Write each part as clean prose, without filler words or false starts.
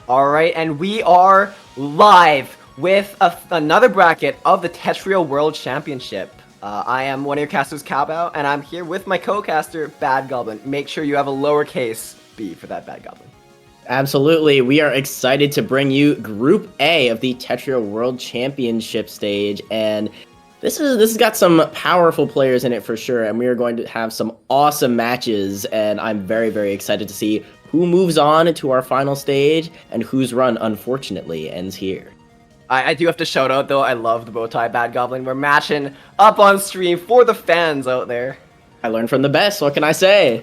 All right, and we are live with another bracket of the Tetrio World Championship. I am one of your casters, Cowbow, and I'm here with my co-caster, Bad Goblin. Make sure you have a lowercase b for that, Bad Goblin. Absolutely. We are excited to bring you Group A of the Tetrio World Championship stage, and this has got some powerful players in it for sure, and we are going to have some awesome matches, and I'm very, very excited to see who moves on to our final stage and whose run, unfortunately, ends here. I do have to shout out, though, I love the bowtie, Bad Goblin. We're matching up on stream for the fans out there. I learned from the best, what can I say?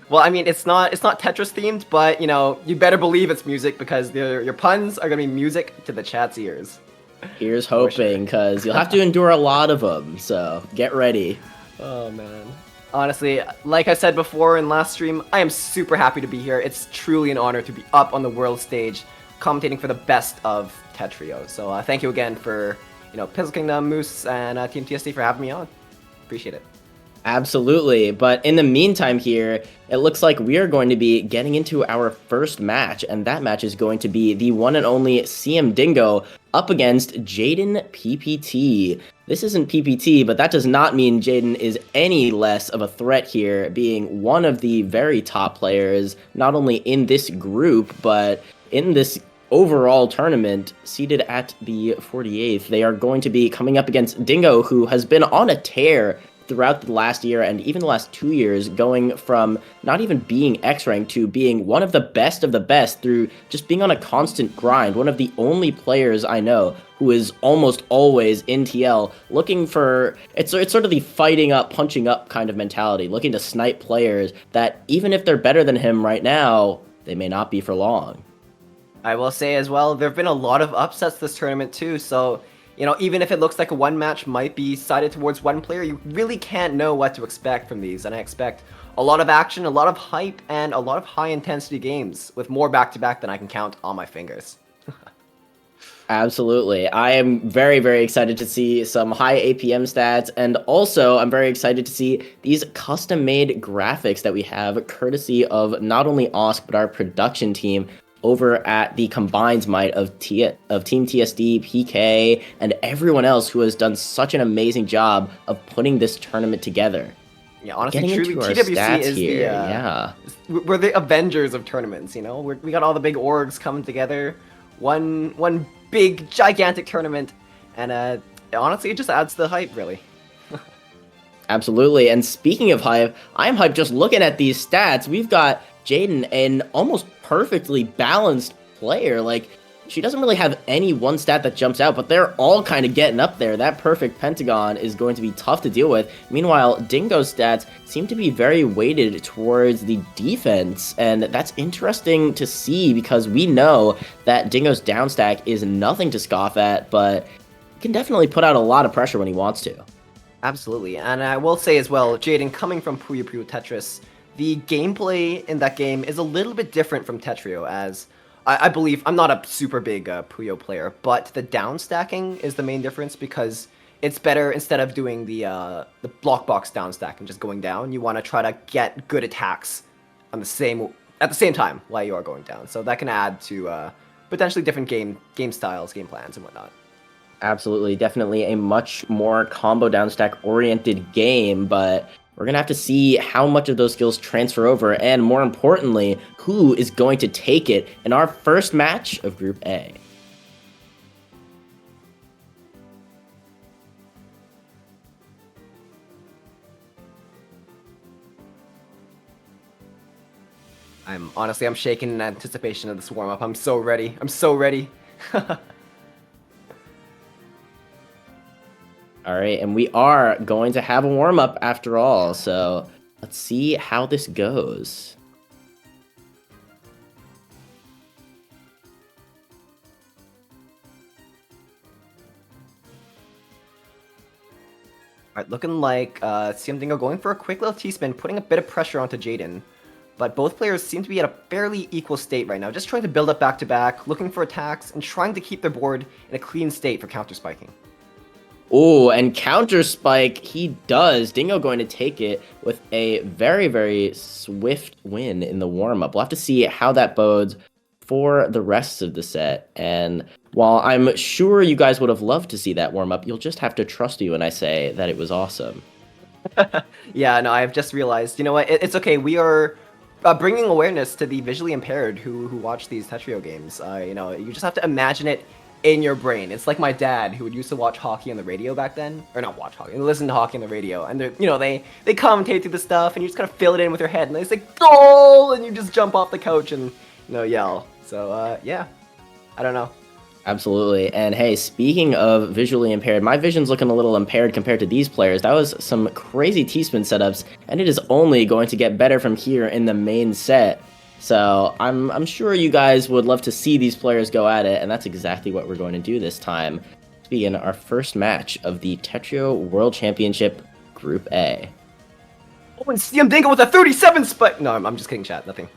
Well, I mean, it's not Tetris themed, but, you know, you better believe it's music because your puns are going to be music to the chat's ears. Here's hoping, because you'll have to endure a lot of them, so get ready. Oh, man. Honestly, like I said before in last stream, I am super happy to be here. It's truly an honor to be up on the world stage, commentating for the best of Tetrio. So thank you again for, Pixel Kingdom, Moose, and Team TSD for having me on. Appreciate it. Absolutely, but in the meantime here, it looks like we are going to be getting into our first match, and that match is going to be the one and only CM Dingo up against Jaden PPT. This isn't PPT, but that does not mean Jaden is any less of a threat here, being one of the very top players, not only in this group, but in this overall tournament, seated at the 48th. They are going to be coming up against Dingo, who has been on a tear throughout the last year and even the last 2 years, going from not even being X-ranked to being one of the best through just being on a constant grind. One of the only players I know who is almost always in TL looking for, it's sort of the fighting up, punching up kind of mentality, looking to snipe players that even if they're better than him right now, they may not be for long. I will say as well, there have been a lot of upsets this tournament too, so even if it looks like a one match might be sided towards one player, you really can't know what to expect from these. And I expect a lot of action, a lot of hype, and a lot of high intensity games with more back-to-back than I can count on my fingers. Absolutely. I am very, very excited to see some high APM stats, and also I'm very excited to see these custom-made graphics that we have courtesy of not only Osk, but our production team over at the combined might of Team TSD, PK, and everyone else who has done such an amazing job of putting this tournament together. Yeah, honestly, truly, TWC is we're the Avengers of tournaments, we got all the big orgs coming together, one big, gigantic tournament, and honestly, it just adds to the hype, really. Absolutely, and speaking of hype, I'm hyped just looking at these stats. We've got Jaden, an almost perfectly balanced player. Like, she doesn't really have any one stat that jumps out, but they're all kind of getting up there. That perfect pentagon is going to be tough to deal with. Meanwhile, Dingo's stats seem to be very weighted towards the defense, and that's interesting to see because we know that Dingo's down stack is nothing to scoff at, but he can definitely put out a lot of pressure when he wants to. Absolutely, and I will say as well, Jaden, coming from Puyo Puyo Tetris, the gameplay in that game is a little bit different from Tetrio, as I believe, I'm not a super big Puyo player, but the down stacking is the main difference because it's better instead of doing the block box down stack and just going down, you want to try to get good attacks at the same time while you are going down. So that can add to potentially different game styles, game plans, and whatnot. Absolutely, definitely a much more combo down stack oriented game, but we're going to have to see how much of those skills transfer over, and more importantly, who is going to take it in our first match of Group A. I'm shaking in anticipation of this warm-up. I'm so ready. I'm so ready. All right, and we are going to have a warm-up after all, so let's see how this goes. Alright, looking like CM Dingo going for a quick little T-spin, putting a bit of pressure onto Jaden. But both players seem to be at a fairly equal state right now, just trying to build up back-to-back, looking for attacks, and trying to keep their board in a clean state for counter-spiking. Oh, and counter spike, he does. Dingo going to take it with a very, very swift win in the warm-up. We'll have to see how that bodes for the rest of the set. And while I'm sure you guys would have loved to see that warm up, you'll just have to trust me when I say that it was awesome. Yeah, no, I've just realized, you know what, it's okay, we are bringing awareness to the visually impaired who watch these Tetrio games. You know, you just have to imagine it in your brain. It's like my dad, who would used to watch hockey on the radio back then, or not watch hockey, listen to hockey on the radio, and you know, they commentate through the stuff, and you just kind of fill it in with your head, and they say goal, and you just jump off the couch and, you know, yell. So yeah, I don't know. Absolutely. And hey, speaking of visually impaired, my vision's looking a little impaired compared to these players. That was some crazy T-spin setups, and it is only going to get better from here in the main set. So I'm sure you guys would love to see these players go at it, and that's exactly what we're going to do this time to begin our first match of the Tetrio World Championship Group A. Oh, and CM Dingo with a 37 spike! No, I'm just kidding, chat. Nothing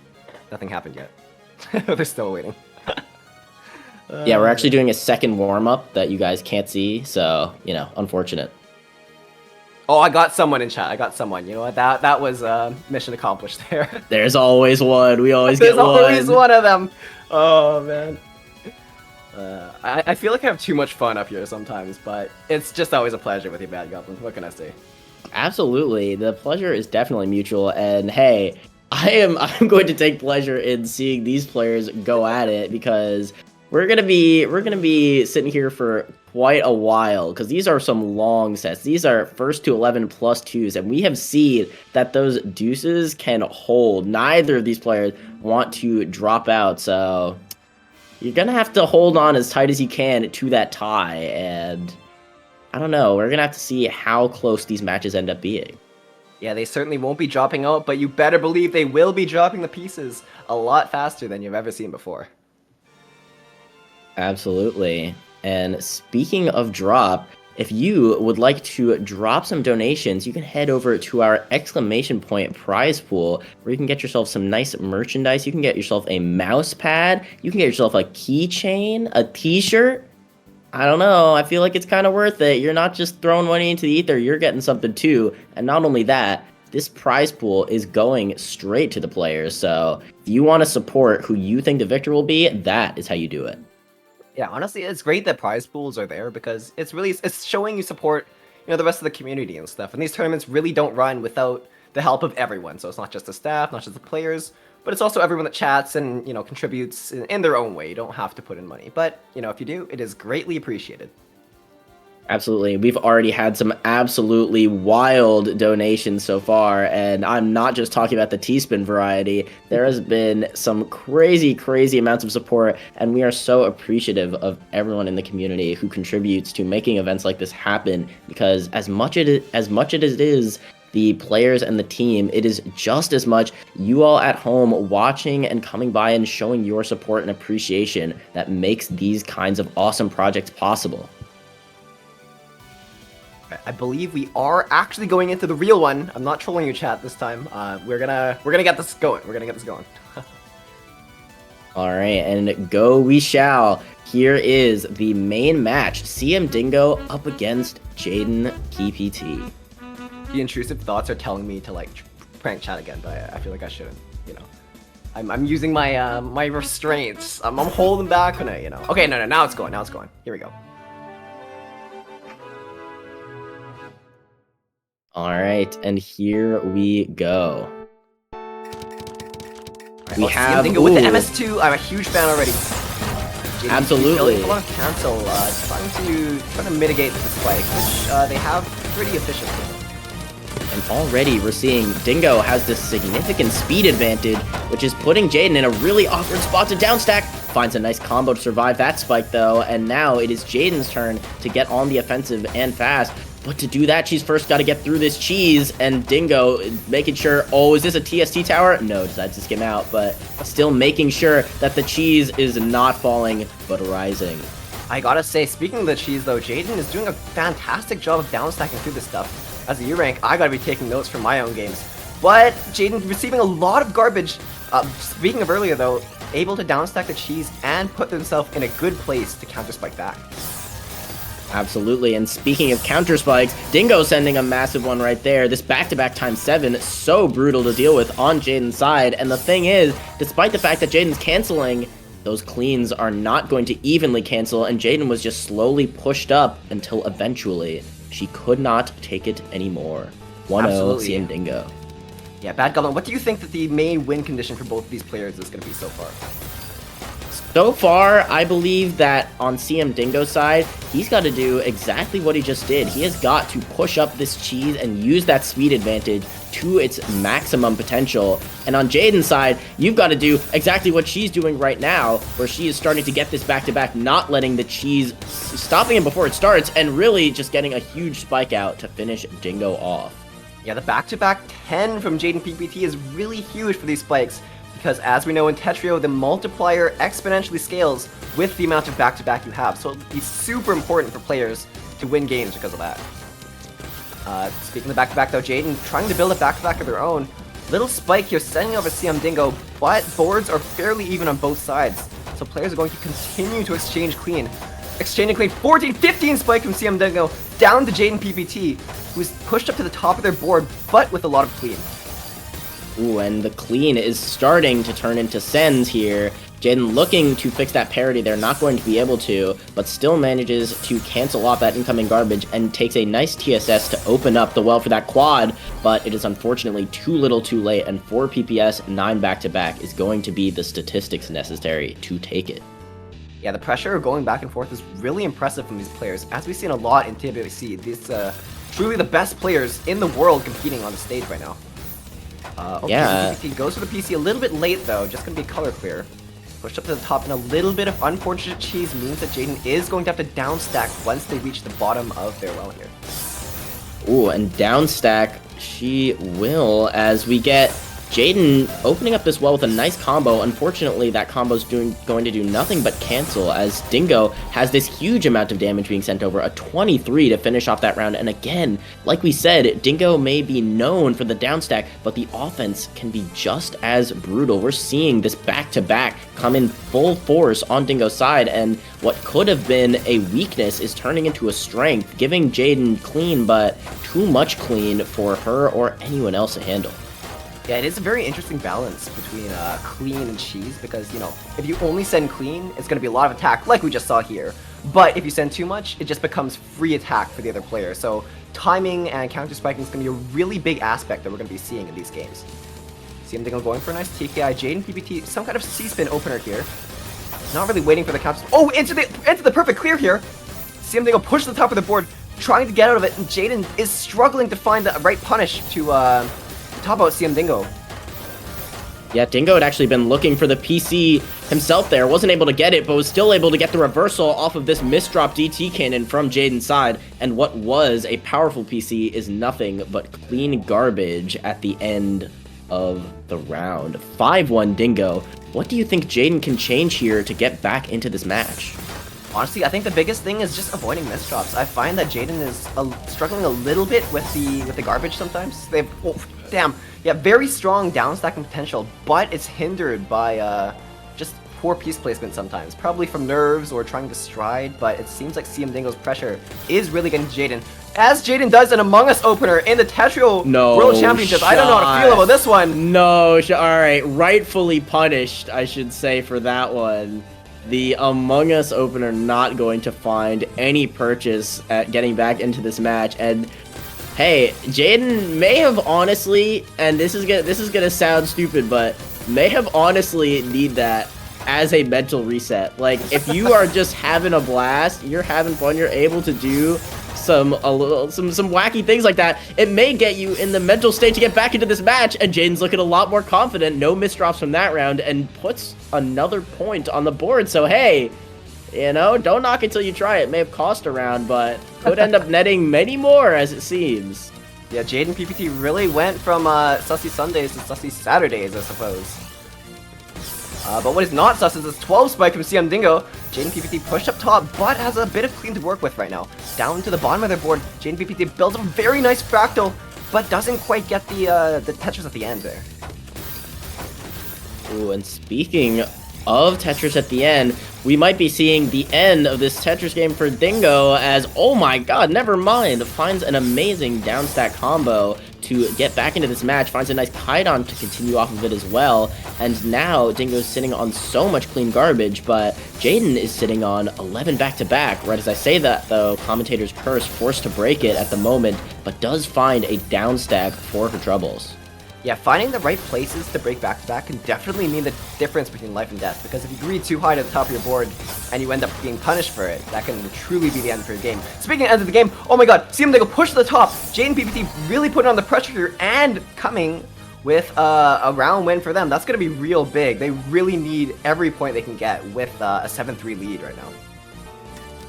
happened yet. They're still waiting. Yeah, we're actually doing a second warm-up that you guys can't see, so, you know, unfortunate. Oh, I got someone in chat. I got someone. You know what? That was mission accomplished there. There's always one. We always get one. There's always one of them. Oh, man. I feel like I have too much fun up here sometimes, but it's just always a pleasure with you, Bad Goblin. What can I say? Absolutely. The pleasure is definitely mutual, and hey, I'm going to take pleasure in seeing these players go at it because we're gonna be sitting here for quite a while because these are some long sets. These are first to 11 plus twos, and we have seen that those deuces can hold. Neither of these players want to drop out, so you're gonna have to hold on as tight as you can to that tie. And I don't know, we're gonna have to see how close these matches end up being. Yeah, they certainly won't be dropping out, but you better believe they will be dropping the pieces a lot faster than you've ever seen before. Absolutely. And speaking of drop, if you would like to drop some donations, you can head over to our exclamation point prize pool where you can get yourself some nice merchandise. You can get yourself a mouse pad. You can get yourself a keychain, a t-shirt. I don't know. I feel like it's kind of worth it. You're not just throwing money into the ether. You're getting something too. And not only that, this prize pool is going straight to the players. So if you want to support who you think the victor will be, that is how you do it. Yeah, honestly, it's great that prize pools are there because it's showing you support, you know, the rest of the community and stuff. And these tournaments really don't run without the help of everyone. So it's not just the staff, not just the players, but it's also everyone that chats and, you know, contributes in their own way. You don't have to put in money, but, you know, if you do, it is greatly appreciated. Absolutely. We've already had some absolutely wild donations so far, and I'm not just talking about the T-spin variety. There has been some crazy, crazy amounts of support, and we are so appreciative of everyone in the community who contributes to making events like this happen, because as much as it is the players and the team, it is just as much you all at home watching and coming by and showing your support and appreciation that makes these kinds of awesome projects possible. I believe we are actually going into the real one. I'm not trolling you, chat, this time. We're gonna get this going. We're gonna get this going. All right, and go we shall. Here is the main match: CM Dingo up against Jaden PPT. The intrusive thoughts are telling me to like prank chat again, but I feel like I shouldn't. You know, I'm using my my restraints. I'm holding back on it. You know. Okay, no, now it's going. Now it's going. Here we go. All right, and here we go. We have Dingo with the MS2. I'm a huge fan already. Absolutely. A lot of cancel, trying to mitigate the spike, which they have pretty efficiently. And already we're seeing Dingo has this significant speed advantage, which is putting Jaden in a really awkward spot to downstack. Finds a nice combo to survive that spike though, and now it is Jaden's turn to get on the offensive and fast. But to do that, she's first got to get through this cheese, and Dingo making sure, oh, is this a TST tower? No, decides to skim out, but still making sure that the cheese is not falling, but rising. I gotta say, speaking of the cheese though, Jaden is doing a fantastic job of downstacking through this stuff. As a U-rank, I gotta be taking notes from my own games. But Jaden receiving a lot of garbage. Speaking of earlier though, able to downstack the cheese and put themselves in a good place to counter spike back. Absolutely, and speaking of counter spikes, Dingo sending a massive one right there. This back-to-back ×7, so brutal to deal with on Jaden's side. And the thing is, despite the fact that Jaden's canceling, those cleans are not going to evenly cancel, and Jaden was just slowly pushed up until eventually she could not take it anymore. 1-0 Absolutely. CM Dingo. Yeah, Bad Goblin, what do you think that the main win condition for both of these players is going to be so far? So far, I believe that on CM Dingo's side, he's got to do exactly what he just did. He has got to push up this cheese and use that speed advantage to its maximum potential. And on Jaden's side, you've got to do exactly what she's doing right now, where she is starting to get this back-to-back, not letting the cheese, stopping him before it starts, and really just getting a huge spike out to finish Dingo off. Yeah, the back-to-back 10 from Jaden PPT is really huge for these spikes, because as we know in Tetrio, the multiplier exponentially scales with the amount of back-to-back you have, so it'll be super important for players to win games because of that. Speaking of back-to-back though, Jaden trying to build a back-to-back of their own. Little spike here sending over CM Dingo, but boards are fairly even on both sides, so players are going to continue to exchange clean. Exchanging clean, 14-15 spike from CM Dingo, down to Jaden PPT, who's pushed up to the top of their board, but with a lot of clean. Ooh, and the clean is starting to turn into sends here. Jaden looking to fix that parity. They're not going to be able to, but still manages to cancel off that incoming garbage and takes a nice TSS to open up the well for that quad, but it is unfortunately too little too late, and 4 PPS, 9 back-to-back is going to be the statistics necessary to take it. Yeah, the pressure going back and forth is really impressive from these players. As we've seen a lot in TWC, these truly the best players in the world competing on the stage right now. Okay, Yeah. PPT goes for the PC a little bit late though, just gonna be color clear. Pushed up to the top, and a little bit of unfortunate cheese means that Jaden is going to have to down stack once they reach the bottom of their well here. Ooh, and down stack she will, as we get Jaden opening up this well with a nice combo. Unfortunately, that combo's going to do nothing but cancel, as Dingo has this huge amount of damage being sent over, a 23 to finish off that round. And again, like we said, Dingo may be known for the downstack, but the offense can be just as brutal. We're seeing this back-to-back come in full force on Dingo's side, and what could have been a weakness is turning into a strength, giving Jaden clean, but too much clean for her or anyone else to handle. Yeah, it is a very interesting balance between clean and cheese, because, you know, if you only send clean, it's going to be a lot of attack, like we just saw here. But if you send too much, it just becomes free attack for the other player. So timing and counter spiking is going to be a really big aspect that we're going to be seeing in these games. CM Dingo going for a nice TKI. Jaden PPT, some kind of C-spin opener here. Not really waiting for the counter. Oh, into the perfect clear here. CM Dingo pushed to the top of the board, trying to get out of it, and Jaden is struggling to find the right punish to top out CM Dingo. Yeah, Dingo had actually been looking for the PC himself there, wasn't able to get it, but was still able to get the reversal off of this misdrop DT cannon from Jaden's side, and what was a powerful PC is nothing but clean garbage at the end of the round. 5-1 Dingo. What do you think Jaden can change here to get back into this match? Honestly, I think the biggest thing is just avoiding misdrops. I find that Jaden is struggling a little bit with the garbage sometimes. They've, oh, damn, yeah, very strong downstacking potential, but it's hindered by just poor piece placement sometimes. Probably from nerves or trying to stride, but it seems like CM Dingo's pressure is really getting to Jaden. As Jaden does an Among Us opener in the Tetrio World Championships. I don't know how to feel about this one. No, alright, rightfully punished, I should say, for that one. The Among Us opener not going to find any purchase at getting back into this match, and hey, Jaden may have honestly, and this is gonna sound stupid, but may have honestly need that as a mental reset. Like, if you are just having a blast, you're having fun, you're able to do some wacky things like that, it may get you in the mental state to get back into this match, and Jaden's looking a lot more confident, no misdrops from that round, and puts another point on the board. So hey, you know, don't knock it till you try it. May have cost a round, but could end up netting many more, as it seems. Yeah, Jaden PPT really went from Sussy Sundays to Sussy Saturdays, I suppose. But what is not sus is this 12 spike from CM Dingo. Jaden PPT pushed up top, but has a bit of clean to work with right now. Down to the bottom of their board, Jaden PPT builds a very nice fractal, but doesn't quite get the Tetris at the end there. Ooh, and speaking of Tetris at the end, we might be seeing the end of this Tetris game for Dingo, as, oh my god, never mind, finds an amazing downstack combo to get back into this match, finds a nice kite-on to continue off of it as well, and now Dingo's sitting on so much clean garbage, but Jaden is sitting on 11 back-to-back. Right as I say that, though, Commentator's Curse forced to break it at the moment, but does find a down stack for her troubles. Yeah, finding the right places to break back-to-back can definitely mean the difference between life and death, because if you greed too high to the top of your board and you end up being punished for it, that can truly be the end for your game. Speaking of end of the game, oh my god, see him take a push to the top. Jaden PPT really putting on the pressure here and coming with a round win for them. That's going to be real big. They really need every point they can get with a 7-3 lead right now.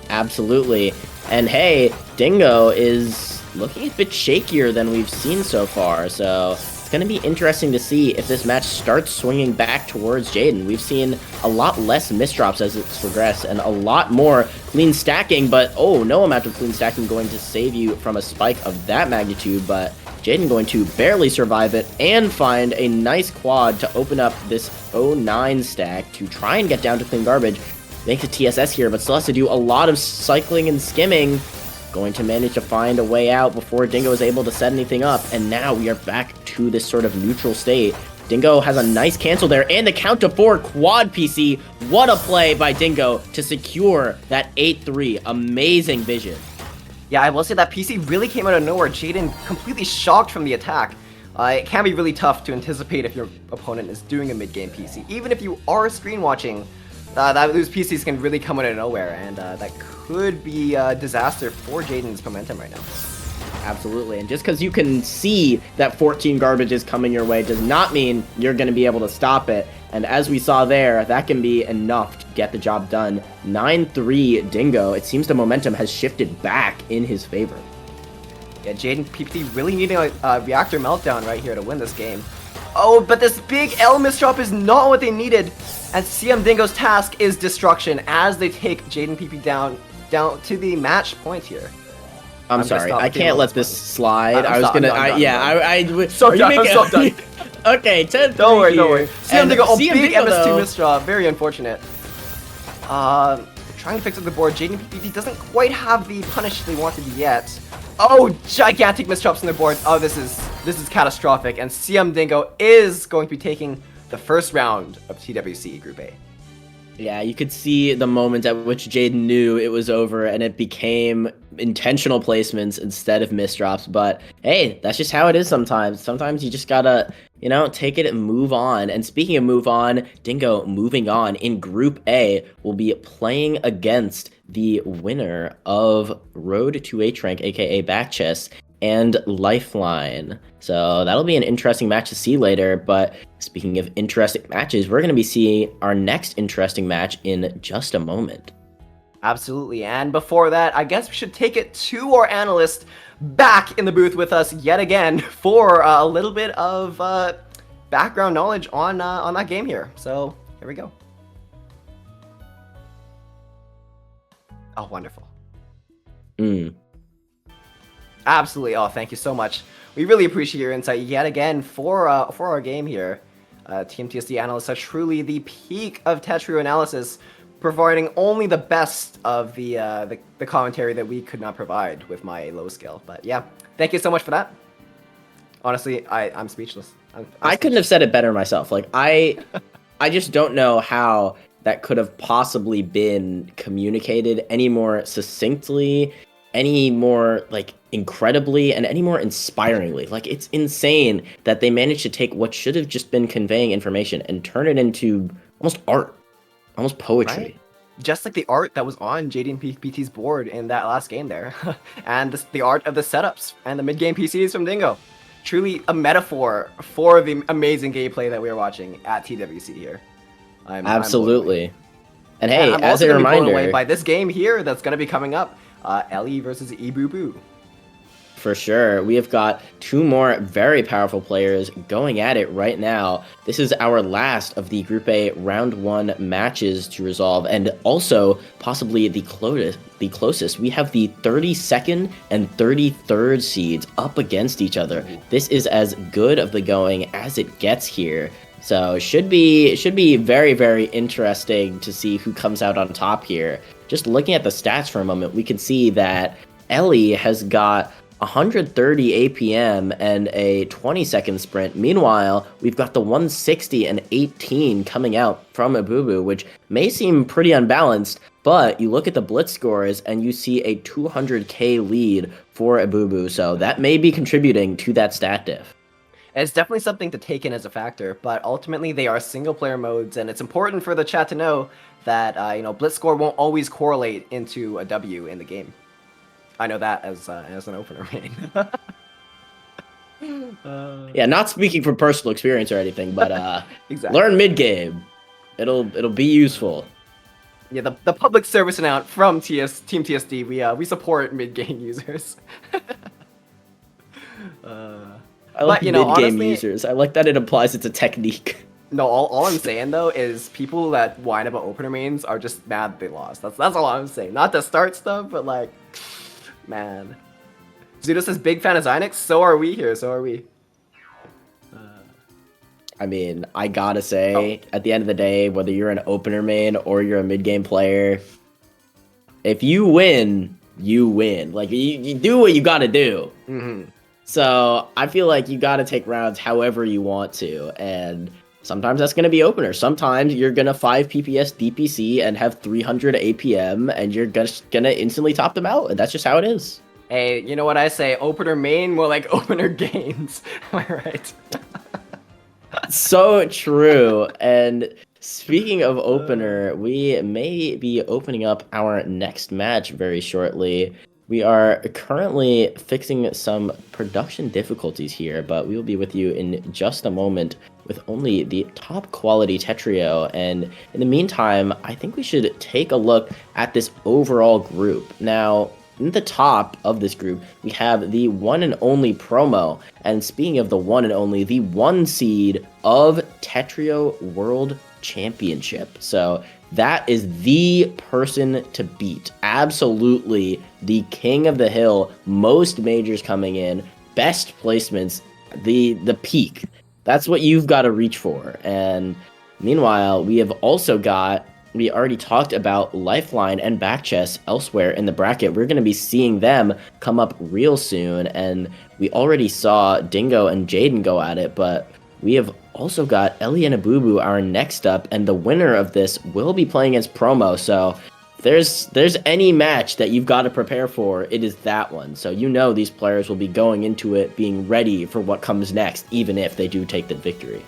Absolutely. And hey, Dingo is looking a bit shakier than we've seen so far, so it's going to be interesting to see if this match starts swinging back towards Jaden. We've seen a lot less misdrops as it's progressed and a lot more clean stacking, but oh, no amount of clean stacking going to save you from a spike of that magnitude, but Jaden going to barely survive it and find a nice quad to open up this 0-9 stack to try and get down to clean garbage. Makes a TSS here, but still has to do a lot of cycling and skimming. Going to manage to find a way out before Dingo is able to set anything up, and now we are back to this sort of neutral state. Dingo has a nice cancel there, and the count to 4 quad PC. What a play by Dingo to secure that 8-3. Amazing vision. Yeah, I will say that PC really came out of nowhere. Jaden completely shocked from the attack. It can be really tough to anticipate if your opponent is doing a mid-game PC. Even if you are screen watching, those PCs can really come out of nowhere, and that could be a disaster for Jaden's momentum right now. Absolutely, and just because you can see that 14 garbage is coming your way does not mean you're going to be able to stop it. And as we saw there, that can be enough to get the job done. 9-3 Dingo. It seems the momentum has shifted back in his favor. Yeah, Jaden PPT really needing a reactor meltdown right here to win this game. Oh, but this big L misdrop is not what they needed. And CM Dingo's task is destruction as they take Jaden PP down to the match point here. I'm sorry, I can't let this slide. I was gonna, So done. Okay, 10. Don't worry. CM Dingo, CM big Dingo, MS2 though, misdraw, very unfortunate. Trying to fix up the board. Jaden PPT doesn't quite have the punish they wanted yet. Oh, gigantic misdrops on the board. Oh, this is catastrophic. And CM Dingo is going to be taking the first round of TWC Group A. Yeah, you could see the moment at which Jaden knew it was over and it became intentional placements instead of misdrops. But hey, that's just how it is sometimes. Sometimes you just gotta, take it and move on. And speaking of move on, Dingo moving on in Group A will be playing against the winner of Road to H-Rank, aka Back Chess, and Lifeline. So that'll be an interesting match to see later. But speaking of interesting matches, we're going to be seeing our next interesting match in just a moment. Absolutely. And before that, I guess we should take it to our analyst back in the booth with us yet again for a little bit of background knowledge on that game here. So here we go. Oh, wonderful. Absolutely. Oh, thank you so much. We really appreciate your insight yet again for our game here. TMTSD analysts are truly the peak of Tetr analysis, providing only the best of the commentary that we could not provide with my low skill. But yeah, thank you so much for that. Honestly, I'm speechless. I couldn't have said it better myself. Like I just don't know how that could have possibly been communicated any more succinctly, any more incredibly, and any more inspiringly. Like, it's insane that they managed to take what should have just been conveying information and turn it into almost art, almost poetry. Right? Just like the art that was on Jaden PT's board in that last game there, and the art of the setups and the mid-game PCs from Dingo. Truly a metaphor for the amazing gameplay that we are watching at TWC here. Absolutely. And hey, I'm as also a gonna be blown reminder, away by this game here that's going to be coming up, Ellie versus Iboo. for sure, we have got two more very powerful players going at it right now. This is our last of the Group A Round 1 matches to resolve, and also possibly the closest. We have the 32nd and 33rd seeds up against each other. This is as good of the going as it gets here. So should be very, very interesting to see who comes out on top here. Just looking at the stats for a moment, we can see that Ellie has got 130 APM and a 20-second sprint. Meanwhile, we've got the 160 and 18 coming out from Abubu, which may seem pretty unbalanced, but you look at the blitz scores and you see a 200k lead for Abubu, so that may be contributing to that stat diff. It's definitely something to take in as a factor, but ultimately they are single-player modes, and it's important for the chat to know that blitz score won't always correlate into a W in the game. I know that as an opener main. Yeah, not speaking from personal experience or anything, but exactly. Learn mid game. It'll be useful. Yeah, the public service announcement from Team TSD. We support mid game users. I like mid game honestly, users. I like that it implies it's a technique. No, all I'm saying though is people that whine about opener mains are just mad they lost. That's all I'm saying. Not to start stuff, but like, man. Zudo says big fan of Zynex. So are we here. So are we. I mean, I gotta say, at the end of the day, whether you're an opener main or you're a mid game player, if you win, you win. Like you do what you gotta do. Mm-hmm. So I feel like you gotta take rounds however you want to, and sometimes that's gonna be opener. Sometimes you're gonna 5 PPS DPC and have 300 APM, and you're just gonna instantly top them out, and that's just how it is. Hey, you know what I say? Opener main, more like opener gains. Am I right? So true. And speaking of opener, we may be opening up our next match very shortly. We are currently fixing some production difficulties here, but we will be with you in just a moment with only the top quality Tetrio. And in the meantime, I think we should take a look at this overall group. Now, in the top of this group, we have the one and only Promo. And speaking of the one and only, the 1 seed of Tetrio World Championship. So that is the person to beat. Absolutely the king of the hill, most majors coming in, best placements, the peak. That's what you've got to reach for. And meanwhile, we have also got, we already talked about Lifeline and Backchess elsewhere in the bracket. We're going to be seeing them come up real soon. And we already saw Dingo and Jaden go at it, but we have also got Ellie and Abubu, our next up, and the winner of this will be playing against Promo. So if there's any match that you've got to prepare for, it is that one. So you know these players will be going into it being ready for what comes next, even if they do take the victory.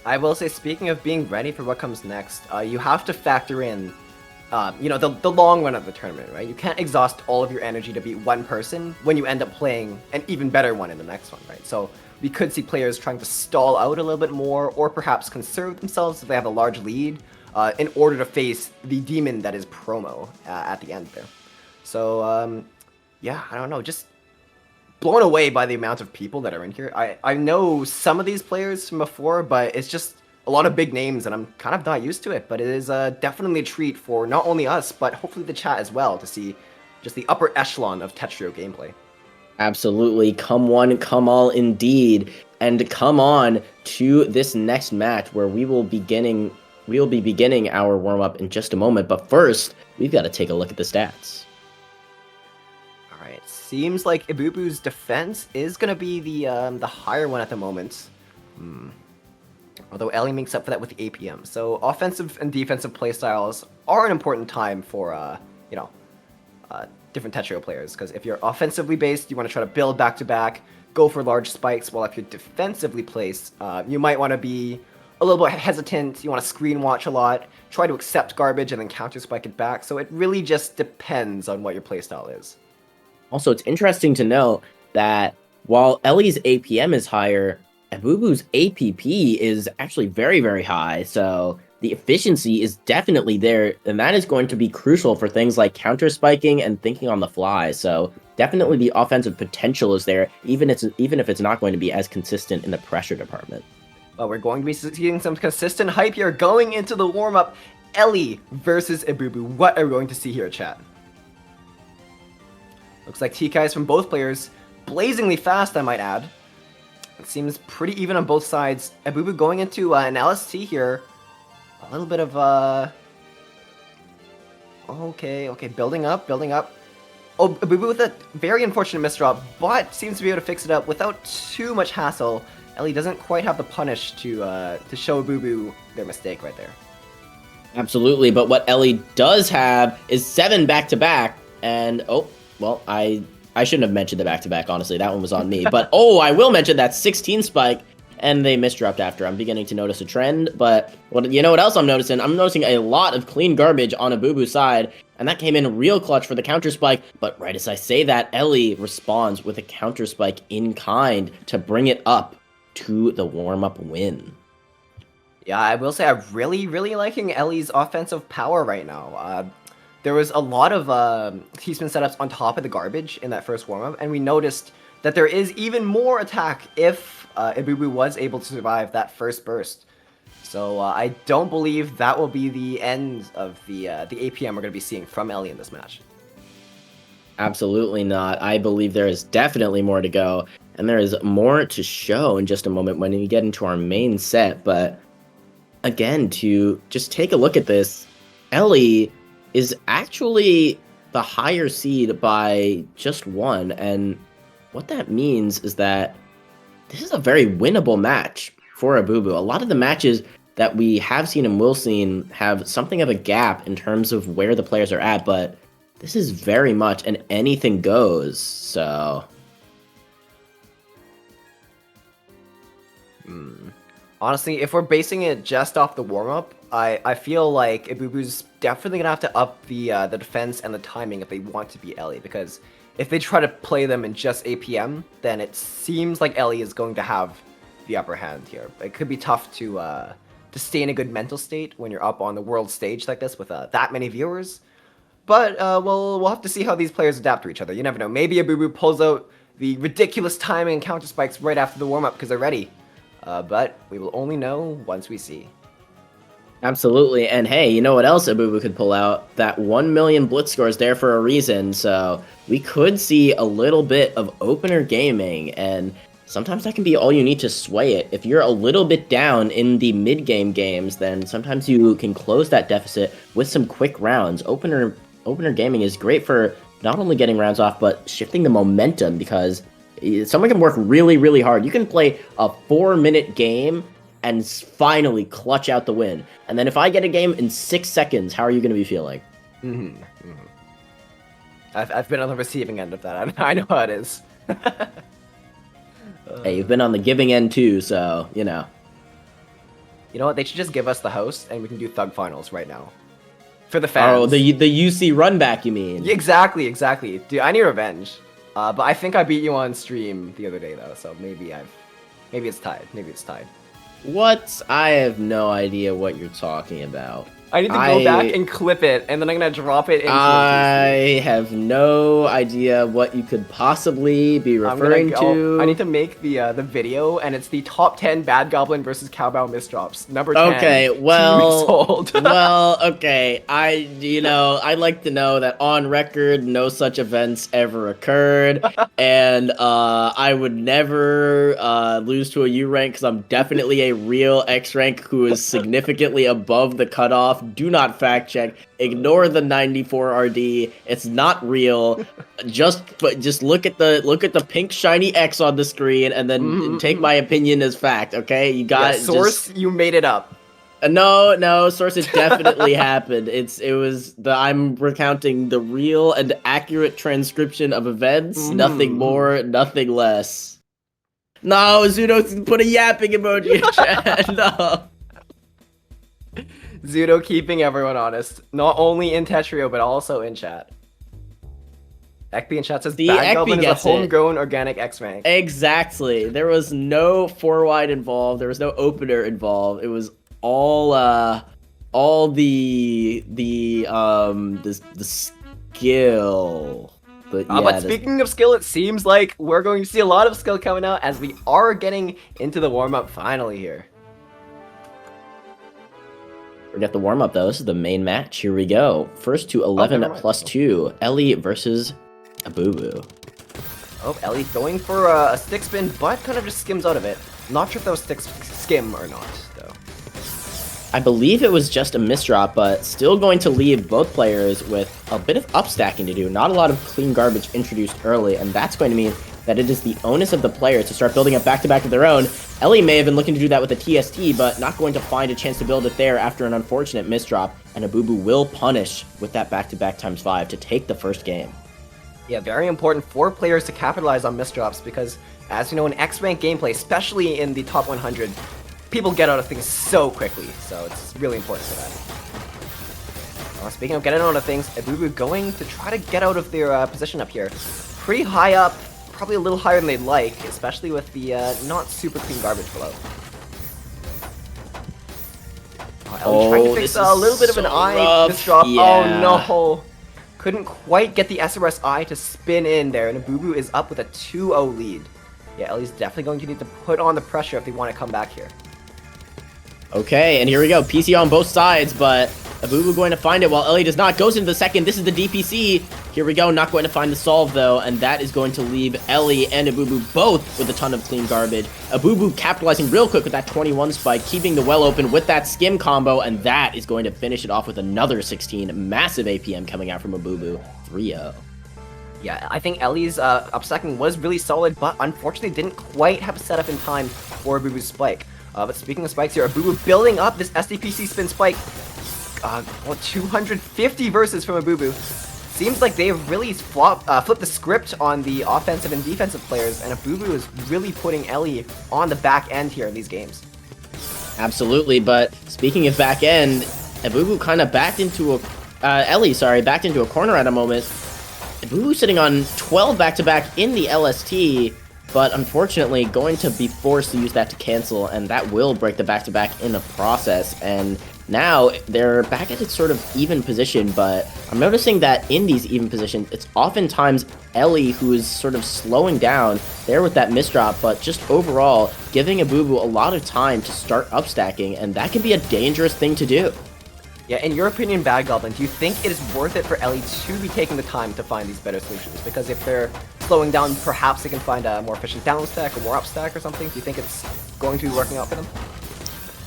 I will say, speaking of being ready for what comes next, you have to factor in, the long run of the tournament, right? You can't exhaust all of your energy to beat one person when you end up playing an even better one in the next one, right? So we could see players trying to stall out a little bit more, or perhaps conserve themselves if they have a large lead, in order to face the demon that is Promo at the end there. So, yeah, I don't know, just blown away by the amount of people that are in here. I know some of these players from before, but it's just a lot of big names, and I'm kind of not used to it. But it is definitely a treat for not only us, but hopefully the chat as well, to see just the upper echelon of Tetrio gameplay. Absolutely. Come one, come all indeed. And come on to this next match where we will be beginning our warm-up in just a moment. But first, we've got to take a look at the stats. Alright, seems like Ibubu's defense is going to be the higher one at the moment. Although Ellie makes up for that with the APM. So offensive and defensive playstyles are an important time for, different Tetrio players. Because if you're offensively based, you want to try to build back-to-back, go for large spikes, while if you're defensively placed, you might want to be a little bit hesitant, you want to screen watch a lot, try to accept garbage and then counter spike it back. So it really just depends on what your playstyle is. Also, it's interesting to note that while Ellie's APM is higher, Abubu's APP is actually very, very high. So the efficiency is definitely there, and that is going to be crucial for things like counter spiking and thinking on the fly. So definitely the offensive potential is there, even if it's not going to be as consistent in the pressure department. Well, we're going to be seeing some consistent hype here going into the warm-up. Ellie versus Abubu. What are we going to see here, chat? Looks like TKs from both players, blazingly fast, I might add. It seems pretty even on both sides. Abubu going into an LST here. A little bit of, Okay, building up. Oh, Abubu with a very unfortunate misdrop, but seems to be able to fix it up without too much hassle. Ellie doesn't quite have the punish to show Abubu their mistake right there. Absolutely, but what Ellie does have is 7 back-to-back, and oh, well, I shouldn't have mentioned the back-to-back, honestly, that one was on me, but oh, I will mention that 16 spike, and they misdropped after. I'm beginning to notice a trend, but you know what else I'm noticing? I'm noticing a lot of clean garbage on Abubu's side, and that came in real clutch for the counter spike, but right as I say that, Ellie responds with a counter spike in kind to bring it up to the warm-up win. Yeah, I will say I'm really, really liking Ellie's offensive power right now. There was a lot of T-spin setups on top of the garbage in that first warm-up, and we noticed that there is even more attack if Abubu was able to survive that first burst. So I don't believe that will be the end of the APM we're going to be seeing from Ellie in this match. Absolutely not. I believe there is definitely more to go, and there is more to show in just a moment when we get into our main set, but again, to just take a look at this, Ellie is actually the higher seed by just 1, and what that means is that this is a very winnable match for Abubu. A lot of the matches that we have seen and will see have something of a gap in terms of where the players are at, but this is very much an anything goes, so... Honestly, if we're basing it just off the warm-up, I feel like Ibubu's definitely gonna have to up the defense and the timing if they want to beat Ellie, because if they try to play them in just APM, then it seems like Ellie is going to have the upper hand here. It could be tough to stay in a good mental state when you're up on the world stage like this with that many viewers. But we'll have to see how these players adapt to each other. You never know. Maybe Abubu pulls out the ridiculous timing and counter spikes right after the warm-up because they're ready. But we will only know once we see. Absolutely, and hey, you know what else Abubu could pull out? That 1 million blitz score is there for a reason, so we could see a little bit of opener gaming, and sometimes that can be all you need to sway it. If you're a little bit down in the mid-game games, then sometimes you can close that deficit with some quick rounds. Opener gaming is great for not only getting rounds off, but shifting the momentum, because someone can work really, really hard. You can play a 4-minute game and finally clutch out the win. And then if I get a game in 6 seconds, how are you going to be feeling? I've been on the receiving end of that. I know how it is. Hey, you've been on the giving end too, so, you know. You know what? They should just give us the host, and we can do Thug Finals right now. For the fans. Oh, the UC run back, you mean? Yeah, exactly. Dude, I need revenge. But I think I beat you on stream the other day, though, so maybe it's tied. What? I have no idea what you're talking about. I need to go back and clip it, and then I'm gonna drop it into I have no idea what you could possibly be referring to. I need to make the video, and it's the top 10 Bad Goblin versus Cowboy misdrops. Number 10. Okay, well, 2 weeks old. well, okay. I'd like to know that on record, no such events ever occurred, and I would never lose to a U rank because I'm definitely a real X rank who is significantly above the cutoff. Do not fact check. Ignore the 94 RD. It's not real. Just look at the pink shiny X on the screen and then take my opinion as fact. Okay, you got it. Source, you made it up. No, source. It definitely happened. I'm recounting the real and accurate transcription of events. Nothing more, nothing less. No, Zudo put a yapping emoji in chat. No. Zudo keeping everyone honest, not only in Tetrio, but also in chat. Ekby in chat says Bad Goblin is a homegrown organic X-Rank. Exactly. There was no 4-wide involved. There was no opener involved. It was all the skill. But speaking of skill, it seems like we're going to see a lot of skill coming out as we are getting into the warm-up finally here. Forget the warm-up, though. This is the main match. Here we go. First to 11 plus 2. Ellie versus Abubu. Oh, Ellie going for a stick spin, but kind of just skims out of it. Not sure if that was stick skim or not, though. I believe it was just a misdrop, but still going to leave both players with a bit of upstacking to do. Not a lot of clean garbage introduced early, and that's going to mean that it is the onus of the players to start building a back-to-back of their own. Ellie may have been looking to do that with the TST, but not going to find a chance to build it there after an unfortunate misdrop, and Abubu will punish with that back-to-back ×5 to take the first game. Yeah, very important for players to capitalize on misdrops because, as you know, in X-Rank gameplay, especially in the top 100, people get out of things so quickly, so it's really important for that. Speaking of getting out of things, Abubu going to try to get out of their position up here. Pretty high up, probably a little higher than they'd like, especially with the not super clean garbage below. Ellie trying to fix a little bit of an eye misdrop. Yeah. Oh no! Couldn't quite get the SRS eye to spin in there, and Abubu is up with a 2-0 lead. Yeah, Ellie's definitely going to need to put on the pressure if they want to come back here. Okay, and here we go. PC on both sides, but Abubu going to find it while Ellie does not. Goes into the second. This is the DPC. Here we go. Not going to find the solve, though, and that is going to leave Ellie and Abubu both with a ton of clean garbage. Abubu capitalizing real quick with that 21 spike, keeping the well open with that skim combo, and that is going to finish it off with another 16. Massive APM coming out from Abubu. 3-0. Yeah, I think Ellie's upstacking was really solid, but unfortunately didn't quite have a setup in time for Abubu's spike. But speaking of spikes here, Abubu building up this SDPC spin spike. 250 versus from Abubu. Seems like they've really flipped the script on the offensive and defensive players, and Abubu is really putting Ellie on the back end here in these games. Absolutely, but speaking of back end, Abubu kind of backed into a corner at a moment. Abubu sitting on 12 back-to-back in the LST, but unfortunately going to be forced to use that to cancel, and that will break the back-to-back in the process. And now they're back at its sort of even position, but I'm noticing that in these even positions, it's oftentimes Ellie who is sort of slowing down there with that misdrop, but just overall giving Abubu a lot of time to start upstacking, and that can be a dangerous thing to do. Yeah, in your opinion, Bad Goblin, do you think it is worth it for Ellie to be taking the time to find these better solutions? Because if they're slowing down, perhaps they can find a more efficient down stack or more up stack or something. Do you think it's going to be working out for them?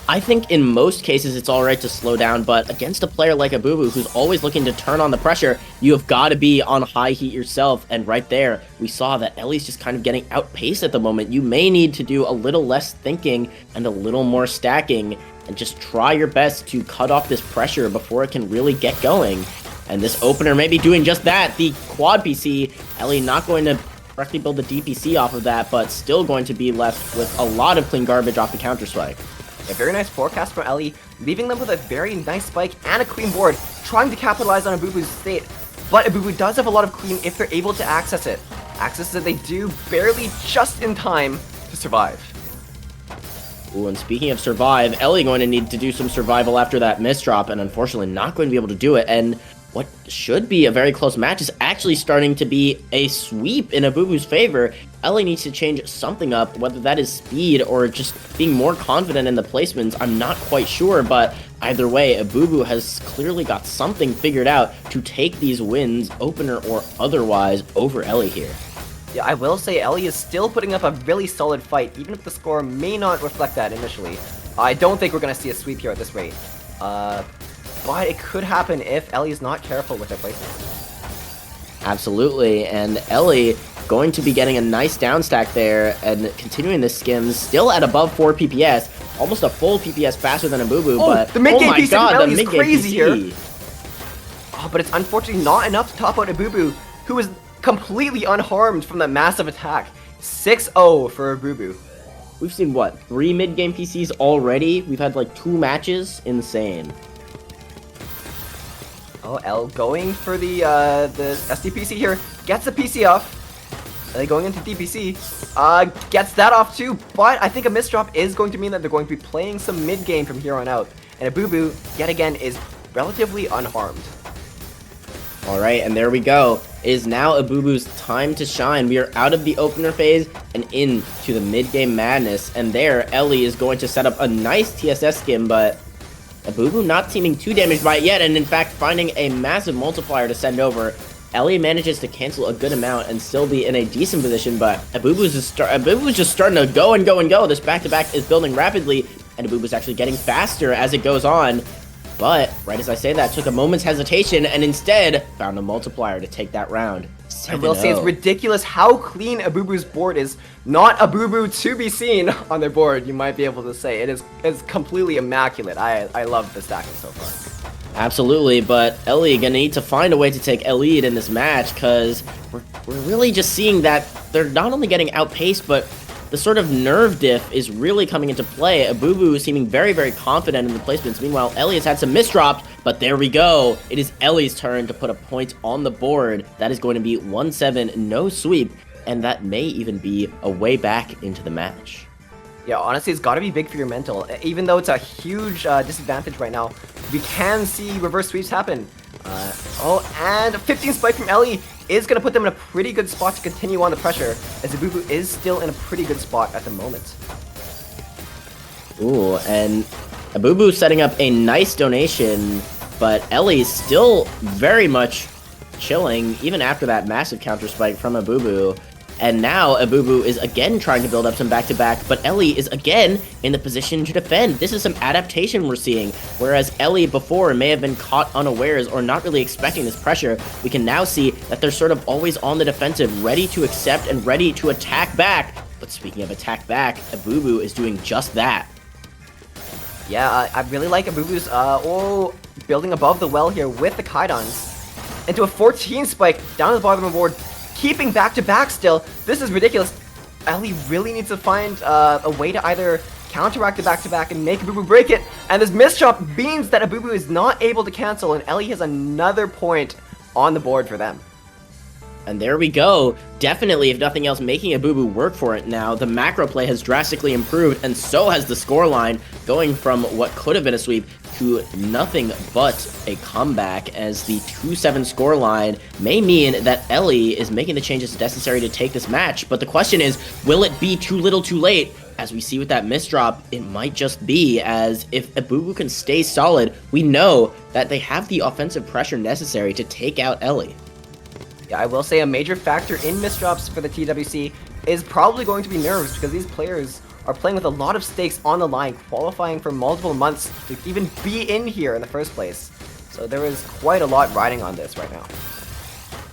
I think in most cases it's alright to slow down, but against a player like Abubu who's always looking to turn on the pressure, you have got to be on high heat yourself, and right there, we saw that Ellie's just kind of getting outpaced at the moment. You may need to do a little less thinking and a little more stacking, and just try your best to cut off this pressure before it can really get going. And this opener may be doing just that. The quad PC, Ellie not going to correctly build the DPC off of that, but still going to be left with a lot of clean garbage off the counter spike. A very nice forecast from Ellie, leaving them with a very nice spike and a clean board, trying to capitalize on Abubu's state. But Abubu does have a lot of clean if they're able to access it. Access that they do barely just in time to survive. Ooh, and speaking of survive, Ellie going to need to do some survival after that misdrop, and unfortunately not going to be able to do it. And what should be a very close match is actually starting to be a sweep in Abubu's favor. Ellie needs to change something up, whether that is speed or just being more confident in the placements. I'm not quite sure, but either way, Abubu has clearly got something figured out to take these wins, opener or otherwise, over Ellie here. Yeah, I will say Ellie is still putting up a really solid fight, even if the score may not reflect that initially. I don't think we're going to see a sweep here at this rate. But it could happen if Ellie is not careful with her placements. Absolutely, and Ellie going to be getting a nice down stack there and continuing this skims, still at above 4 PPS, almost a full PPS faster than Abubu, but the mid-game PC God, from Ellie the is crazy PC. here. Oh, but it's unfortunately not enough to top out Abubu, who is completely unharmed from that massive attack. 6-0 for Abubu. We've seen, what, 3 mid-game PCs already? We've had, like, 2 matches? Insane. Oh, L going for the SDPC here. Gets the PC off. Ellie going into DPC. Gets that off too, but I think a misdrop is going to mean that they're going to be playing some mid-game from here on out. And Abubu, yet again, is relatively unharmed. Alright, and there we go. It is now Abubu's time to shine. We are out of the opener phase and into the mid-game madness. And there, Ellie is going to set up a nice TSS skim, but Abubu not seeming too damaged by it yet, and in fact finding a massive multiplier to send over. Ellie manages to cancel a good amount and still be in a decent position, but Abubu's just starting to go and go and go. This back-to-back is building rapidly, and Abubu's actually getting faster as it goes on. But right as I say that, took a moment's hesitation and instead found a multiplier to take that round. I will say it's ridiculous how clean Abubu's board is. Not Abubu to be seen on their board, you might be able to say. It's completely immaculate. I love the stacking so far. Absolutely, but Ellie gonna need to find a way to take a lead in this match, because we're really just seeing that they're not only getting outpaced, but the sort of nerve diff is really coming into play. Abubu is seeming very, very confident in the placements. Meanwhile, Ellie has had some misdrops, but there we go. It is Ellie's turn to put a point on the board. That is going to be 1-7, no sweep, and that may even be a way back into the match. Yeah, honestly, it's got to be big for your mental. Even though it's a huge disadvantage right now, we can see reverse sweeps happen. And a 15 spike from Ellie is going to put them in a pretty good spot to continue on the pressure, as Abubu is still in a pretty good spot at the moment. Ooh, and Abubu setting up a nice donation, but Ellie's still very much chilling, even after that massive counter spike from Abubu. And now Abubu is again trying to build up some back-to-back, but Ellie is again in the position to defend. This is some adaptation we're seeing. Whereas Ellie before may have been caught unawares or not really expecting this pressure, we can now see that they're sort of always on the defensive, ready to accept and ready to attack back. But speaking of attack back, Abubu is doing just that. Yeah, I really like Abubu's building above the well here with the Kaidans into a 14 spike down to the bottom of the board. Keeping back-to-back still. This is ridiculous. Ellie really needs to find a way to either counteract the back-to-back and make Abubu break it. And this misdrop means that Abubu is not able to cancel, and Ellie has another point on the board for them. And there we go. Definitely, if nothing else, making Abubu work for it now. The macro play has drastically improved, and so has the scoreline, going from what could have been a sweep to nothing but a comeback, as the 2-7 scoreline may mean that Ellie is making the changes necessary to take this match. But the question is, will it be too little too late? As we see with that misdrop, it might just be, as if Abubu can stay solid, we know that they have the offensive pressure necessary to take out Ellie. Yeah, I will say a major factor in misdrops for the TWC is probably going to be nerves, because these players are playing with a lot of stakes on the line, qualifying for multiple months to even be in here in the first place. So there is quite a lot riding on this right now.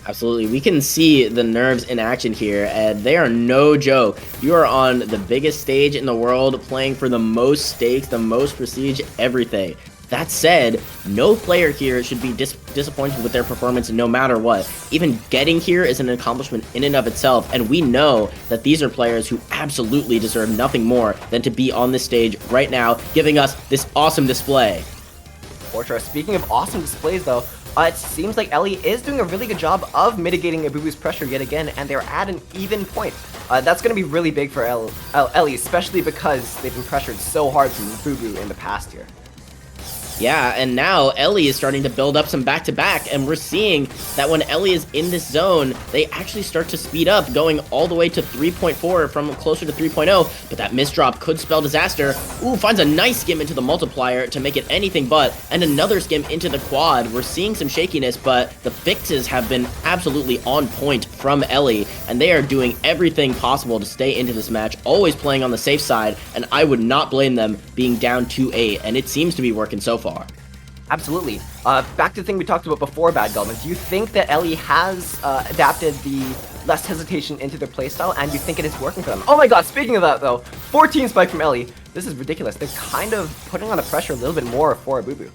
Absolutely. We can see the nerves in action here, and they are no joke. You are on the biggest stage in the world, playing for the most stakes, the most prestige, everything. That said, no player here should be disappointed with their performance no matter what. Even getting here is an accomplishment in and of itself, and we know that these are players who absolutely deserve nothing more than to be on this stage right now, giving us this awesome display. For sure. Speaking of awesome displays, though, it seems like Ellie is doing a really good job of mitigating Abubu's pressure yet again, and they're at an even point. That's going to be really big for Ellie, especially because they've been pressured so hard from Abubu in the past year. Yeah, and now Ellie is starting to build up some back-to-back, and we're seeing that when Ellie is in this zone, they actually start to speed up, going all the way to 3.4 from closer to 3.0, but that misdrop could spell disaster. Ooh, finds a nice skim into the multiplier to make it anything but, and another skim into the quad. We're seeing some shakiness, but the fixes have been absolutely on point from Ellie, and they are doing everything possible to stay into this match, always playing on the safe side, and I would not blame them being down 2-8, and it seems to be working so far. Absolutely. Back to the thing we talked about before, Bad Goldman. Do you think that Ellie has adapted the less hesitation into their playstyle, and you think it is working for them? Oh my god, speaking of that though, 14 spike from Ellie. This is ridiculous. They're kind of putting on the pressure a little bit more for Abubu.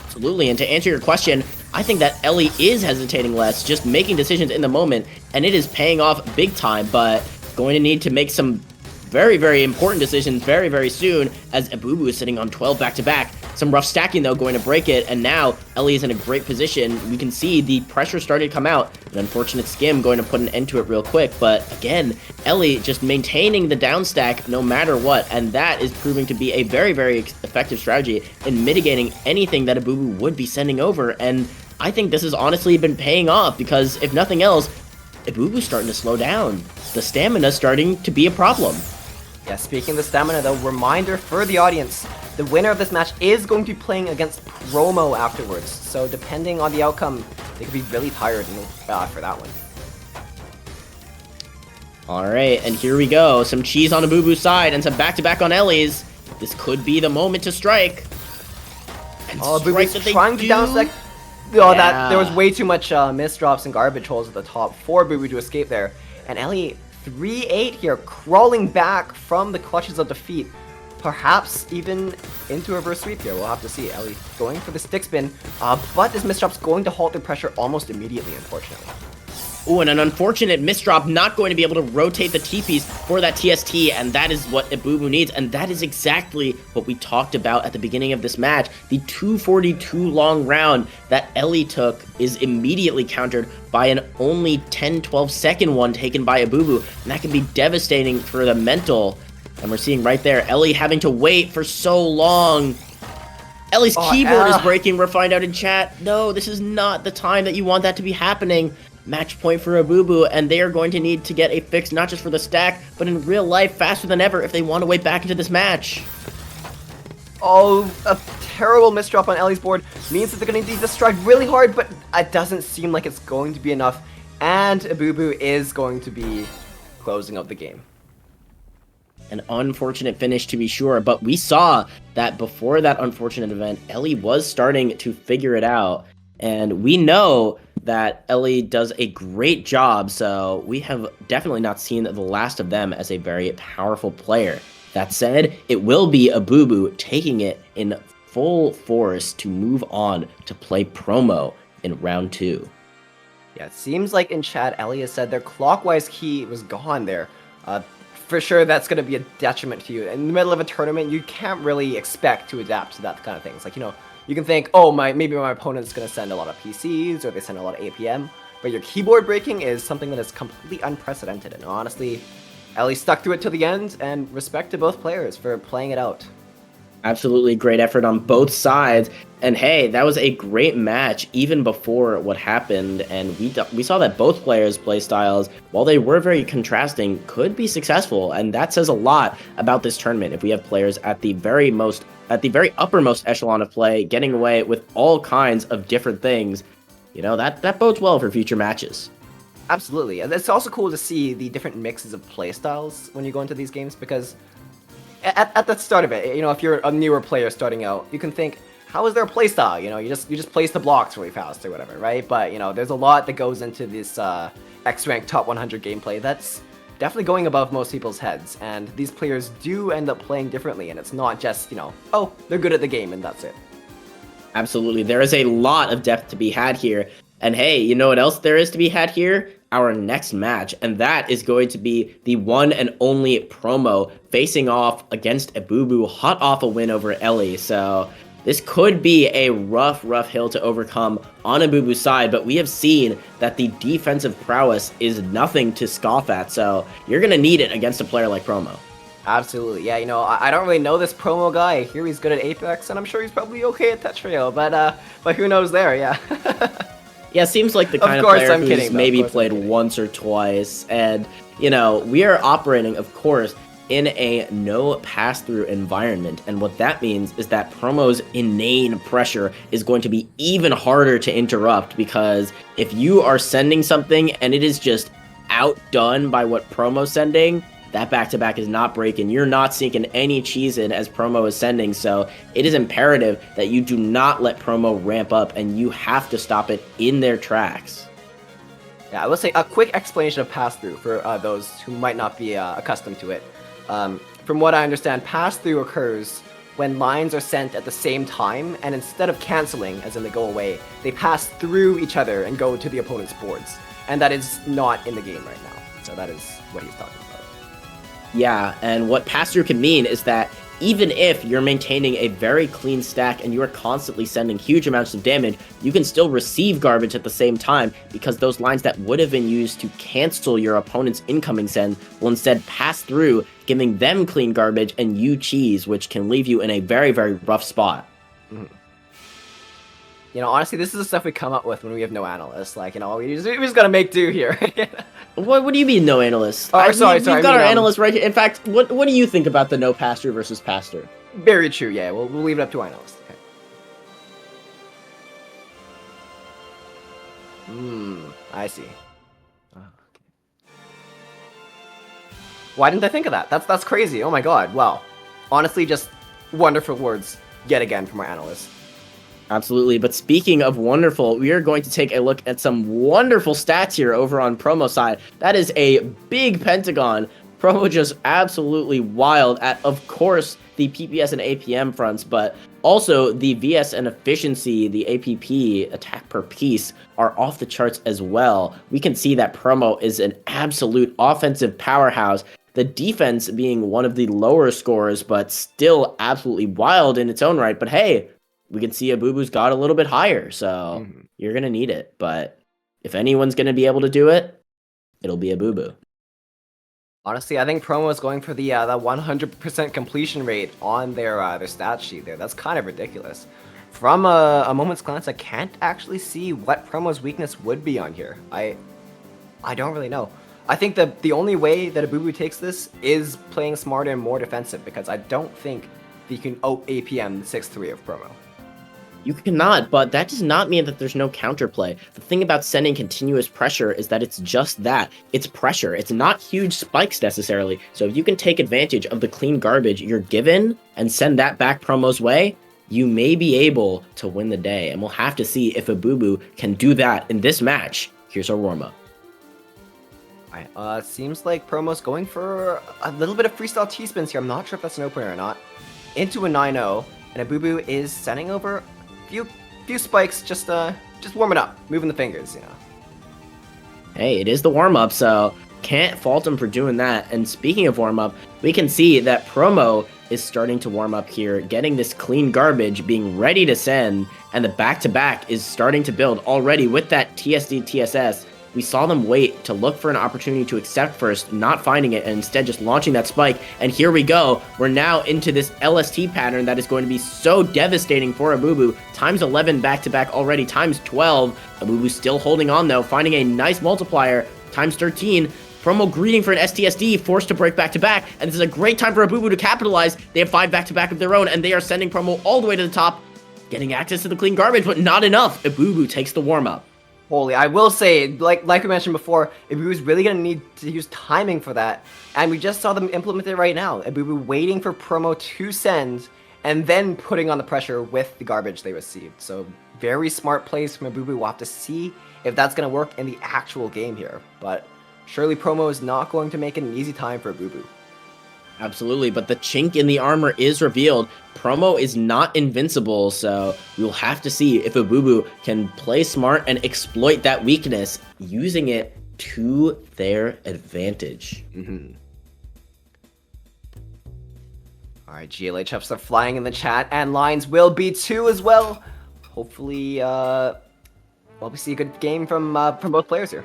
Absolutely, and to answer your question, I think that Ellie is hesitating less, just making decisions in the moment, and it is paying off big time, but going to need to make some very, very important decisions very, very soon, as Abubu is sitting on 12 back-to-back. Some rough stacking, though, going to break it, and now Ellie is in a great position. We can see the pressure starting to come out. An unfortunate skim going to put an end to it real quick, but again, Ellie just maintaining the down stack no matter what, and that is proving to be a very, very effective strategy in mitigating anything that Abubu would be sending over, and I think this has honestly been paying off, because if nothing else, Abubu's starting to slow down. The stamina's starting to be a problem. Yeah, speaking of the stamina though, reminder for the audience, the winner of this match is going to be playing against Promo afterwards, so depending on the outcome, they could be really tired for that one. Alright, and here we go. Some cheese on Abubu's side and some back-to-back on Ellie's. This could be the moment to strike. And Oh, strike Bubu's that they trying to do. down select. Oh, Yeah. there was way too much misdrops and garbage holes at the top for Bubu to escape there. And Ellie 3-8 here, crawling back from the clutches of defeat. Perhaps even into a reverse sweep here. We'll have to see. Ellie going for the stick spin, but this misdrop's going to halt their pressure almost immediately, unfortunately. Ooh, and an unfortunate misdrop, not going to be able to rotate the TPs for that TST, and that is what Ibubu needs, and that is exactly what we talked about at the beginning of this match. The 242 long round that Ellie took is immediately countered by an only 10-12 second one taken by Ibubu, and that can be devastating for the mental. And we're seeing right there, Ellie having to wait for so long. Ellie's keyboard is breaking, we're finding out in chat. No, this is not the time that you want that to be happening. Match point for Ibubu, and they are going to need to get a fix, not just for the stack, but in real life, faster than ever, if they want to way back into this match. Oh, a terrible misdrop on Ellie's board means that they're going to need to strike really hard, but it doesn't seem like it's going to be enough, and Ibubu is going to be closing out the game. An unfortunate finish, to be sure, but we saw that before that unfortunate event, Ellie was starting to figure it out, and we know that Ellie does a great job, so we have definitely not seen the last of them as a very powerful player. That said, it will be Ibubu taking it in full force to move on to play promo in round 2. Yeah, it seems like in chat, Ellie has said their clockwise key was gone there. For sure, that's going to be a detriment to you. In the middle of a tournament, you can't really expect to adapt to that kind of things. Like, you can think, oh, maybe my opponent's going to send a lot of PCs, or they send a lot of APM, but your keyboard breaking is something that is completely unprecedented, and honestly, Ellie stuck to it till the end, and respect to both players for playing it out. Absolutely great effort on both sides, and hey, that was a great match even before what happened, and we saw that both players' play styles, while they were very contrasting, could be successful, and that says a lot about this tournament. If we have players at the very uppermost echelon of play, getting away with all kinds of different things, that bodes well for future matches. Absolutely, and it's also cool to see the different mixes of play styles when you go into these games, because at the start of it, if you're a newer player starting out, you can think, how is their playstyle? You just place the blocks really fast or whatever, right? But there's a lot that goes into this X-Rank Top 100 gameplay that's definitely going above most people's heads, and these players do end up playing differently, and it's not just, oh, they're good at the game and that's it. Absolutely, there is a lot of depth to be had here, and hey, you know what else there is to be had here? Our next match, and that is going to be the one and only promo facing off against Ibubu, hot off a win over Ellie. So this could be a rough hill to overcome on Ibubu's side, but we have seen that the defensive prowess is nothing to scoff at, so you're going to need it against a player like Promo. Absolutely, yeah, I don't really know this Promo guy. I hear he's good at Apex, and I'm sure he's probably okay at Tetr, but who knows there, yeah. Yeah, seems like the kind of player who's maybe played once or twice, and, we are operating, of course, in a no pass-through environment, and what that means is that Promo's inane pressure is going to be even harder to interrupt, because if you are sending something and it is just outdone by what Promo's sending, that back-to-back is not breaking. You're not sinking any cheese in as Promo is sending, so it is imperative that you do not let Promo ramp up, and you have to stop it in their tracks. Yeah, I will say a quick explanation of pass-through for those who might not be accustomed to it. From what I understand, pass-through occurs when lines are sent at the same time, and instead of canceling, as in they go away, they pass through each other and go to the opponent's boards. And that is not in the game right now. So that is what he's talking about. Yeah, and what pass-through can mean is that even if you're maintaining a very clean stack and you are constantly sending huge amounts of damage, you can still receive garbage at the same time, because those lines that would have been used to cancel your opponent's incoming send will instead pass through, giving them clean garbage and you cheese, which can leave you in a very, very rough spot. Mm-hmm. Honestly, this is the stuff we come up with when we have no analysts. We just gotta make do here. What do you mean, no analyst? Sorry. We've got our analyst right here. In fact, what do you think about the no pass-through versus pass-through? Very true, yeah. We'll leave it up to our analysts. Okay. I see. Okay. Why didn't I think of that? That's crazy. Oh my god. Well, honestly, just wonderful words yet again from our analyst. Absolutely. But speaking of wonderful, we are going to take a look at some wonderful stats here over on promo side. That is a big pentagon. Promo just absolutely wild at, of course, the PPS and APM fronts, but also the VS and efficiency, the APP, attack per piece, are off the charts as well. We can see that Promo is an absolute offensive powerhouse. The defense being one of the lower scores, but still absolutely wild in its own right. But hey, we can see Abubu's got a little bit higher, so you're going to need it. But if anyone's going to be able to do it, it'll be Abubu. Honestly, I think Promo is going for the 100% completion rate on their stat sheet there. That's kind of ridiculous. From a moment's glance, I can't actually see what Promo's weakness would be on here. I don't really know. I think that the only way that Abubu takes this is playing smarter and more defensive, because I don't think that you can out-APM 6-3 of Promo. You cannot, but that does not mean that there's no counterplay. The thing about sending continuous pressure is that it's just that. It's pressure. It's not huge spikes necessarily. So if you can take advantage of the clean garbage you're given and send that back Promo's way, you may be able to win the day. And we'll have to see if Abubu can do that in this match. Here's our warm-up. Alright, seems like Promo's going for a little bit of freestyle T-spins here. I'm not sure if that's an opener or not. Into a 9-0, and Abubu is sending over few spikes, just warming up, moving the fingers, you know. Hey, it is the warm-up, so can't fault him for doing that. And speaking of warm-up, we can see that Promo is starting to warm up here, getting this clean garbage, being ready to send, and the back-to-back is starting to build already with that TSD TSS. We saw them wait to look for an opportunity to accept first, not finding it, and instead just launching that spike. And here we go. We're now into this LST pattern that is going to be so devastating for Abubu. Times 11 back-to-back already, times 12. Abubu still holding on, though, finding a nice multiplier, times 13. Promo greeting for an STSD, forced to break back-to-back, and this is a great time for Abubu to capitalize. They have 5 back-to-back of their own, and they are sending Promo all the way to the top, getting access to the clean garbage, but not enough. Abubu takes the warm-up. Holy, I will say, like we mentioned before, Abubu's really going to need to use timing for that, and we just saw them implement it right now. Abubu waiting for Promo to send, and then putting on the pressure with the garbage they received. So, very smart plays from Abubu. We'll have to see if that's going to work in the actual game here, but surely Promo is not going to make it an easy time for Abubu. Absolutely, but the chink in the armor is revealed. Promo is not invincible, so we'll have to see if Abubu can play smart and exploit that weakness, using it to their advantage. Alright, GLH ups are flying in the chat, and lines will be too as well. Hopefully, we see a good game from both players here.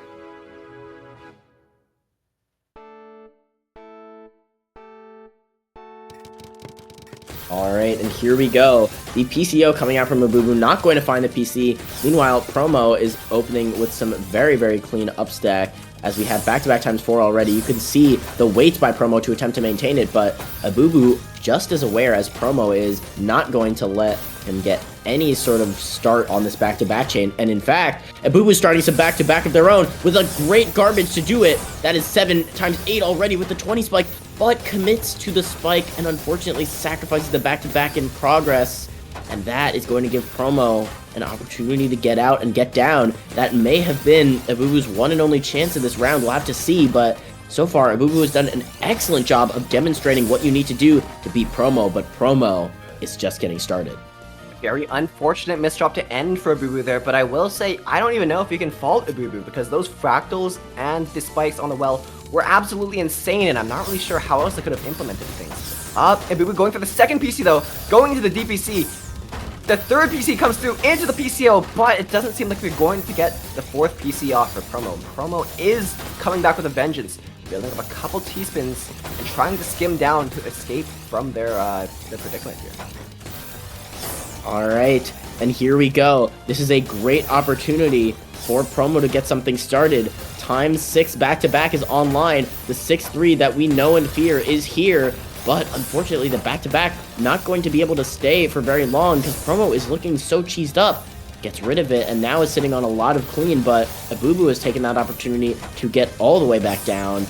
Alright, and here we go. The PCO coming out from Abubu, not going to find the PC. Meanwhile, Promo is opening with some very, very clean upstack. As we have back-to-back times 4 already, you can see the wait by Promo to attempt to maintain it, but Abubu, just as aware as Promo is, not going to let him get any sort of start on this back-to-back chain. And in fact, Abubu is starting some back-to-back of their own with a great garbage to do it. That is 7 times 8 already with the 20 spike, but commits to the spike and unfortunately sacrifices the back-to-back in progress. And that is going to give Promo an opportunity to get out and get down. That may have been Abubu's one and only chance in this round. We'll have to see, but so far, Abubu has done an excellent job of demonstrating what you need to do to beat Promo, but Promo is just getting started. Very unfortunate misdrop to end for Abubu there, but I will say, I don't even know if you can fault Abubu, because those fractals and the spikes on the well were absolutely insane, and I'm not really sure how else they could have implemented things. Abubu going for the second PC though, going into the DPC. The third PC comes through into the PCO, but it doesn't seem like we're going to get the fourth PC off for Promo. Promo is coming back with a vengeance, building up a couple T-spins and trying to skim down to escape from their predicament here. Alright, and here we go. This is a great opportunity for Promo to get something started. Times 6 back-to-back is online. The 6-3 that we know and fear is here. But unfortunately, the back-to-back not going to be able to stay for very long because Promo is looking so cheesed up. Gets rid of it and now is sitting on a lot of clean, but Abubu has taken that opportunity to get all the way back down.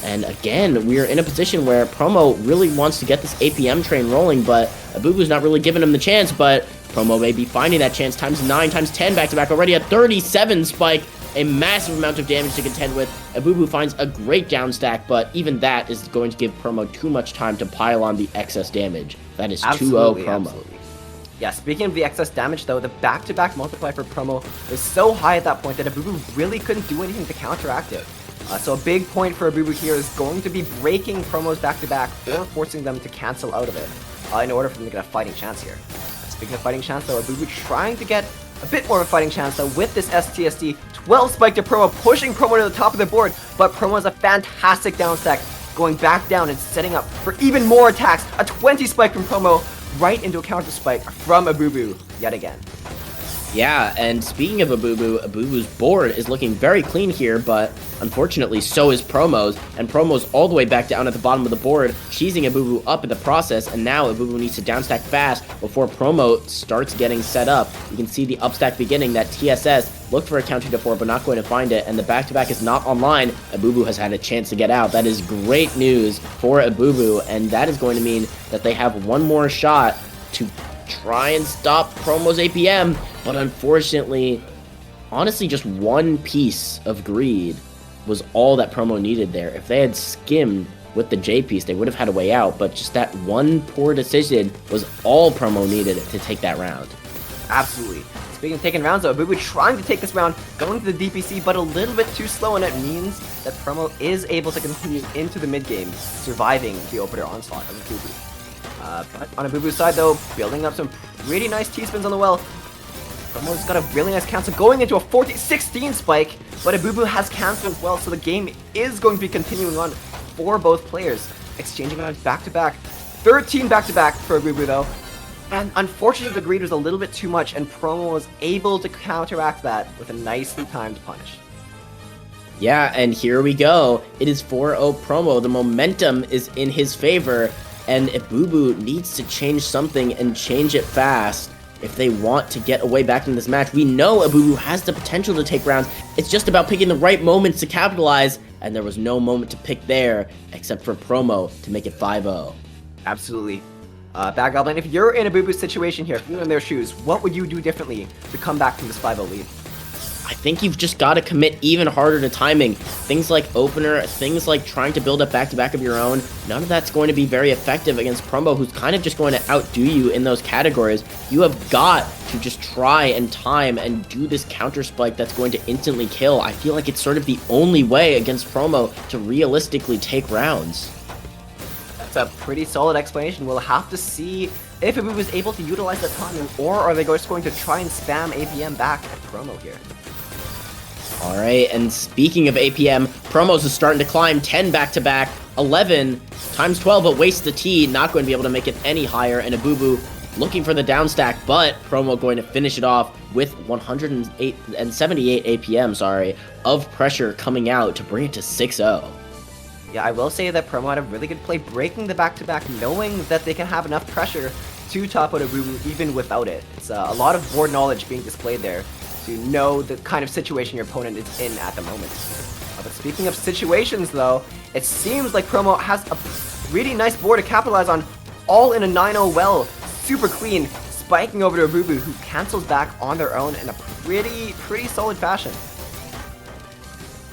And again, we are in a position where Promo really wants to get this APM train rolling, but Abubu's not really giving him the chance, but Promo may be finding that chance times 9, times 10 back-to-back already at 37 spike. A massive amount of damage to contend with. Abubu finds a great down stack, but even that is going to give Promo too much time to pile on the excess damage. That is 2-0 Promo. Absolutely. Yeah, speaking of the excess damage though, the back-to-back multiply for Promo is so high at that point that Abubu really couldn't do anything to counteract it. So a big point for Abubu here is going to be breaking Promo's back-to-back or forcing them to cancel out of it in order for them to get a fighting chance here. Speaking of fighting chance though, Abubu trying to get a bit more of a fighting chance though with this STSD. 12 spike to Promo, pushing Promo to the top of the board, but Promo has a fantastic down stack, going back down and setting up for even more attacks. A 20 spike from Promo, right into a counter spike from Abubu yet again. Yeah, and speaking of Abubu, Abubu's board is looking very clean here, but unfortunately so is Promo's, and Promo's all the way back down at the bottom of the board, cheesing Abubu up in the process, and now Abubu needs to downstack fast before Promo starts getting set up. You can see the upstack beginning, that TSS looked for a counter to 4 but not going to find it, and the back-to-back is not online. Abubu has had a chance to get out. That is great news for Abubu, and that is going to mean that they have one more shot to try and stop Promo's APM, but unfortunately, honestly, just one piece of greed was all that Promo needed there. If they had skimmed with the J piece, they would have had a way out, but just that one poor decision was all Promo needed to take that round. Absolutely. Speaking of taking rounds though, Abubu trying to take this round, going to the DPC, but a little bit too slow, and it means that Promo is able to continue into the mid-game, surviving the opener onslaught of Abubu. But on Abubu's side though, building up some pretty nice T-spins on the well. Promo's got a really nice cancel, going into a 16 spike, but Abubu has cancel as well, so the game is going to be continuing on for both players, exchanging rounds back-to-back. 13 back-to-back for Abubu though, and unfortunately the greed was a little bit too much, and Promo was able to counteract that with a nicely timed punish. Yeah, and here we go. It is 4-0 Promo. The momentum is in his favor, and Abubu needs to change something and change it fast if they want to get a way back in this match. We know Abubu has the potential to take rounds. It's just about picking the right moments to capitalize, and there was no moment to pick there except for Promo to make it 5-0. Absolutely. Bad Goblin, if you're in Abubu's situation here, if you're in their shoes, what would you do differently to come back from this 5-0 lead? I think you've just got to commit even harder to timing. Things like opener, things like trying to build up back-to-back of your own, none of that's going to be very effective against Promo, who's kind of just going to outdo you in those categories. You have got to just try and time and do this counter spike that's going to instantly kill. I feel like it's sort of the only way against Promo to realistically take rounds. That's a pretty solid explanation. We'll have to see if Abubu is able to utilize that timing, or are they just going to try and spam APM back at Promo here? Alright, and speaking of APM, Promos is starting to climb 10 back-to-back, 11 times 12, but wastes the T, not going to be able to make it any higher, and Abubu looking for the down stack, but Promo going to finish it off with 178 APM, of pressure coming out to bring it to 6-0. Yeah, I will say that Promo had a really good play breaking the back-to-back, knowing that they can have enough pressure to top out Abubu even without it. It's a lot of board knowledge being displayed there to know the kind of situation your opponent is in at the moment. But speaking of situations though, it seems like Promo has a really nice board to capitalize on, all in a 9-0 well, super clean, spiking over to Abubu, who cancels back on their own in a pretty solid fashion.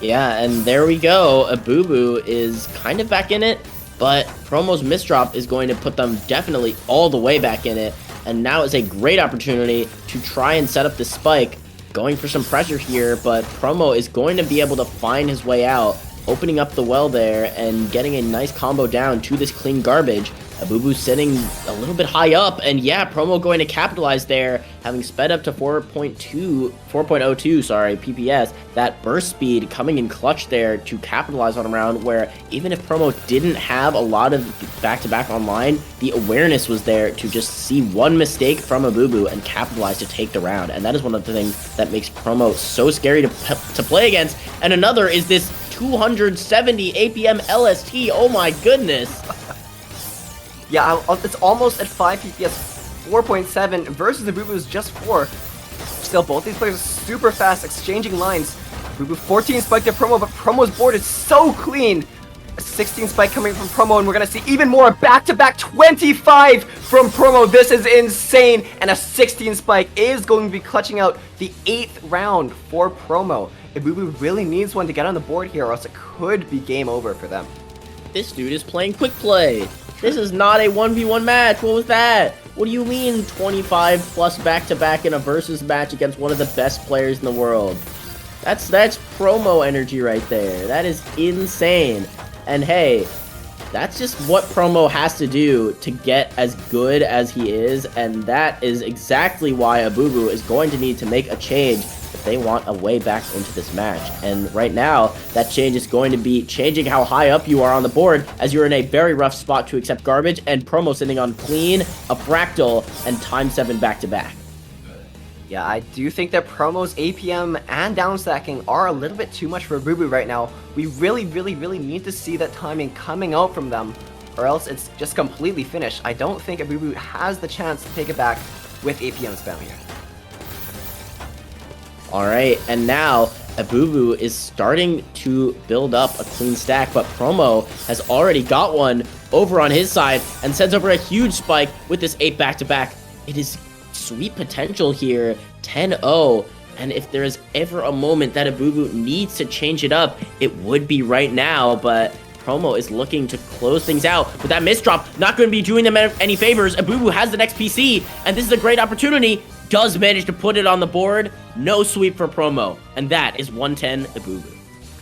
Yeah, and there we go. Abubu is kind of back in it, but Promo's misdrop is going to put them definitely all the way back in it, and now is a great opportunity to try and set up the spike, going for some pressure here, but Promo is going to be able to find his way out, opening up the well there and getting a nice combo down to this clean garbage. Abubu sitting a little bit high up, and yeah, Promo going to capitalize there, having sped up to 4.02 PPS. That burst speed coming in clutch there to capitalize on a round where even if Promo didn't have a lot of back-to-back online, the awareness was there to just see one mistake from Abubu and capitalize to take the round. And that is one of the things that makes Promo so scary to play against. And another is this 270 APM LST. Oh my goodness. Yeah, it's almost at 5 PPS, 4.7 versus Abubu's just 4. Still, both these players are super fast, exchanging lines. Abubu 14 spiked at Promo, but Promo's board is so clean. 16 spike coming from Promo, and we're gonna see even more. Back-to-back 25 from Promo. This is insane, and a 16 spike is going to be clutching out the 8th round for Promo. Ibubu really needs one to get on the board here, or else it could be game over for them. This dude is playing quick play. This is not a 1v1 match. What was that? What do you mean 25 plus back-to-back in a versus match against one of the best players in the world? That's Promo energy right there. That is insane. And hey, that's just what Promo has to do to get as good as he is, and that is exactly why Ibubu is going to need to make a change if they want a way back into this match. And right now, that change is going to be changing how high up you are on the board, as you're in a very rough spot to accept garbage, and Promo sitting on clean, a fractal, and time 7 back-to-back. Yeah, I do think that Promo's APM and downstacking are a little bit too much for Ibubu right now. We really need to see that timing coming out from them, or else it's just completely finished. I don't think Ibubu has the chance to take it back with APM spam here. Alright, and now Ibubu is starting to build up a clean stack, but Promo has already got one over on his side and sends over a huge spike with this 8 back-to-back. It is sweet potential here, 10-0, and if there is ever a moment that Ibubu needs to change it up, it would be right now, but Promo is looking to close things out, but that misdrop not going to be doing them any favors. Ibubu has the next PC, and this is a great opportunity. Does manage to put it on the board. No sweep for Promo, and that is 110 Ibubu.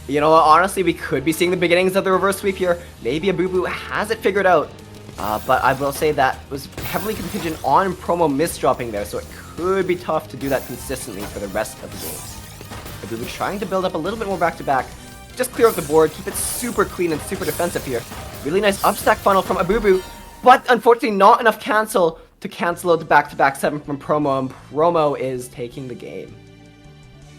You know what, honestly, we could be seeing the beginnings of the reverse sweep here. Maybe Ibubu has it figured out. But I will say that was heavily contingent on Promo misdropping there, so it could be tough to do that consistently for the rest of the games. Ibubu trying to build up a little bit more back-to-back, just clear out the board, keep it super clean and super defensive here. Really nice upstack funnel from Ibubu, but unfortunately not enough cancel to cancel out the back-to-back 7 from Promo, and Promo is taking the game.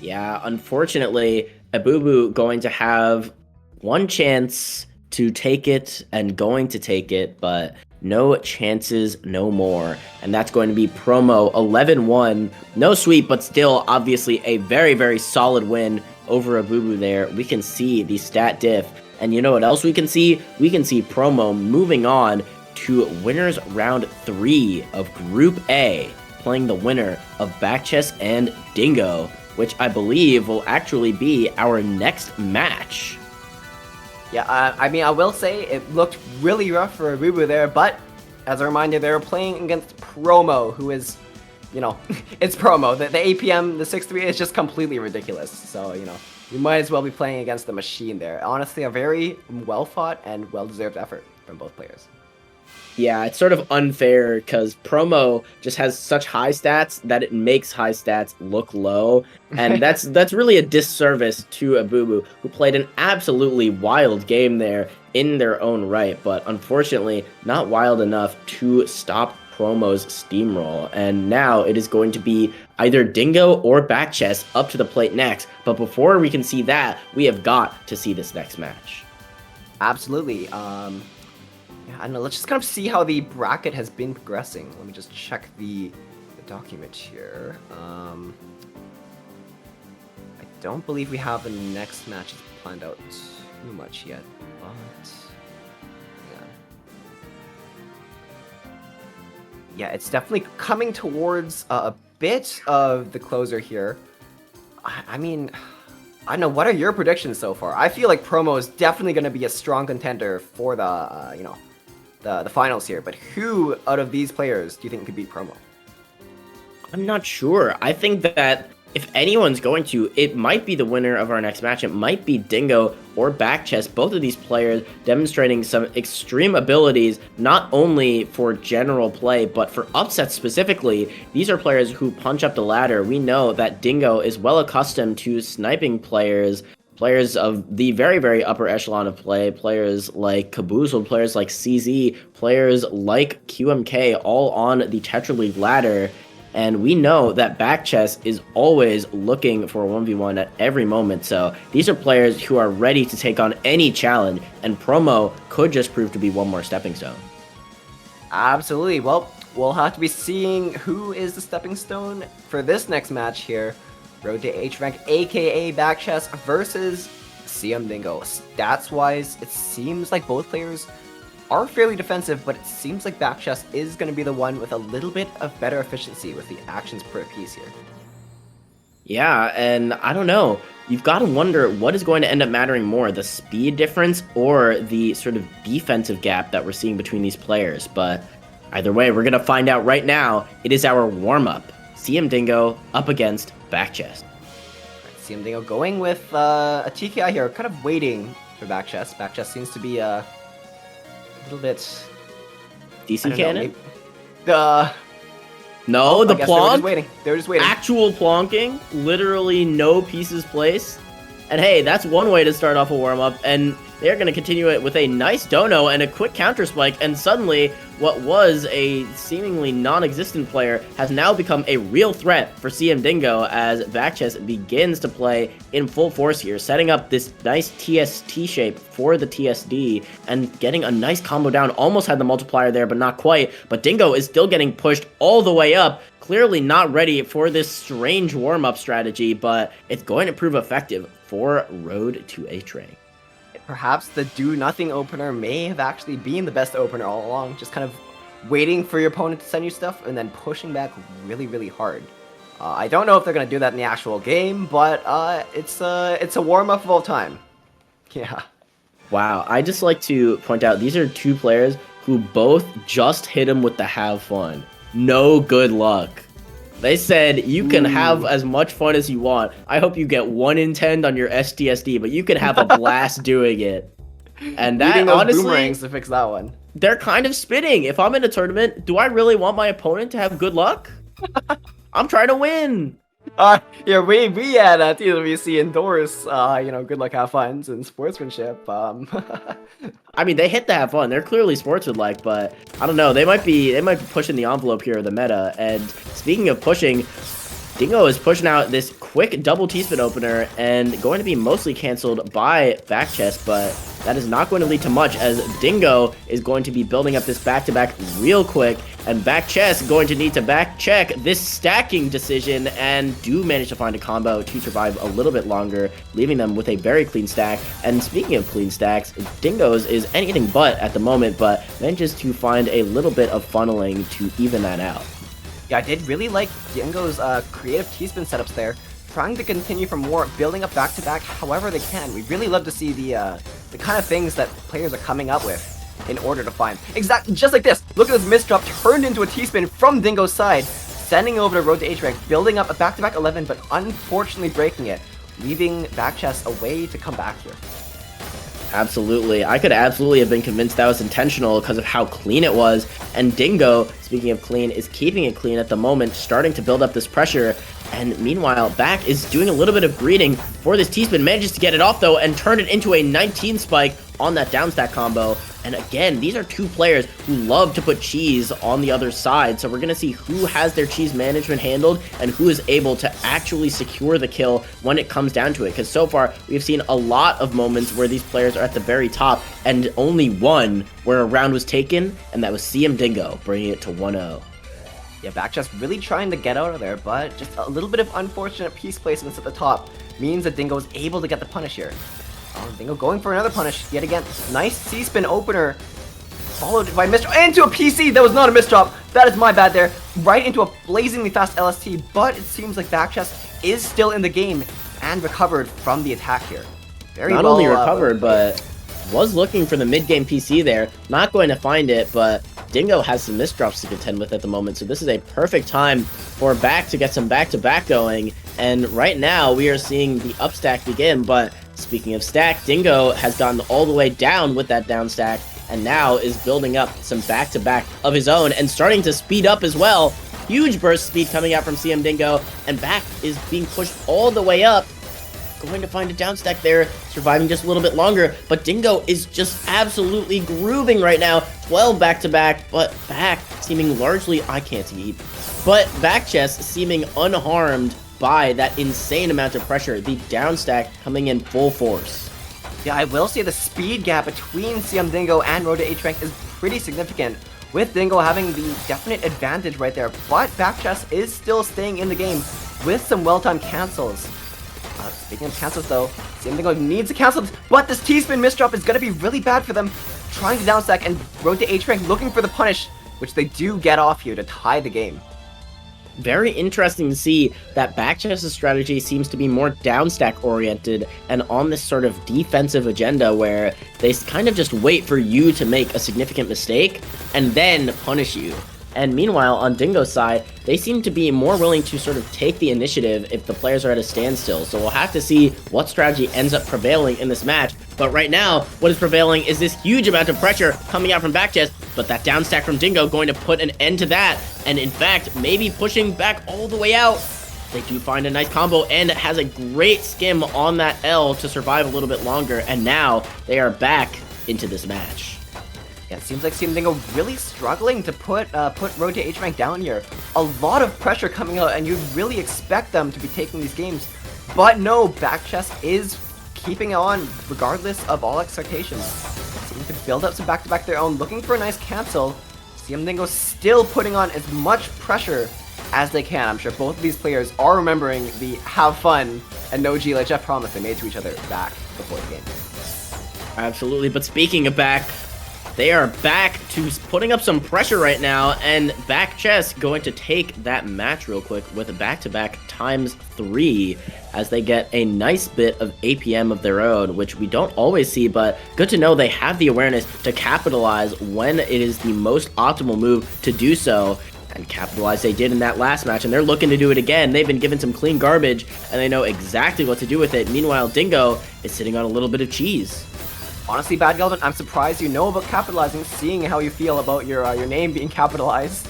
Yeah, unfortunately, Ibubu going to have one chance to take it and going to take it, but no chances, no more. And that's going to be Promo 11-1. No sweep, but still obviously a very solid win over Ibubu there. We can see the stat diff. And you know what else we can see? We can see Promo moving on to winners round 3 of Group A, playing the winner of Backchess and Dingo, which I believe will actually be our next match. Yeah, I mean, I will say it looked really rough for Ibubu there, but as a reminder, they were playing against Promo, who is, you know, it's Promo. The APM, the 6-3 is just completely ridiculous. So, you know, you might as well be playing against the machine there. Honestly, a very well-fought and well-deserved effort from both players. Yeah, it's sort of unfair because Promo just has such high stats that it makes high stats look low. And that's really a disservice to Ibubu, who played an absolutely wild game there in their own right, but unfortunately not wild enough to stop Promo's steamroll. And now it is going to be either Dingo or Backchess up to the plate next. But before we can see that, we have got to see this next match. Absolutely. Yeah, I don't know, let's just kind of see how the bracket has been progressing. Let me just check the document here. I don't believe we have the next matches planned out too much yet, but yeah, it's definitely coming towards a bit of the closer here. I mean, I don't know, what are your predictions so far? I feel like Promo is definitely going to be a strong contender for the, you know, the finals here, but who out of these players do you think could beat Promo? I'm not sure. I think that if anyone's going to, it might be the winner of our next match. It might be Dingo or Backchess. Both of these players demonstrating some extreme abilities, not only for general play, but for upsets specifically. These are players who punch up the ladder. We know that Dingo is well accustomed to sniping players of the very upper echelon of play, players like Caboozled, players like CZ, players like QMK, all on the Tetr League ladder. And we know that Backchess is always looking for a 1v1 at every moment. So these are players who are ready to take on any challenge, and Promo could just prove to be one more stepping stone. Absolutely. Well, we'll have to be seeing who is the stepping stone for this next match here. Road to H rank, aka Backchess versus CM Dingo. Stats-wise, it seems like both players are fairly defensive, but it seems like Backchess is going to be the one with a little bit of better efficiency with the actions per piece here. Yeah, and I don't know. You've got to wonder what is going to end up mattering more, the speed difference or the sort of defensive gap that we're seeing between these players. But either way, we're going to find out right now. It is our warm-up. CM Dingo up against Backchess. CM Dingo going with a TKI here, kind of waiting for Backchess. Backchess seems to be a little bit... DC cannon? No, the plonk. They were just waiting. Actual plonking. Literally no pieces placed. And hey, that's one way to start off a warm-up. And they're going to continue it with a nice dono and a quick counter spike. And suddenly, what was a seemingly non-existent player has now become a real threat for CM Dingo as Backchess begins to play in full force here, setting up this nice TST shape for the TSD and getting a nice combo down. Almost had the multiplier there, but not quite. But Dingo is still getting pushed all the way up. Clearly not ready for this strange warm-up strategy, but it's going to prove effective for Road to H rank. Perhaps the do-nothing opener may have actually been the best opener all along, just kind of waiting for your opponent to send you stuff and then pushing back really, really hard. I don't know if they're going to do that in the actual game, but it's a warm-up of all time. Yeah. Wow, I just like to point out these are two players who both just hit him with the have fun. No good luck. They said you can have as much fun as you want. I hope you get 1 in 10 on your STSD, but you can have a blast doing it. And that honestly, boomerangs to fix that one. They're kind of spitting. If I'm in a tournament, do I really want my opponent to have good luck? I'm trying to win. Yeah, we at TWC endorse, good luck, have fun, and sportsmanship. I mean, they hit the have fun. They're clearly sportsmanlike, but I don't know. They might be pushing the envelope here of the meta. And speaking of pushing, Dingo is pushing out this quick double T-spin opener and going to be mostly canceled by Backchess, but that is not going to lead to much as Dingo is going to be building up this back-to-back real quick, and Backchess going to need to back-check this stacking decision and do manage to find a combo to survive a little bit longer, leaving them with a very clean stack. And speaking of clean stacks, Dingo's is anything but at the moment, but manages to find a little bit of funneling to even that out. Yeah, I did really like Dingo's creative T-spin setups there, trying to continue for more, building up back-to-back however they can. We really love to see the kind of things that players are coming up with in order to find. Exactly, just like this. Look at this misdrop turned into a T-spin from Dingo's side, sending over to Road to H-rank, building up a back-to-back 11, but unfortunately breaking it, leaving Backchess a way to come back here. Absolutely. I could absolutely have been convinced that was intentional because of how clean it was. And Dingo, speaking of clean, is keeping it clean at the moment, starting to build up this pressure. And meanwhile, Back is doing a little bit of greeting for this T-spin, manages to get it off though and turn it into a 19 spike on that downstack combo. And again, these are two players who love to put cheese on the other side, so we're going to see who has their cheese management handled and who is able to actually secure the kill when it comes down to it. Because so far, we've seen a lot of moments where these players are at the very top, and only one where a round was taken, and that was CM Dingo, bringing it to 1-0. Yeah, Backchess really trying to get out of there, but just a little bit of unfortunate piece placements at the top means that Dingo is able to get the punish here. Dingo going for another punish yet again. Nice C-spin opener, followed by misdrop into a PC. That was not a misdrop. That is my bad there. Right into a blazingly fast LST, but it seems like Backchess is still in the game and recovered from the attack here. Not only recovered, but was looking for the mid-game PC there. Not going to find it, but Dingo has some misdrops to contend with at the moment, so this is a perfect time for Back to get some back-to-back going. And right now, we are seeing the upstack begin, but speaking of stack, Dingo has gotten all the way down with that down stack, and now is building up some back-to-back of his own, and starting to speed up as well. Huge burst speed coming out from CM Dingo, and Back is being pushed all the way up. Going to find a down stack there, surviving just a little bit longer, but Dingo is just absolutely grooving right now. 12 back-to-back, but Back seeming largely, I can't see, but Backchess seeming unharmed by that insane amount of pressure, the down stack coming in full force. Yeah, I will say the speed gap between CM Dingo and Road to H-rank is pretty significant, with Dingo having the definite advantage right there, but Backchess is still staying in the game with some well-timed cancels. Speaking of cancels though, CM Dingo needs to cancel, but this T-spin misdrop is going to be really bad for them. Trying to downstack and road to H-rank looking for the punish, which they do get off here to tie the game. Very interesting to see that Backchest's strategy seems to be more downstack oriented and on this sort of defensive agenda where they kind of just wait for you to make a significant mistake and then punish you. And meanwhile, on Dingo's side, they seem to be more willing to sort of take the initiative if the players are at a standstill. So we'll have to see what strategy ends up prevailing in this match. But right now, what is prevailing is this huge amount of pressure coming out from Backchest, but that downstack from Dingo going to put an end to that. And in fact, maybe pushing back all the way out. They do find a nice combo and has a great skim on that L to survive a little bit longer. And now they are back into this match. Yeah, it seems like CM Dingo really struggling to put Road to H-Rank down here. A lot of pressure coming out, and you'd really expect them to be taking these games. But no, Backchest is keeping on regardless of all expectations. Seeming to build up some back-to-back of their own, looking for a nice cancel. CM Dingo still putting on as much pressure as they can. I'm sure both of these players are remembering the have fun and no GLHF promise they made to each other back before the game. Absolutely, but speaking of back, they are back to putting up some pressure right now, and Backchest going to take that match real quick with a back-to-back ×3 as they get a nice bit of APM of their own, which we don't always see, but good to know they have the awareness to capitalize when it is the most optimal move to do so. And capitalize they did in that last match, and they're looking to do it again. They've been given some clean garbage, and they know exactly what to do with it. Meanwhile, Dingo is sitting on a little bit of cheese. Honestly, Bad Galvin, I'm surprised you know about capitalizing, seeing how you feel about your name being capitalized.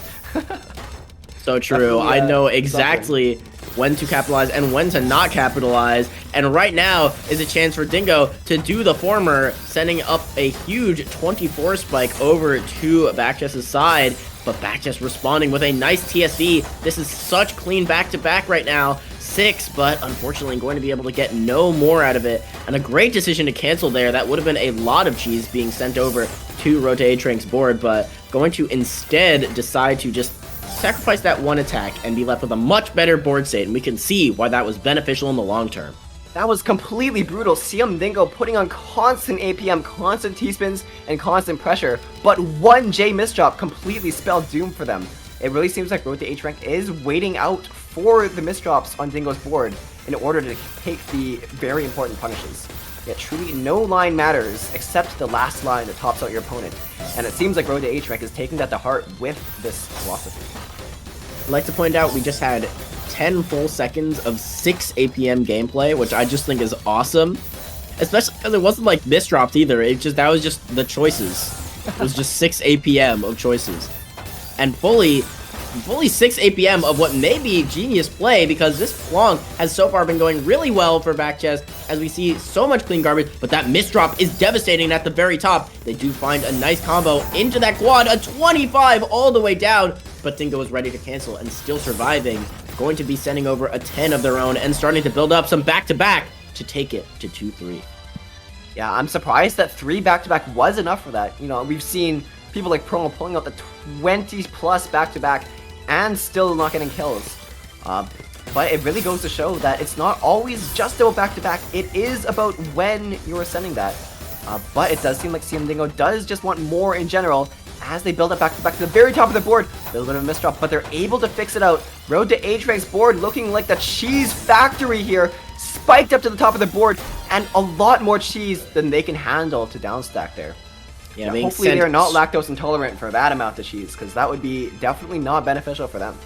So true. I know exactly when to capitalize and when to not capitalize. And right now is a chance for Dingo to do the former, sending up a huge 24 spike over to Backchest's side. But Backchest responding with a nice TSV. This is such clean back-to-back right now. 6, but unfortunately going to be able to get no more out of it. And a great decision to cancel there. That would have been a lot of cheese being sent over to Road to H-Rank's board, but going to instead decide to just sacrifice that one attack and be left with a much better board state, and we can see why that was beneficial in the long term. That was completely brutal. CM Dingo putting on constant APM, constant T-spins, and constant pressure, but one J misdrop completely spelled doom for them. It really seems like Road to H-Rank is waiting out for the misdrops on Dingo's board in order to take the very important punishes. Yet truly no line matters except the last line that tops out your opponent, and it seems like Road to H-Rank is taking that to heart with this philosophy. I'd like to point out we just had 10 full seconds of 6 APM gameplay, which I just think is awesome. Especially because it wasn't like misdrops either. That was just the choices. It was just 6 APM of choices. And fully 6 APM of what may be genius play, because this Plonk has so far been going really well for Backchest as we see so much clean garbage, but that misdrop is devastating at the very top. They do find a nice combo into that quad, a 25 all the way down, but Dingo is ready to cancel and still surviving. Going to be sending over a 10 of their own and starting to build up some back-to-back to take it to 2-3. Yeah, I'm surprised that 3 back-to-back was enough for that. You know, we've seen people like Promo pulling out the 20+ back-to-back and still not getting kills. But it really goes to show that it's not always just about back-to-back. It is about when you're sending that. But it does seem like CM Dingo does just want more in general as they build up back-to-back to the very top of the board. A little bit of a misdrop, but they're able to fix it out. Road to H-Rank's board looking like the cheese factory here. Spiked up to the top of the board, and a lot more cheese than they can handle to downstack there. Yeah, hopefully they're not lactose intolerant for that amount of cheese, because that would be definitely not beneficial for them.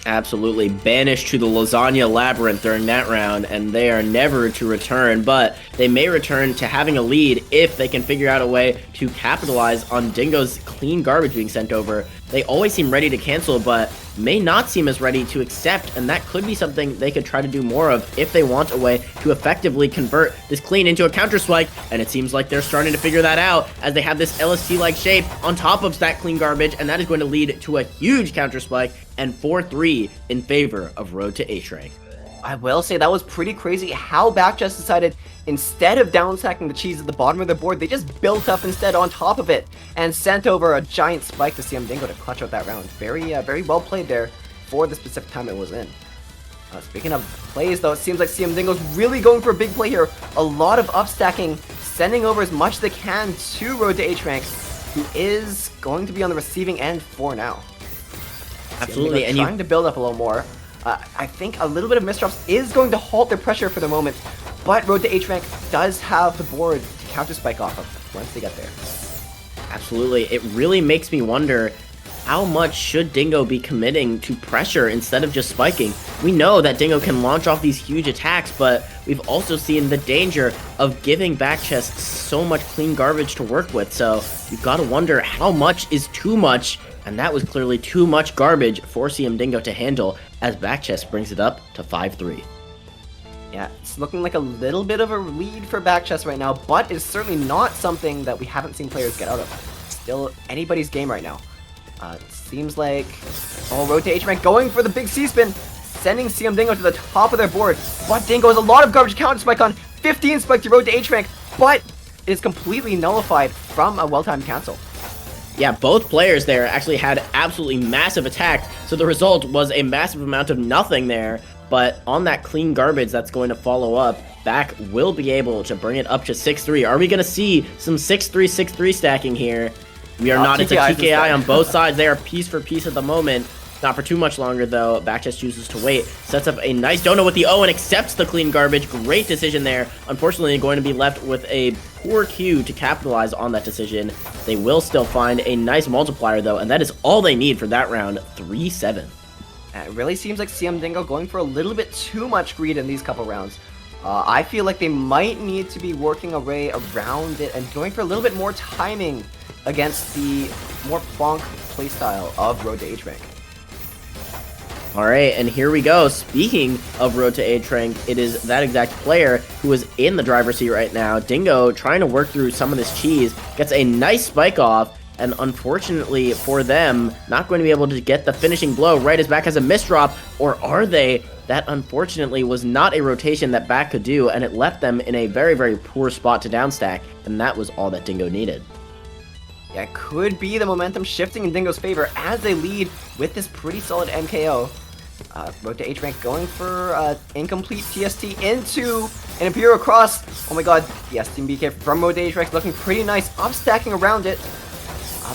Absolutely banished to the lasagna labyrinth during that round, and they are never to return, but they may return to having a lead if they can figure out a way to capitalize on Dingo's clean garbage being sent over. They always seem ready to cancel, but may not seem as ready to accept, and that could be something they could try to do more of if they want a way to effectively convert this clean into a counter spike, and it seems like they're starting to figure that out as they have this LST-like shape on top of that clean garbage, and that is going to lead to a huge counter spike and 4-3 in favor of Road to H-Rank. I will say that was pretty crazy how Backchest decided instead of downstacking the cheese at the bottom of the board, they just built up instead on top of it and sent over a giant spike to CM Dingo to clutch out that round. Very well played there for the specific time it was in. Speaking of plays, though, it seems like CM Dingo's really going for a big play here. A lot of upstacking, sending over as much as they can to Road to H rank, who is going to be on the receiving end for now. Absolutely, and trying to build up a little more. I think a little bit of misdrops is going to halt their pressure for the moment, but Road to H rank does have the board to counter spike off of once they get there. Absolutely, it really makes me wonder, how much should Dingo be committing to pressure instead of just spiking? We know that Dingo can launch off these huge attacks, but we've also seen the danger of giving back chest so much clean garbage to work with, so you've got to wonder how much is too much, and that was clearly too much garbage for CM Dingo to handle as back chest brings it up to 5-3. Yeah, it's looking like a little bit of a lead for back chest right now, but it's certainly not something that we haven't seen players get out of. Still anybody's game right now. It seems like, Road to H rank going for the big C-spin, sending CM Dingo to the top of their board. But Dingo has a lot of garbage counter spike on, 15 spike to Road to H rank, but it is completely nullified from a well-timed cancel. Yeah, both players there actually had absolutely massive attacks, so the result was a massive amount of nothing there. But on that clean garbage that's going to follow up, Back will be able to bring it up to 6-3. Are we going to see some 6-3, 6-3 stacking here? We are not. It's a TKI on both sides. They are piece for piece at the moment. Not for too much longer, though. Backchest chooses to wait. Sets up a nice dono with the O and accepts the clean garbage. Great decision there. Unfortunately, going to be left with a poor Q to capitalize on that decision. They will still find a nice multiplier, though, and that is all they need for that round. 3-7. It really seems like CM Dingo going for a little bit too much greed in these couple rounds. I feel like they might need to be working a way around it and going for a little bit more timing against the more bonk playstyle of Road to H rank. Alright, and here we go. Speaking of Road to H rank, it is that exact player who is in the driver's seat right now. Dingo trying to work through some of this cheese, gets a nice spike off, and unfortunately for them, not going to be able to get the finishing blow right as Back has a misdrop, or are they? That unfortunately was not a rotation that Back could do, and it left them in a very, very poor spot to downstack, and that was all that Dingo needed. Yeah, it could be the momentum shifting in Dingo's favor as they lead with this pretty solid MKO. Road to H rank going for incomplete TST into an Imperial Cross. Oh my god, yes, Team BK from Road to H rank looking pretty nice, upstacking around it.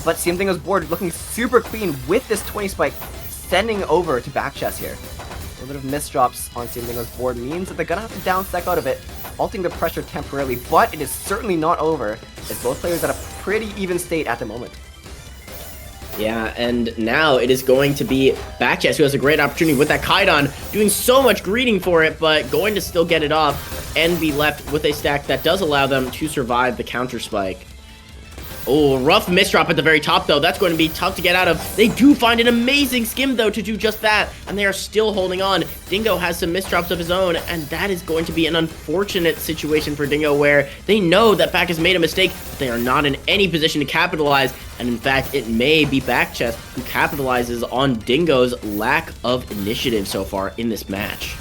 But CM Dingo's board looking super clean with this 20 spike, sending over to back chest here. A little bit of misdrops on CM Dingo's board means that they're gonna have to downstack out of it, halting the pressure temporarily, but it is certainly not over, as both players at a pretty even state at the moment. Yeah, and now it is going to be Backchest who has a great opportunity with that Kaidon, doing so much greeting for it, but going to still get it off and be left with a stack that does allow them to survive the counter spike. Oh, rough misdrop at the very top, though. That's going to be tough to get out of. They do find an amazing skim, though, to do just that, and they are still holding on. Dingo has some misdrops of his own, and that is going to be an unfortunate situation for Dingo, where they know that Back has made a mistake, but they are not in any position to capitalize, and in fact, it may be Backchest who capitalizes on Dingo's lack of initiative so far in this match.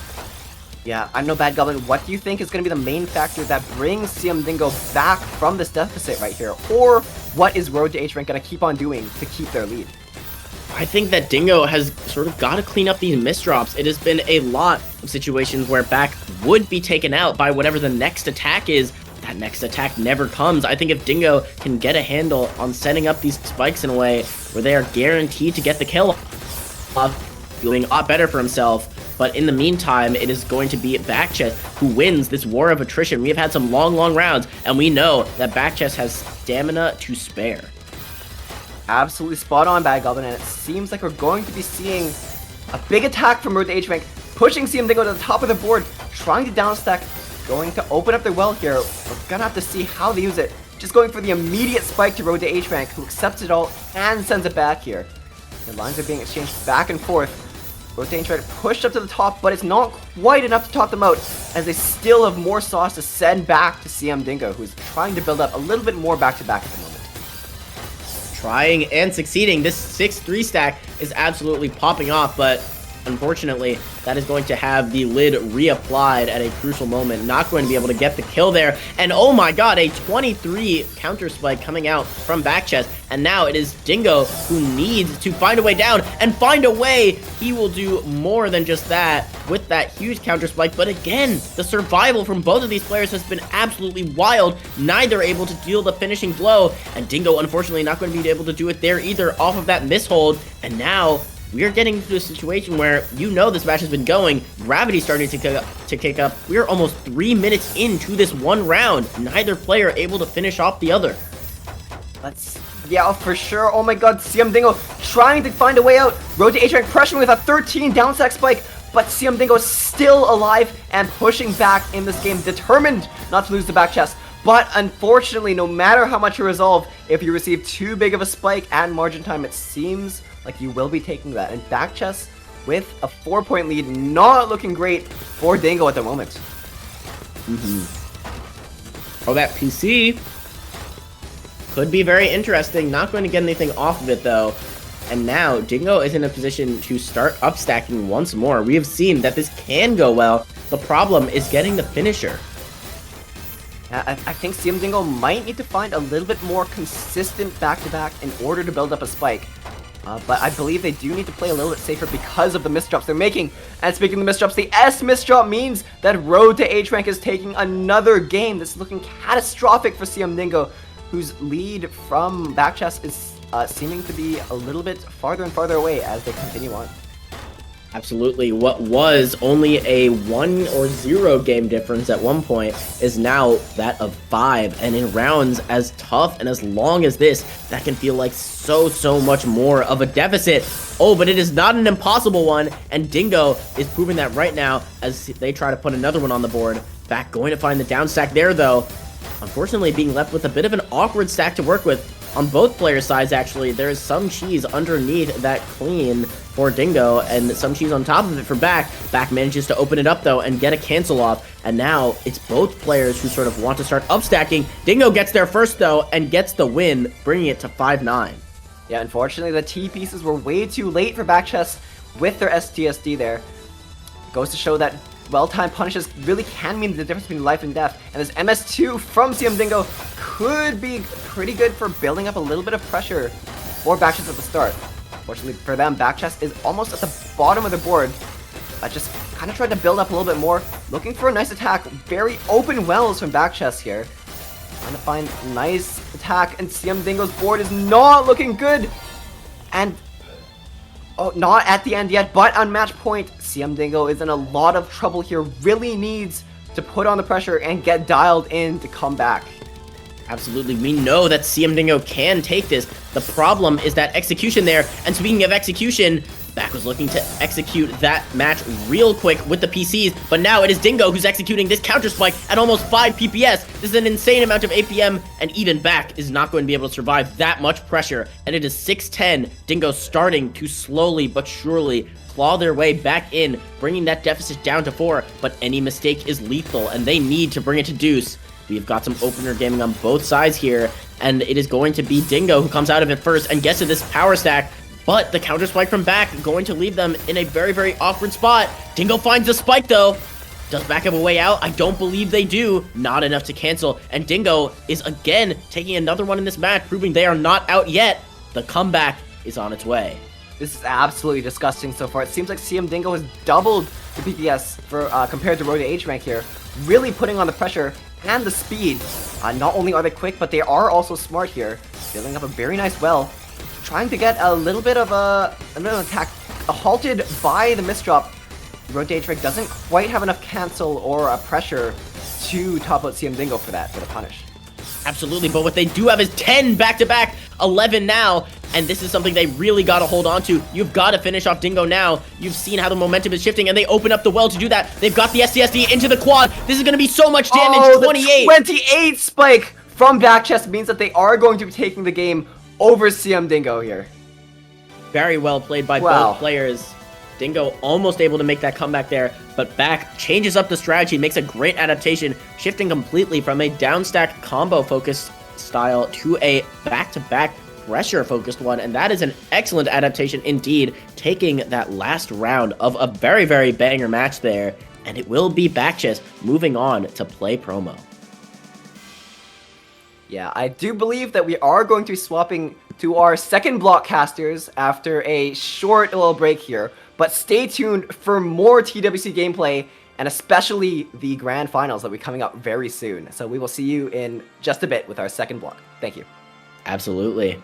Yeah, I don't know, Bad Goblin, what do you think is going to be the main factor that brings CM Dingo back from this deficit right here? Or what is Road to H rank going to keep on doing to keep their lead? I think that Dingo has sort of got to clean up these misdrops. It has been a lot of situations where Back would be taken out by whatever the next attack is. That next attack never comes. I think if Dingo can get a handle on setting up these spikes in a way where they are guaranteed to get the kill, feeling a lot better for himself. But in the meantime, it is going to be Backchest who wins this war of attrition. We have had some long, long rounds, and we know that Backchest has stamina to spare. Absolutely spot on, Bad Goblin, and it seems like we're going to be seeing a big attack from Road to H rank, pushing CM Dingo to the top of the board, trying to downstack, going to open up their well here. We're gonna have to see how they use it. Just going for the immediate spike to Road to H rank, who accepts it all and sends it back here. The lines are being exchanged back and forth. Road to H rank pushed up to the top, but it's not quite enough to top them out, as they still have more sauce to send back to CM Dingo, who's trying to build up a little bit more back-to-back at the moment. Trying and succeeding. This 6-3 stack is absolutely popping off, but Unfortunately, that is going to have the lid reapplied at a crucial moment. Not going to be able to get the kill there. And oh my god, a 23 counter spike coming out from back chest. And now it is Dingo who needs to find a way down and find a way. He will do more than just that with that huge counter spike. But again, the survival from both of these players has been absolutely wild. Neither able to deal the finishing blow. And Dingo, unfortunately, not going to be able to do it there either off of that mishold. And now we are getting to a situation where you know this match has been going. Gravity's starting to kick up. We're almost 3 minutes into this one round. Neither player able to finish off the other. Yeah, for sure. Oh my god, CM Dingo trying to find a way out. Road to H-Rank pressuring with a 13 down stack spike. But CM Dingo still alive and pushing back in this game. Determined not to lose the back chest. But unfortunately, no matter how much you resolve, if you receive too big of a spike and margin time, it seems like you will be taking that. And back chest with a 4-point lead, not looking great for Dingo at the moment. Oh, that PC could be very interesting. Not going to get anything off of it, though. And now, Dingo is in a position to start upstacking once more. We have seen that this can go well. The problem is getting the finisher. I think CM Dingo might need to find a little bit more consistent back-to-back in order to build up a spike. But I believe they do need to play a little bit safer because of the misdrops they're making. And speaking of the misdrops, the S misdrop means that Road to H-Rank is taking another game. This is looking catastrophic for CM Dingo, whose lead from back chest is seeming to be a little bit farther and farther away as they continue on. Absolutely. What was only a 1 or 0 game difference at one point is now that of 5. And in rounds as tough and as long as this, that can feel like so much more of a deficit. Oh, but it is not an impossible one. And Dingo is proving that right now as they try to put another one on the board. Back going to find the down stack there, though. Unfortunately, being left with a bit of an awkward stack to work with. On both players' sides, actually, there is some cheese underneath that clean for Dingo, and some cheese on top of it for Back. Back manages to open it up, though, and get a cancel off, and now it's both players who sort of want to start upstacking. Dingo gets there first, though, and gets the win, bringing it to 5-9. Yeah, unfortunately, the T pieces were way too late for back chest with their STSD there. Goes to show that well-timed punishes really can mean the difference between life and death. And this MS2 from CM Dingo could be pretty good for building up a little bit of pressure for backchest at the start. Fortunately for them, backchest is almost at the bottom of the board. Just kind of tried to build up a little bit more. Looking for a nice attack. Very open wells from backchest here. Trying to find nice attack, and CM Dingo's board is not looking good. And oh, not at the end yet, but on match point, CM Dingo is in a lot of trouble here. Really needs to put on the pressure and get dialed in to come back. Absolutely, we know that CM Dingo can take this. The problem is that execution there. And speaking of execution, Back was looking to execute that match real quick with the PCs, but now it is Dingo who's executing this counter spike at almost 5 PPS. This is an insane amount of APM, and even Back is not going to be able to survive that much pressure. And it is 6-10. Dingo starting to slowly but surely claw their way back in, bringing that deficit down to 4, but any mistake is lethal, and they need to bring it to deuce. We've got some opener gaming on both sides here, and it is going to be Dingo who comes out of it first and gets to this power stack. But the counter spike from Back going to leave them in a very awkward spot. Dingo finds the spike, though. Does Back have a way out? I don't believe they do. Not enough to cancel. And Dingo is again taking another one in this match, proving they are not out yet. The comeback is on its way. This is absolutely disgusting so far. It seems like CM Dingo has doubled the PPS for compared to Road to H-Rank here. Really putting on the pressure and the speed. Not only are they quick, but they are also smart here. Building up a very nice well. Trying to get a little bit of an attack halted by the misdrop. Road to H-Rank doesn't quite have enough cancel or pressure to top out CM Dingo for the punish. Absolutely, but what they do have is 10 back-to-back, 11 now, and this is something they really got to hold on to. You've got to finish off Dingo now. You've seen how the momentum is shifting, and they open up the well to do that. They've got the STSD into the quad. This is going to be so much damage. Oh, 28. The 28 spike from back chest means that they are going to be taking the game over CM Dingo here. Very well played by both players. Dingo almost able to make that comeback there, but Back changes up the strategy, makes a great adaptation, shifting completely from a downstack combo focused style to a back-to-back pressure-focused one, and that is an excellent adaptation indeed, taking that last round of a very, very banger match there, and it will be Backchess moving on to play promo. Yeah, I do believe that we are going to be swapping to our second block casters after a short little break here, but stay tuned for more TWC gameplay and especially the grand finals that will be coming up very soon. So we will see you in just a bit with our second block. Thank you. Absolutely.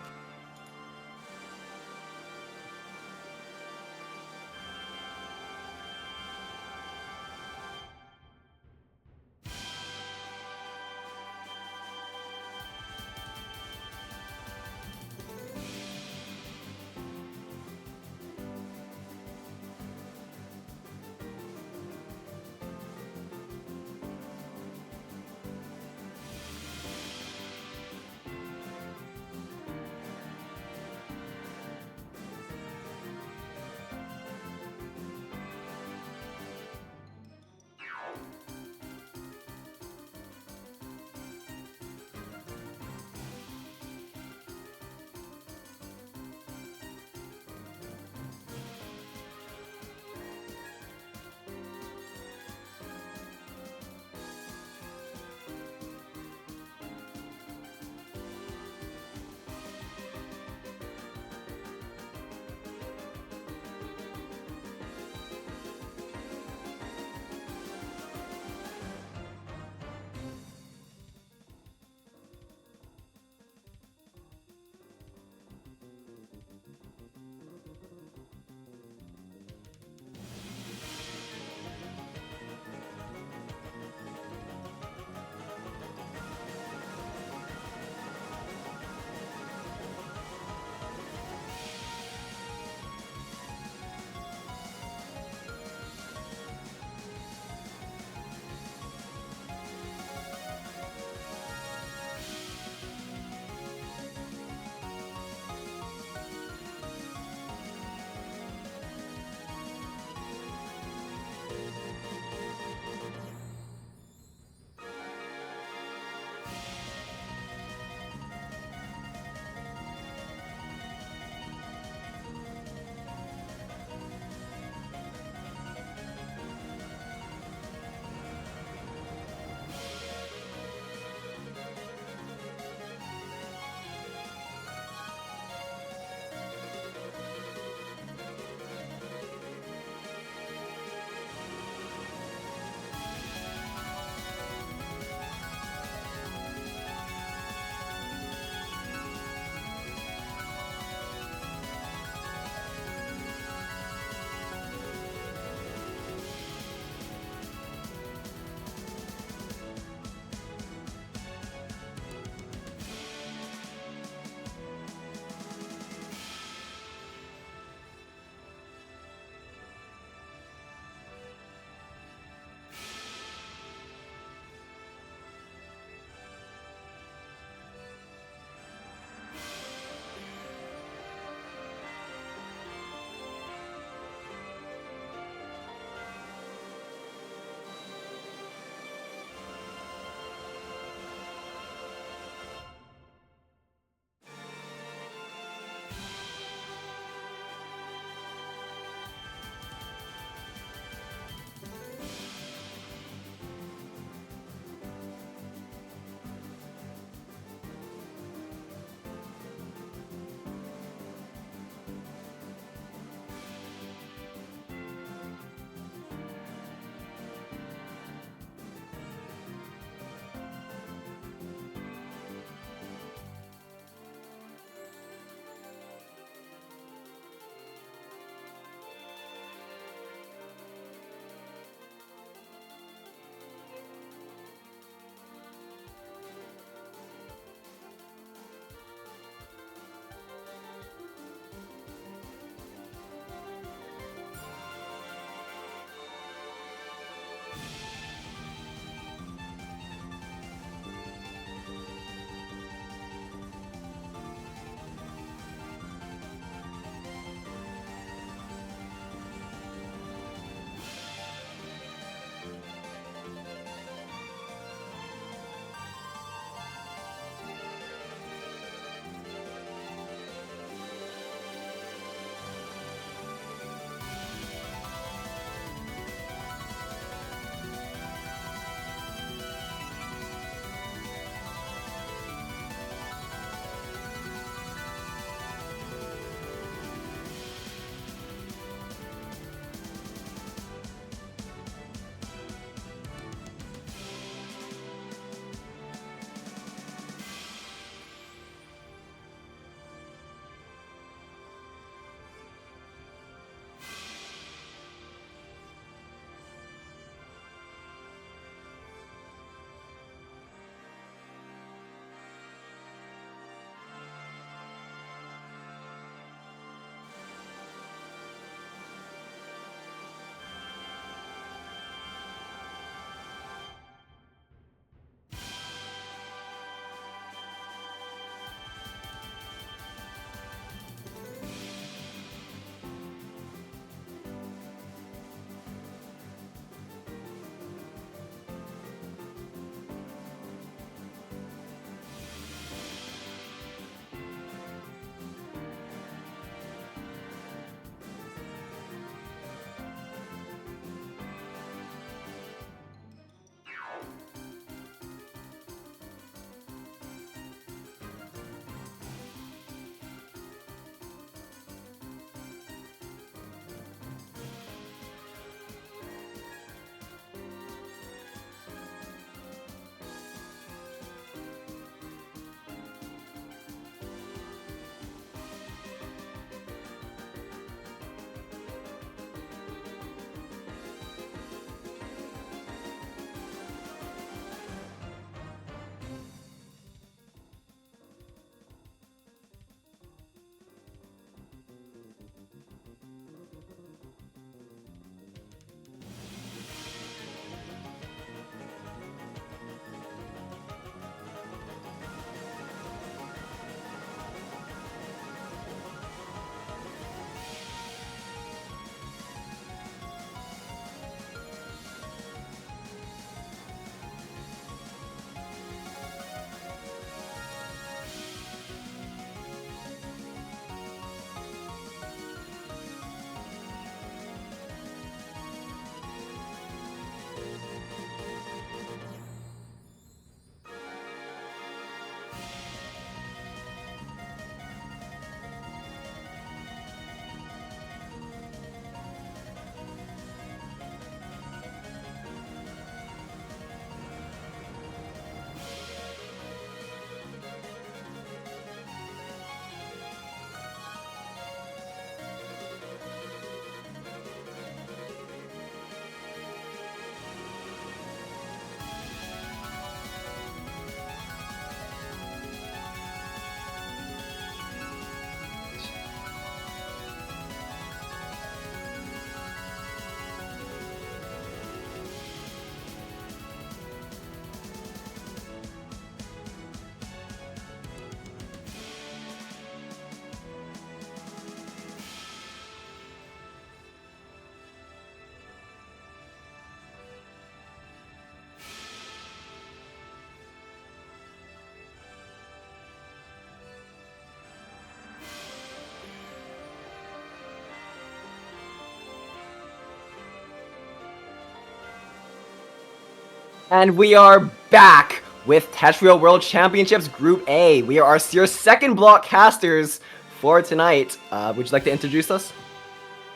And we are back with Tetr World Championships Group A. We are your second block casters for tonight. Would you like to introduce us?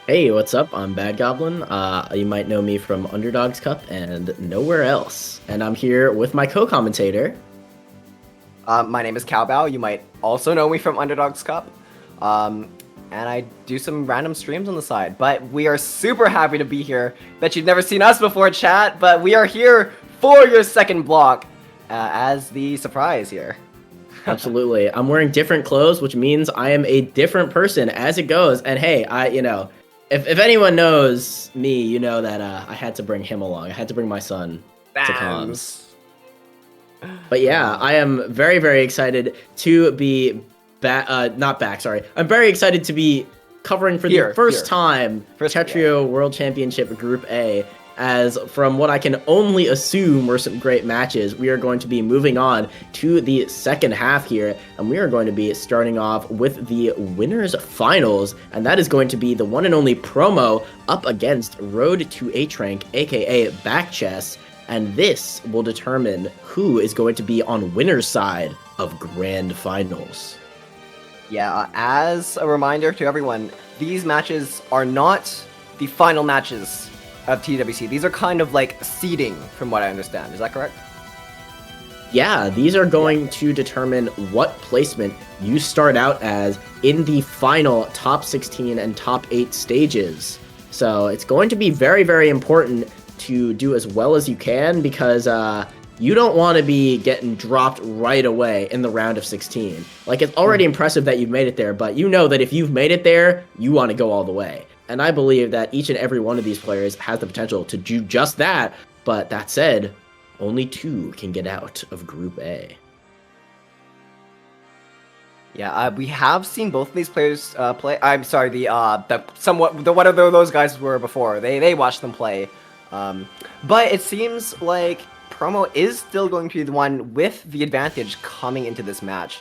Hey, what's up? I'm Bad Goblin. You might know me from Underdogs Cup and nowhere else. And I'm here with my co-commentator. My name is Cowbow. You might also know me from Underdogs Cup. And I do some random streams on the side. But we are super happy to be here. Bet you've never seen us before, chat. But we are here for your second block as the surprise here. Absolutely. I'm wearing different clothes, which means I am a different person as it goes. And hey, if anyone knows me, you know that I had to bring him along. I had to bring my son to comms. But yeah, I am very, very excited to be I'm very excited to be covering for the first time Tetr World Championship Group A. As from what I can only assume were some great matches, we are going to be moving on to the second half here, and we are going to be starting off with the winners finals, and that is going to be the one and only Promo up against Road to H-Rank, aka Back Chess, and this will determine who is going to be on winner's side of Grand Finals. Yeah, as a reminder to everyone, these matches are not the final matches of TWC. These are kind of like seeding, from what I understand. Is that correct? Yeah, these are going to determine what placement you start out as in the final top 16 and top 8 stages. So it's going to be very, very important to do as well as you can, because you don't want to be getting dropped right away in the round of 16. Like, it's already impressive that you've made it there, but you know that if you've made it there, you want to go all the way. And I believe that each and every one of these players has the potential to do just that. But that said, only 2 can get out of Group A. Yeah, we have seen both of these players play. I'm sorry, whatever those guys were before. They watched them play. But it seems like Promo is still going to be the one with the advantage coming into this match.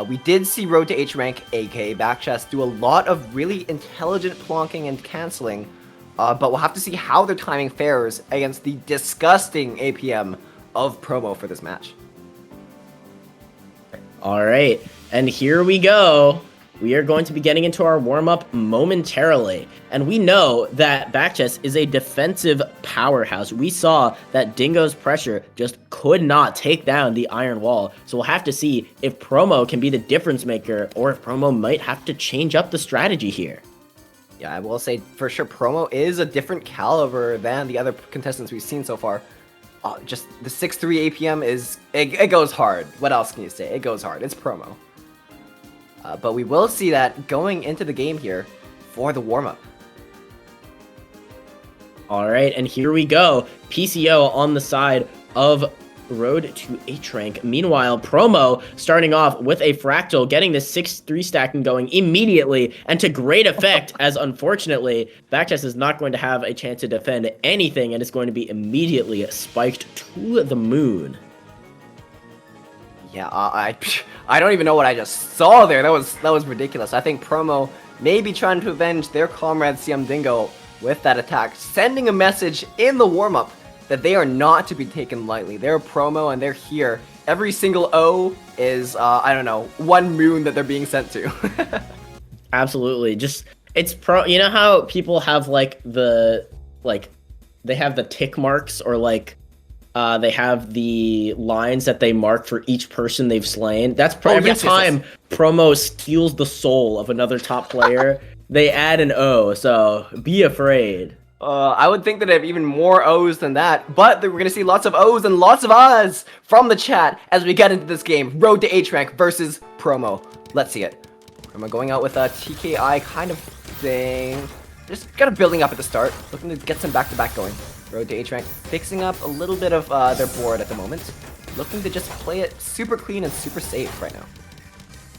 We did see Road to H-Rank, aka Backchess, do a lot of really intelligent plonking and canceling, but we'll have to see how their timing fares against the disgusting APM of Promo for this match. Alright, and here we go. We are going to be getting into our warm-up momentarily. And we know that Backchess is a defensive powerhouse. We saw that Dingo's pressure just could not take down the iron wall. So we'll have to see if Promo can be the difference maker, or if Promo might have to change up the strategy here. Yeah, I will say for sure Promo is a different caliber than the other contestants we've seen so far. Just the 6'3 APM it goes hard. What else can you say? It goes hard. It's Promo. But we will see that going into the game here for the warm-up. Alright, and here we go. PCO on the side of Road to H-Rank. Meanwhile, Promo starting off with a Fractal, getting the 6-3 stacking going immediately, and to great effect, as unfortunately, Backchess is not going to have a chance to defend anything, and is going to be immediately spiked to the moon. Yeah, I don't even know what I just saw there. That was ridiculous. I think Promo may be trying to avenge their comrade CM Dingo with that attack, sending a message in the warm-up that they are not to be taken lightly. They're Promo and they're here. Every single O is, I don't know, one moon that they're being sent to. Absolutely. Just, you know how people have they have the tick marks, or they have the lines that they mark for each person they've slain. That's every time Promo steals the soul of another top player, they add an O, so be afraid. I would think that they have even more O's than that, but we're going to see lots of O's and lots of Ahs from the chat as we get into this game. Road to H-Rank versus Promo. Let's see it. Promo going out with a TKI kind of thing. Just kind of building up at the start, looking to get some back-to-back going. Road to H-Rank fixing up a little bit of their board at the moment. Looking to just play it super clean and super safe right now.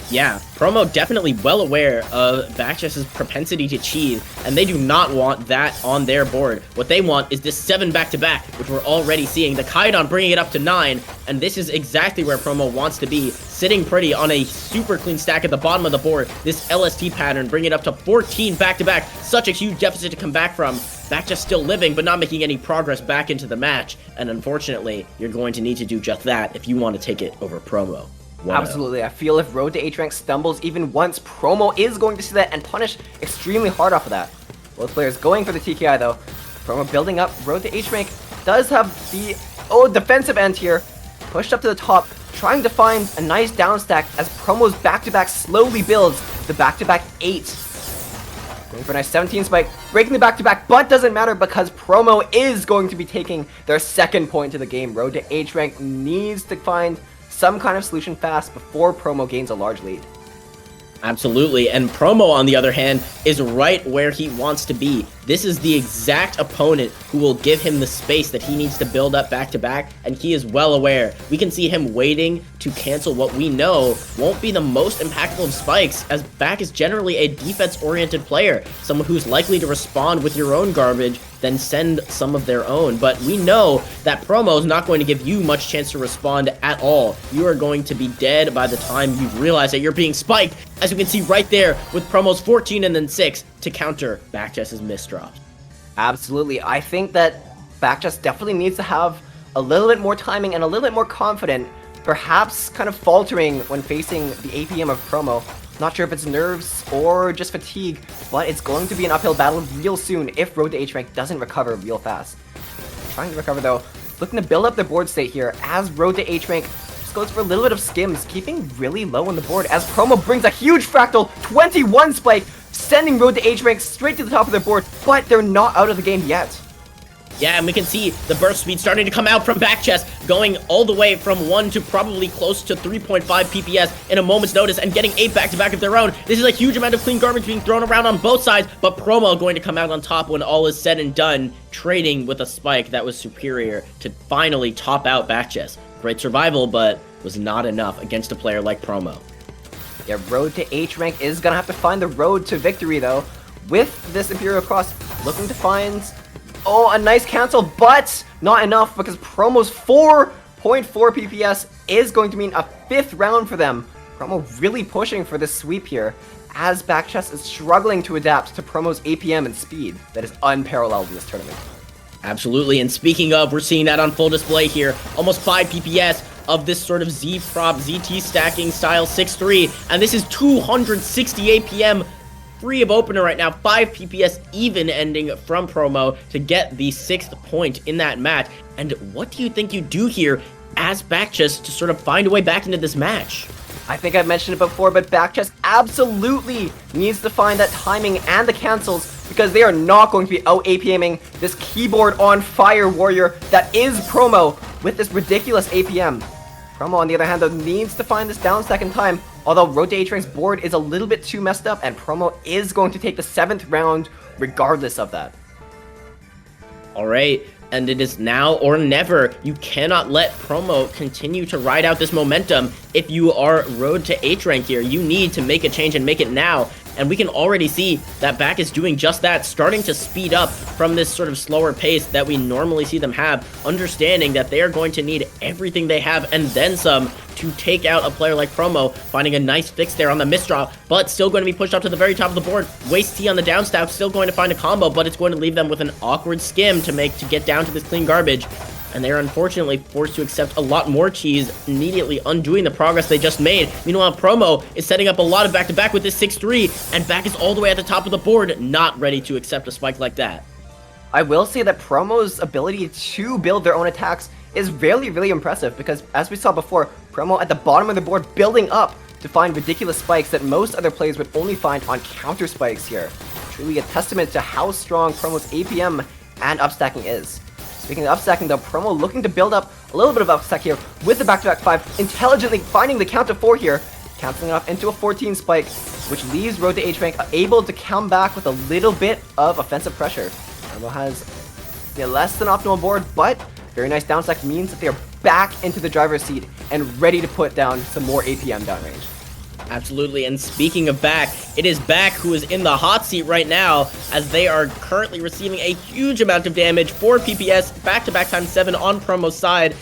Yeah, Promo definitely well aware of Backchess's propensity to cheese, and they do not want that on their board. What they want is this 7 back-to-back, which we're already seeing. The Kaidon bringing it up to 9, and this is exactly where Promo wants to be, sitting pretty on a super clean stack at the bottom of the board. This LST pattern, bring it up to 14 back-to-back. Such a huge deficit to come back from. Backchess still living, but not making any progress back into the match, and unfortunately, you're going to need to do just that if you want to take it over Promo. 1-0. Absolutely. I feel if Road to H rank stumbles even once, Promo is going to see that and punish extremely hard off of that. Both players going for the TKI though. Promo building up. Road to H rank does have the defensive end here. Pushed up to the top, trying to find a nice down stack as Promo's back-to-back slowly builds the back-to-back 8. Going for a nice 17 spike, breaking the back-to-back, but doesn't matter because Promo is going to be taking their second point to the game. Road to H rank needs to find some kind of solution fast before Promo gains a large lead. Absolutely, and Promo, on the other hand, is right where he wants to be. This is the exact opponent who will give him the space that he needs to build up back-to-back, and he is well aware. We can see him waiting to cancel what we know won't be the most impactful of spikes, as Back is generally a defense-oriented player, someone who's likely to respond with your own garbage, then send some of their own. But we know that Promo is not going to give you much chance to respond at all. You are going to be dead by the time you realize that you're being spiked, as you can see right there with Promo's 14 and then 6 to counter Backchess's misdrops. Absolutely. I think that Backchess definitely needs to have a little bit more timing and a little bit more confident, perhaps kind of faltering when facing the APM of Promo. Not sure if it's nerves or just fatigue, but it's going to be an uphill battle real soon if Road to H rank doesn't recover real fast. Trying to recover though, looking to build up their board state here as Road to H rank just goes for a little bit of skims, keeping really low on the board as Promo brings a huge fractal 21 spike, sending Road to H rank straight to the top of their board, but they're not out of the game yet. Yeah, and we can see the burst speed starting to come out from Backchess, going all the way from 1 to probably close to 3.5 PPS in a moment's notice and getting 8 back-to-back of their own. This is a huge amount of clean garbage being thrown around on both sides, but Promo going to come out on top when all is said and done, trading with a spike that was superior to finally top out Backchess. Great survival, but was not enough against a player like Promo. Yeah, Road to H rank is gonna have to find the road to victory though, with this Imperial Cross looking to find a nice cancel, but not enough because Promo's 4.4 PPS is going to mean a 5th round for them. Promo really pushing for this sweep here as Backchess is struggling to adapt to Promo's APM and speed that is unparalleled in this tournament. Absolutely, and speaking of, we're seeing that on full display here. Almost 5 PPS of this sort of Z-prop, ZT stacking style 6-3, and this is 260 APM free of opener right now, 5 PPS even ending from Promo to get the 6th point in that match. And what do you think you do here as Backchess to sort of find a way back into this match? I think I've mentioned it before, but Backchess absolutely needs to find that timing and the cancels because they are not going to be out-APMing this keyboard on fire warrior that is Promo with this ridiculous APM. Promo, on the other hand, though, needs to find this down stack in time, although Road to H rank's board is a little bit too messed up, and Promo is going to take the 7th round regardless of that. Alright, and it is now or never. You cannot let Promo continue to ride out this momentum. If you are Road to H rank here, you need to make a change and make it now. And we can already see that Back is doing just that, starting to speed up from this sort of slower pace that we normally see them have, understanding that they are going to need everything they have and then some to take out a player like Promo, finding a nice fix there on the misdraw, but still going to be pushed up to the very top of the board. Waste T on the downstack, still going to find a combo, but it's going to leave them with an awkward skim to get down to this clean garbage. And they are unfortunately forced to accept a lot more cheese, immediately undoing the progress they just made. Meanwhile, Promo is setting up a lot of back-to-back with this 6-3, and Back is all the way at the top of the board, not ready to accept a spike like that. I will say that Promo's ability to build their own attacks is really, really impressive because, as we saw before, Promo at the bottom of the board building up to find ridiculous spikes that most other players would only find on counter spikes here. Truly a testament to how strong Promo's APM and upstacking is. Speaking of upstacking though, Promo looking to build up a little bit of upstack here with the back-to-back 5, intelligently finding the count to 4 here, canceling it off into a 14 spike, which leaves Road to H rank able to come back with a little bit of offensive pressure. Promo has a less than optimal board, but very nice downstack means that they are back into the driver's seat and ready to put down some more APM downrange. Absolutely, and speaking of back, it is back who is in the hot seat right now, as they are currently receiving a huge amount of damage, 4 PPS, back-to-back times 7 on Promo's side.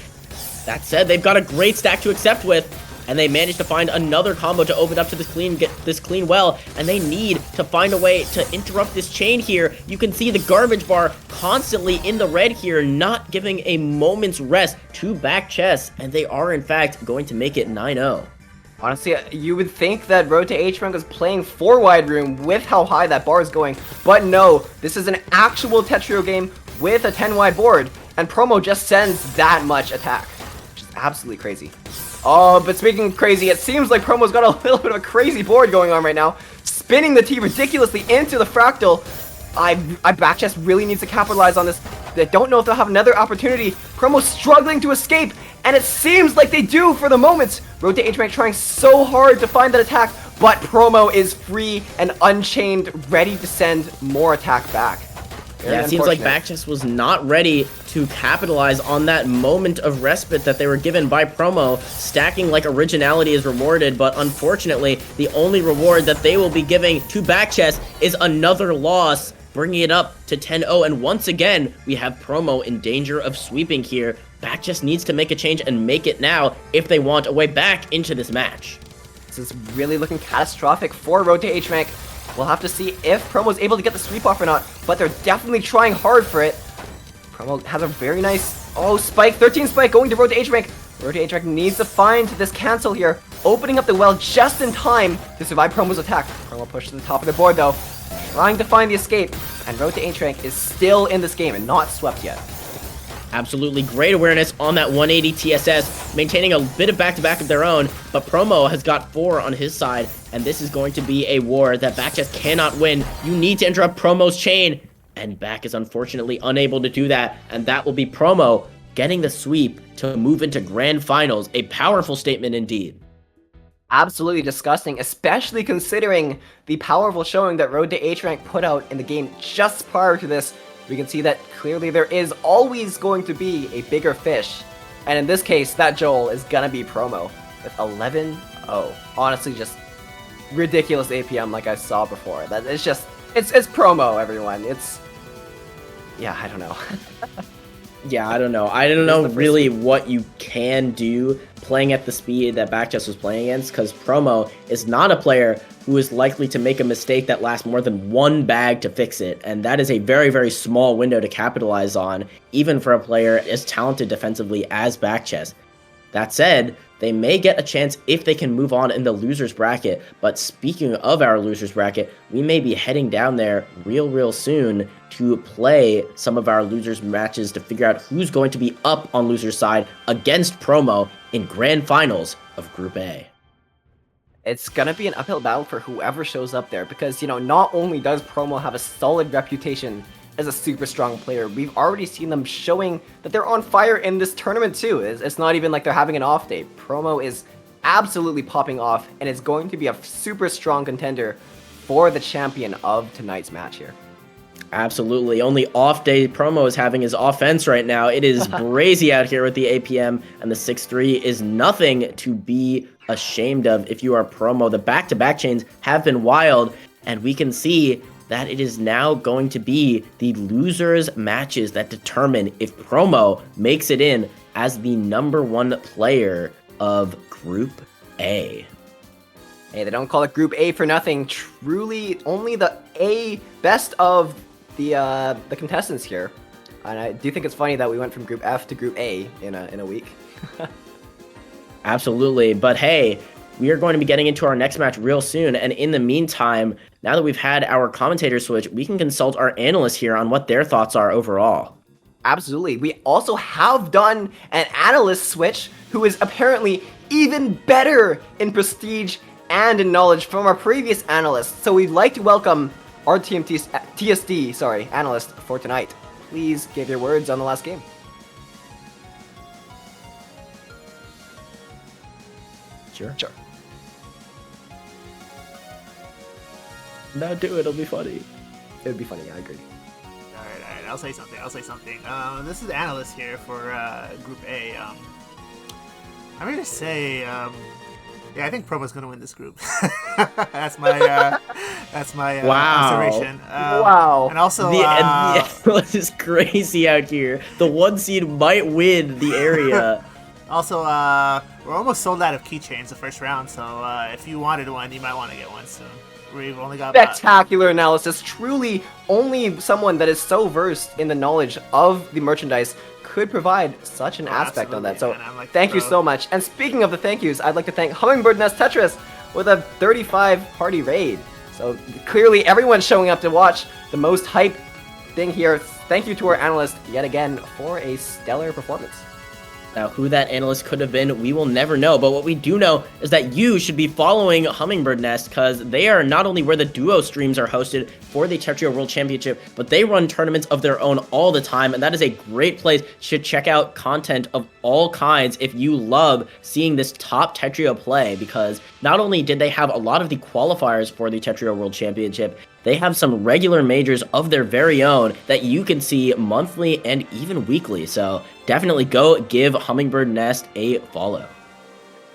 That said, they've got a great stack to accept with, and they managed to find another combo to open up to get this clean well, and they need to find a way to interrupt this chain here. You can see the garbage bar constantly in the red here, not giving a moment's rest to back chess, and they are in fact going to make it 9-0. Honestly, you would think that Road to H-Rank was playing 4 wide room with how high that bar is going, but no, this is an actual Tetrio game with a 10 wide board, and Promo just sends that much attack, which is absolutely crazy. Oh, but speaking of crazy, it seems like Promo's got a little bit of a crazy board going on right now, spinning the T ridiculously into the fractal. I backchest really needs to capitalize on this. I don't know if they'll have another opportunity. Promo's struggling to escape, and it seems like they do for the moment. Road to H-Rank trying so hard to find that attack, but Promo is free and unchained, ready to send more attack back. Yeah, it seems like Backchess was not ready to capitalize on that moment of respite that they were given by Promo. Stacking like originality is rewarded, but unfortunately, the only reward that they will be giving to Backchess is another loss, bringing it up to 10-0. And once again, we have Promo in danger of sweeping here. Backchess needs to make a change and make it now if they want a way back into this match. This is really looking catastrophic for Road to H-Rank. We'll have to see if Promo's able to get the sweep off or not, but they're definitely trying hard for it. Promo has a very nice, spike, 13 spike going to Road to H-Rank. Road to H-Rank needs to find this cancel here, opening up the well just in time to survive Promo's attack. Promo pushed to the top of the board though, trying to find the escape, and Road to H-Rank is still in this game and not swept yet. Absolutely great awareness on that 180 TSS, maintaining a bit of back-to-back of their own, but Promo has got 4 on his side, and this is going to be a war that Backchess cannot win. You need to interrupt Promo's chain, and Back is unfortunately unable to do that, and that will be Promo getting the sweep to move into Grand Finals. A powerful statement indeed. Absolutely disgusting, especially considering the powerful showing that Road to H-Rank put out in the game just prior to this. We can see that clearly there is always going to be a bigger fish. And in this case, that Joel is gonna be Promo with 11-0. Honestly, just ridiculous APM like I saw before. That it's just, it's Promo, everyone. Yeah, I don't know. Yeah, I don't know. I don't know really what you can do playing at the speed that Backchess was playing against, because Promo is not a player who is likely to make a mistake that lasts more than one bag to fix it, and that is a very, very small window to capitalize on, even for a player as talented defensively as Backchess. That said, they may get a chance if they can move on in the loser's bracket, but speaking of our loser's bracket, we may be heading down there real soon to play some of our losers matches to figure out who's going to be up on loser's side against Promo in Grand Finals of Group A. It's gonna be an uphill battle for whoever shows up there, because, you know, not only does Promo have a solid reputation as a super strong player, we've already seen them showing that they're on fire in this tournament too. It's not even like they're having an off day. Promo is absolutely popping off and is going to be a super strong contender for the champion of tonight's match here. Absolutely. Only off day Promo is having his offense right now. It is crazy out here with the APM, and the 6-3 is nothing to be ashamed of if you are Promo. The back-to-back chains have been wild, and we can see that it is now going to be the losers matches that determine if Promo makes it in as the #1 player of Group A. Hey, they don't call it Group A for nothing. Truly, only the best of the contestants here. And I do think it's funny that we went from Group F to Group A in a week. Absolutely, but hey, we are going to be getting into our next match real soon, and in the meantime, now that we've had our commentator switch, we can consult our analysts here on what their thoughts are overall. Absolutely. We also have done an analyst switch who is apparently even better in prestige and in knowledge from our previous analyst. So we'd like to welcome our TSD analyst for tonight. Please give your words on the last game. Sure. No, do it. It'll be funny. It would be funny. I agree. All right. I'll say something. This is analyst here for Group A. I'm gonna say Yeah, I think Promo's gonna win this group. That's my Wow. observation. Wow. And also, This is crazy out here. The 1 seed might win the area. also, we're almost sold out of keychains the first round. So if you wanted one, you might want to get one soon. We've only got Spectacular analysis. Truly, only someone that is so versed in the knowledge of the merchandise could provide such an aspect on that. So man, I'm like, thank you so much. And speaking of the thank yous, I'd like to thank Hummingbird Nest Tetris with a 35 party raid. So clearly everyone's showing up to watch the most hype thing here. Thank you to our analyst yet again for a stellar performance. Now, who that analyst could have been, we will never know. But what we do know is that you should be following Hummingbird Nest because they are not only where the duo streams are hosted for the Tetrio World Championship, but they run tournaments of their own all the time. And that is a great place to check out content of all kinds if you love seeing this top Tetrio play, because not only did they have a lot of the qualifiers for the Tetrio World Championship, they have some regular majors of their very own that you can see monthly and even weekly. So definitely go give Hummingbird Nest a follow.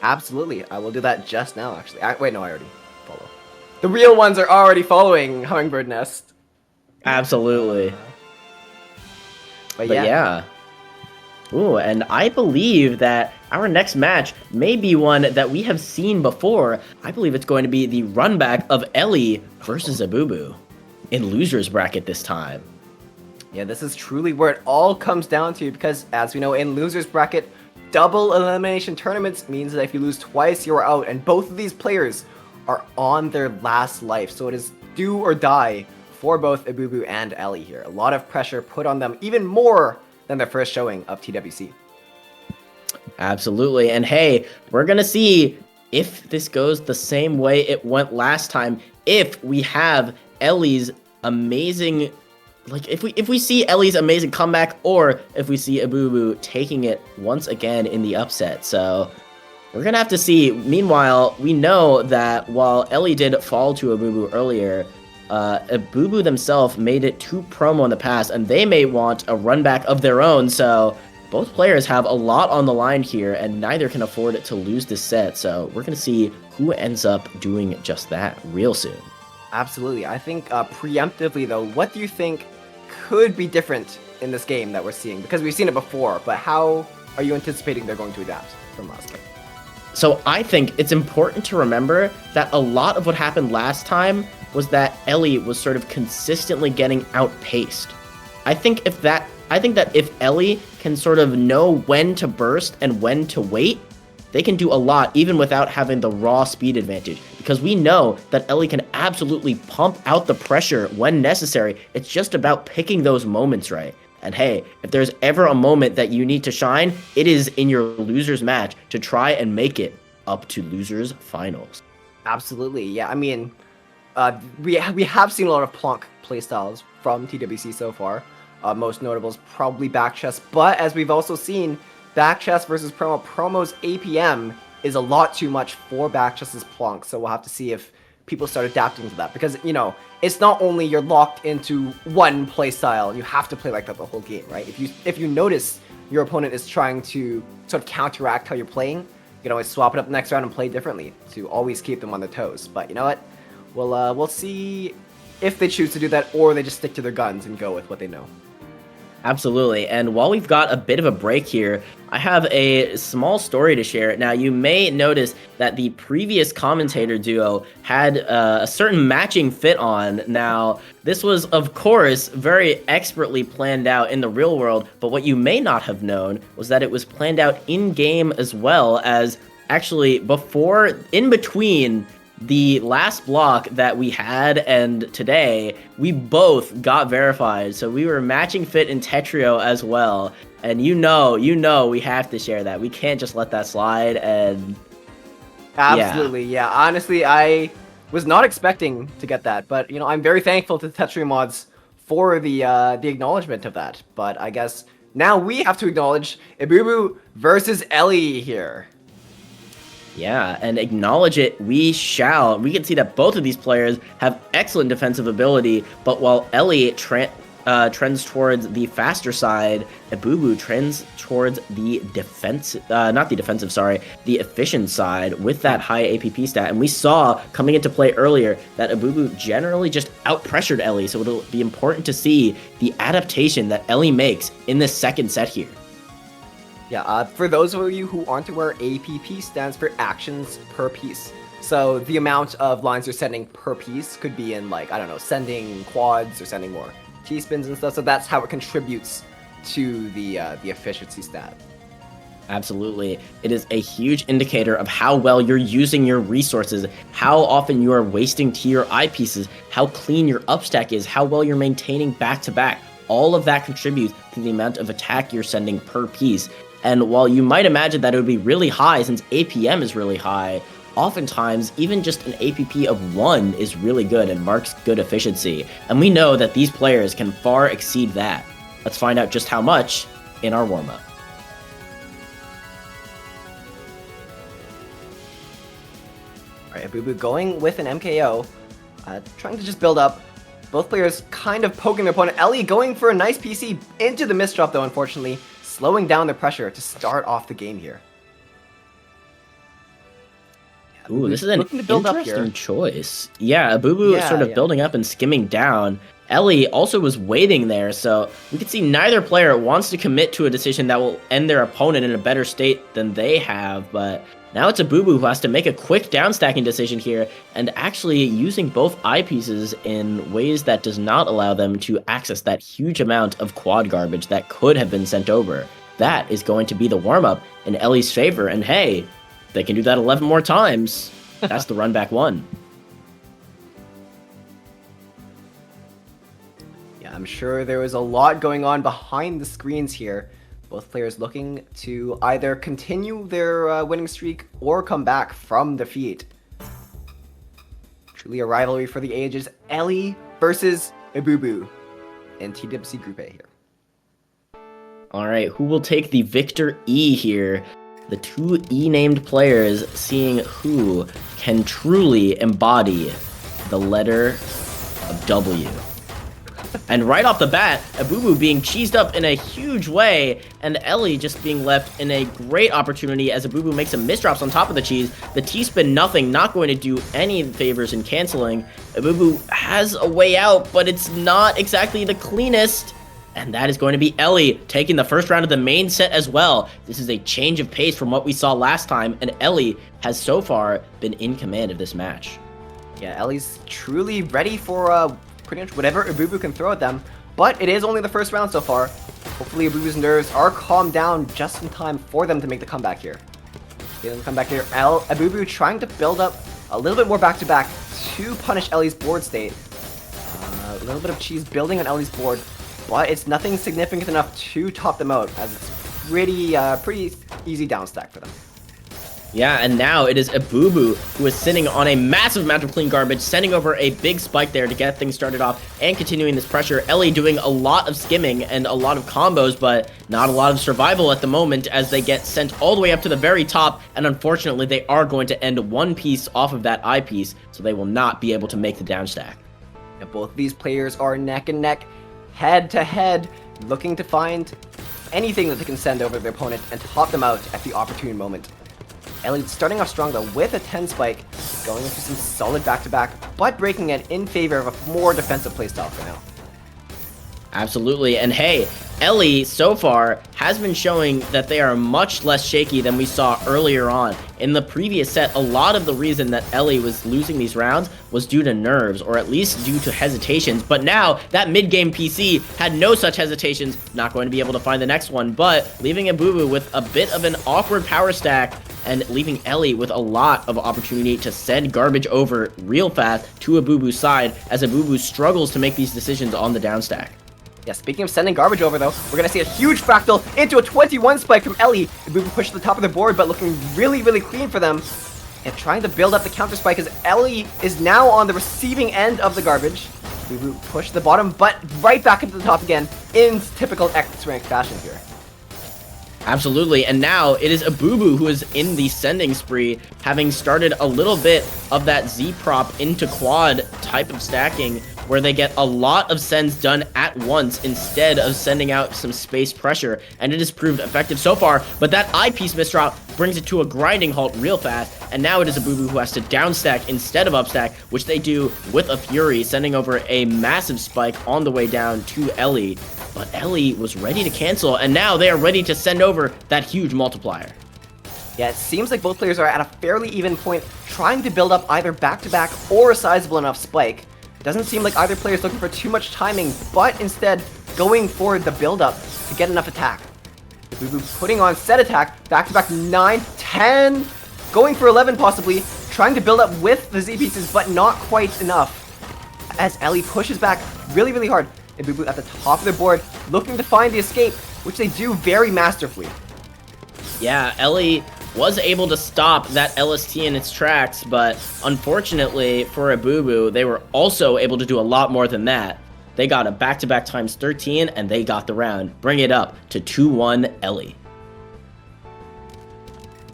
Absolutely. I will do that just now, actually. Wait, no, I already follow. The real ones are already following Hummingbird Nest. Absolutely. But But yeah. Ooh, and I believe that our next match may be one that we have seen before. I believe it's going to be the run back of Ellie versus Abubu in loser's bracket this time. Yeah, this is truly where it all comes down to, because as we know, in loser's bracket, double elimination tournaments means that if you lose twice, you're out, and both of these players are on their last life, so it is do or die for both Abubu and Ellie here. A lot of pressure put on them, even more than their first showing of TWC. Absolutely, and hey, we're gonna see if this goes the same way it went last time, if we have Ellie's amazing... Like, if we see Ellie's amazing comeback, or if we see Abubu taking it once again in the upset. So, we're going to have to see. Meanwhile, we know that while Ellie did fall to Abubu earlier, Abubu themselves made it to promo in the past, and they may want a run back of their own. So, both players have a lot on the line here, and neither can afford it to lose this set. So, we're going to see who ends up doing just that real soon. Absolutely. I think preemptively, though, what do you think could be different in this game that we're seeing? Because we've seen it before, but how are you anticipating they're going to adapt from last game? So I think it's important to remember that a lot of what happened last time was that Ellie was sort of consistently getting outpaced. I think that if Ellie can sort of know when to burst and when to wait, they can do a lot even without having the raw speed advantage, because we know that Ellie can absolutely pump out the pressure when necessary. It's just about picking those moments right. And hey, if there's ever a moment that you need to shine, it is in your losers match to try and make it up to losers finals. Absolutely, yeah. I mean, we have seen a lot of Plonk playstyles from TWC so far. Most notable is probably Backchess, but as we've also seen, Backchess versus Promo. Promo's APM is a lot too much for Backchess's Plonk, so we'll have to see if people start adapting to that. Because, you know, it's not only you're locked into one playstyle, you have to play like that the whole game, right? If you notice your opponent is trying to sort of counteract how you're playing, you can always swap it up next round and play differently to always keep them on their toes. But you know what? We'll see if they choose to do that, or they just stick to their guns and go with what they know. Absolutely. And while we've got a bit of a break here, I have a small story to share. Now, you may notice that the previous commentator duo had a certain matching fit on. Now, this was, of course, very expertly planned out in the real world, but what you may not have known was that it was planned out in-game as well, as actually in between the last block that we had and today, we both got verified. So we were matching fit in Tetrio as well. And you know, we have to share that. We can't just let that slide. And absolutely, yeah. Honestly, I was not expecting to get that, but you know, I'm very thankful to the Tetrio mods for the acknowledgement of that. But I guess now we have to acknowledge Abubu versus Ellie here. Yeah, and acknowledge it we shall. We can see that both of these players have excellent defensive ability, but while Ellie trends towards the faster side. Abubu trends towards the the efficient side with that high APP stat. And we saw coming into play earlier that Abubu generally just out-pressured Ellie, so it'll be important to see the adaptation that Ellie makes in this second set here. Yeah, for those of you who aren't aware, APP stands for actions per piece. So the amount of lines you're sending per piece could be in, like, I don't know, sending quads or sending more T-spins and stuff. So that's how it contributes to the efficiency stat. Absolutely. It is a huge indicator of how well you're using your resources, how often you are wasting tier I pieces, how clean your upstack is, how well you're maintaining back-to-back. All of that contributes to the amount of attack you're sending per piece. And while you might imagine that it would be really high since APM is really high, oftentimes even just an APP of 1 is really good and marks good efficiency. And we know that these players can far exceed that. Let's find out just how much in our warm-up. Alright, Abubu going with an MKO, trying to just build up. Both players kind of poking their opponent. Ellie going for a nice PC into the misdrop though, unfortunately, slowing down the pressure to start off the game here. Yeah, Ooh, this is an interesting choice. Yeah, Abubu sort of building up and skimming down. Ellie also was waiting there, so we could see neither player wants to commit to a decision that will end their opponent in a better state than they have, but now it's Abubu who has to make a quick downstacking decision here, and actually using both eyepieces in ways that does not allow them to access that huge amount of quad garbage that could have been sent over. That is going to be the warm-up in Ellie's favor, and hey, they can do that 11 more times. That's the run back 1. Yeah, I'm sure there was a lot going on behind the screens here. Both players looking to either continue their winning streak or come back from defeat. Truly a rivalry for the ages. Ellie versus Abubu in TWC Group A here. All right, who will take the Victor E here? The two E-named players seeing who can truly embody the letter of W. And right off the bat, Abubu being cheesed up in a huge way, and Ellie just being left in a great opportunity as Abubu makes some misdrops on top of the cheese. The T-spin, nothing, not going to do any favors in canceling. Abubu has a way out, but it's not exactly the cleanest. And that is going to be Ellie taking the first round of the main set as well. This is a change of pace from what we saw last time, and Ellie has so far been in command of this match. Yeah, Ellie's truly ready for pretty much whatever Abubu can throw at them, but it is only the first round so far. Hopefully Abubu's nerves are calmed down just in time for them to make the comeback here. They come back here. Abubu trying to build up a little bit more back-to-back to punish Ellie's board state. A little bit of cheese building on Ellie's board, but it's nothing significant enough to top them out, as it's pretty easy down stack for them. Yeah, and now it is Abubu who is sitting on a massive amount of clean garbage, sending over a big spike there to get things started off and continuing this pressure. Ellie doing a lot of skimming and a lot of combos, but not a lot of survival at the moment as they get sent all the way up to the very top, and unfortunately they are going to end one piece off of that eye piece, so they will not be able to make the down stack. Yeah, both these players are neck and neck, head to head, looking to find anything that they can send over their opponent and top them out at the opportune moment. Ellie starting off strong though with a 10 spike, going into some solid back-to-back, but breaking it in favor of a more defensive playstyle for now. Absolutely, and hey, Ellie so far has been showing that they are much less shaky than we saw earlier on. In the previous set, a lot of the reason that Ellie was losing these rounds was due to nerves, or at least due to hesitations, but now that mid-game PC had no such hesitations, not going to be able to find the next one, but leaving Abubu with a bit of an awkward power stack, and leaving Ellie with a lot of opportunity to send garbage over real fast to Abubu's side, as Abubu struggles to make these decisions on the down stack. Yeah, speaking of sending garbage over though, we're gonna see a huge fractal into a 21 spike from Ellie. Abubu pushed to the top of the board, but looking really, really clean for them. And trying to build up the counter spike as Ellie is now on the receiving end of the garbage. Abubu pushed to the bottom, but right back into the top again in typical X rank fashion here. Absolutely, and now it is Abubu who is in the sending spree, having started a little bit of that Z prop into quad type of stacking where they get a lot of sends done at once instead of sending out some space pressure, and it has proved effective so far. But that eyepiece misdrop brings it to a grinding halt real fast, and now it is Abubu who has to downstack instead of upstack, which they do with a Fury, sending over a massive spike on the way down to Ellie. But Ellie was ready to cancel, and now they are ready to send over that huge multiplier. Yeah, it seems like both players are at a fairly even point, trying to build up either back-to-back or a sizable enough spike. It doesn't seem like either player is looking for too much timing, but instead going for the build-up to get enough attack. Abubu putting on set attack, back-to-back 9, 10, going for 11 possibly, trying to build up with the Z pieces, but not quite enough. As Ellie pushes back really, really hard. Abubu at the top of the board, looking to find the escape, which they do very masterfully. Yeah, Ellie was able to stop that LST in its tracks, but unfortunately for Abubu, they were also able to do a lot more than that. They got a back-to-back times 13, and they got the round, bring it up to 2-1 Ellie.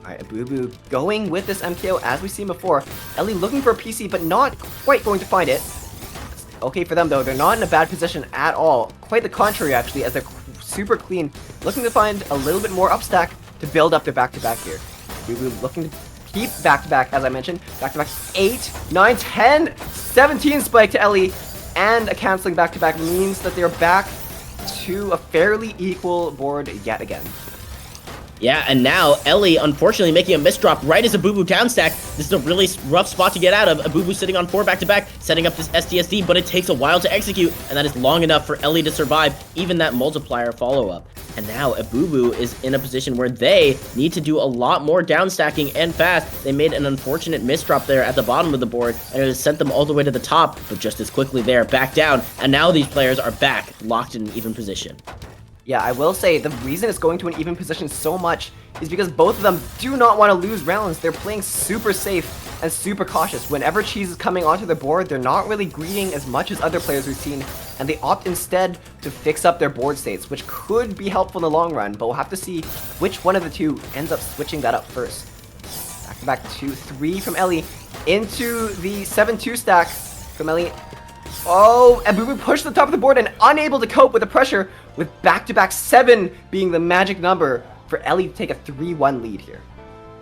Alright, Abubu going with this MKO as we've seen before. Ellie looking for a PC, but not quite going to find it. Okay for them though, they're not in a bad position at all. Quite the contrary actually, as they're super clean, looking to find a little bit more upstack to build up their back-to-back here. Abubu looking to keep back-to-back, as I mentioned. Back-to-back 8, 9, 10, 17 spike to Ellie, and a canceling back-to-back means that they're back to a fairly equal board yet again. Yeah, and now Ellie, unfortunately, making a misdrop right as Abubu downstack. This is a really rough spot to get out of. Abubu sitting on 4 back-to-back, setting up this SDSD, but it takes a while to execute, and that is long enough for Ellie to survive even that multiplier follow-up. And now Abubu is in a position where they need to do a lot more downstacking and fast. They made an unfortunate misdrop there at the bottom of the board, and it has sent them all the way to the top, but just as quickly there, back down, and now these players are back, locked in an even position. Yeah, I will say the reason it's going to an even position so much is because both of them do not want to lose rounds. They're playing super safe and super cautious. Whenever cheese is coming onto the board, they're not really greeting as much as other players we've seen, and they opt instead to fix up their board states, which could be helpful in the long run, but we'll have to see which one of the two ends up switching that up first. Back to back 2, 3 from Ellie into the 7-2 stack from Ellie. Oh, Abubu pushed to the top of the board and unable to cope with the pressure, with back-to-back 7 being the magic number for Ellie to take a 3-1 lead here.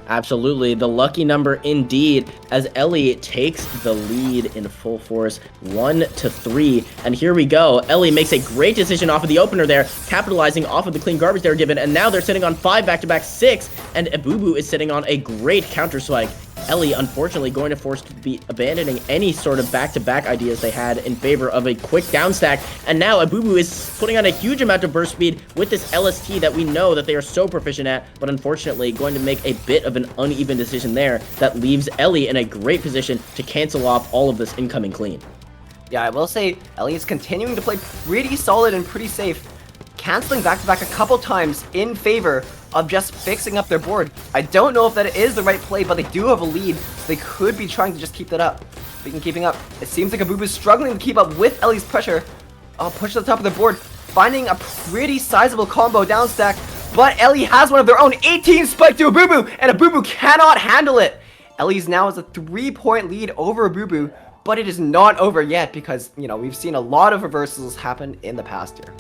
Absolutely, the lucky number indeed, as Ellie takes the lead in full force, 1-3. And here we go. Ellie makes a great decision off of the opener there, capitalizing off of the clean garbage they were given, and now they're sitting on 5 back-to-back 6, and Abubu is sitting on a great counter spike. Ellie, unfortunately, going to force to be abandoning any sort of back-to-back ideas they had in favor of a quick downstack. And now Abubu is putting on a huge amount of burst speed with this LST that we know that they are so proficient at, but unfortunately going to make a bit of an uneven decision there that leaves Ellie in a great position to cancel off all of this incoming clean. Yeah, I will say Ellie is continuing to play pretty solid and pretty safe, canceling back-to-back a couple times in favor of just fixing up their board. I don't know if that is the right play, but they do have a lead, so they could be trying to just keep that up. Speaking of keeping up, it seems like Abubu is struggling to keep up with Ellie's pressure. Push to the top of the board, finding a pretty sizable combo down stack, but Ellie has one of their own 18 spike to Abubu, and Abubu cannot handle it. Ellie's now has a 3-point lead over Abubu, but it is not over yet because, you know, we've seen a lot of reversals happen in the past here.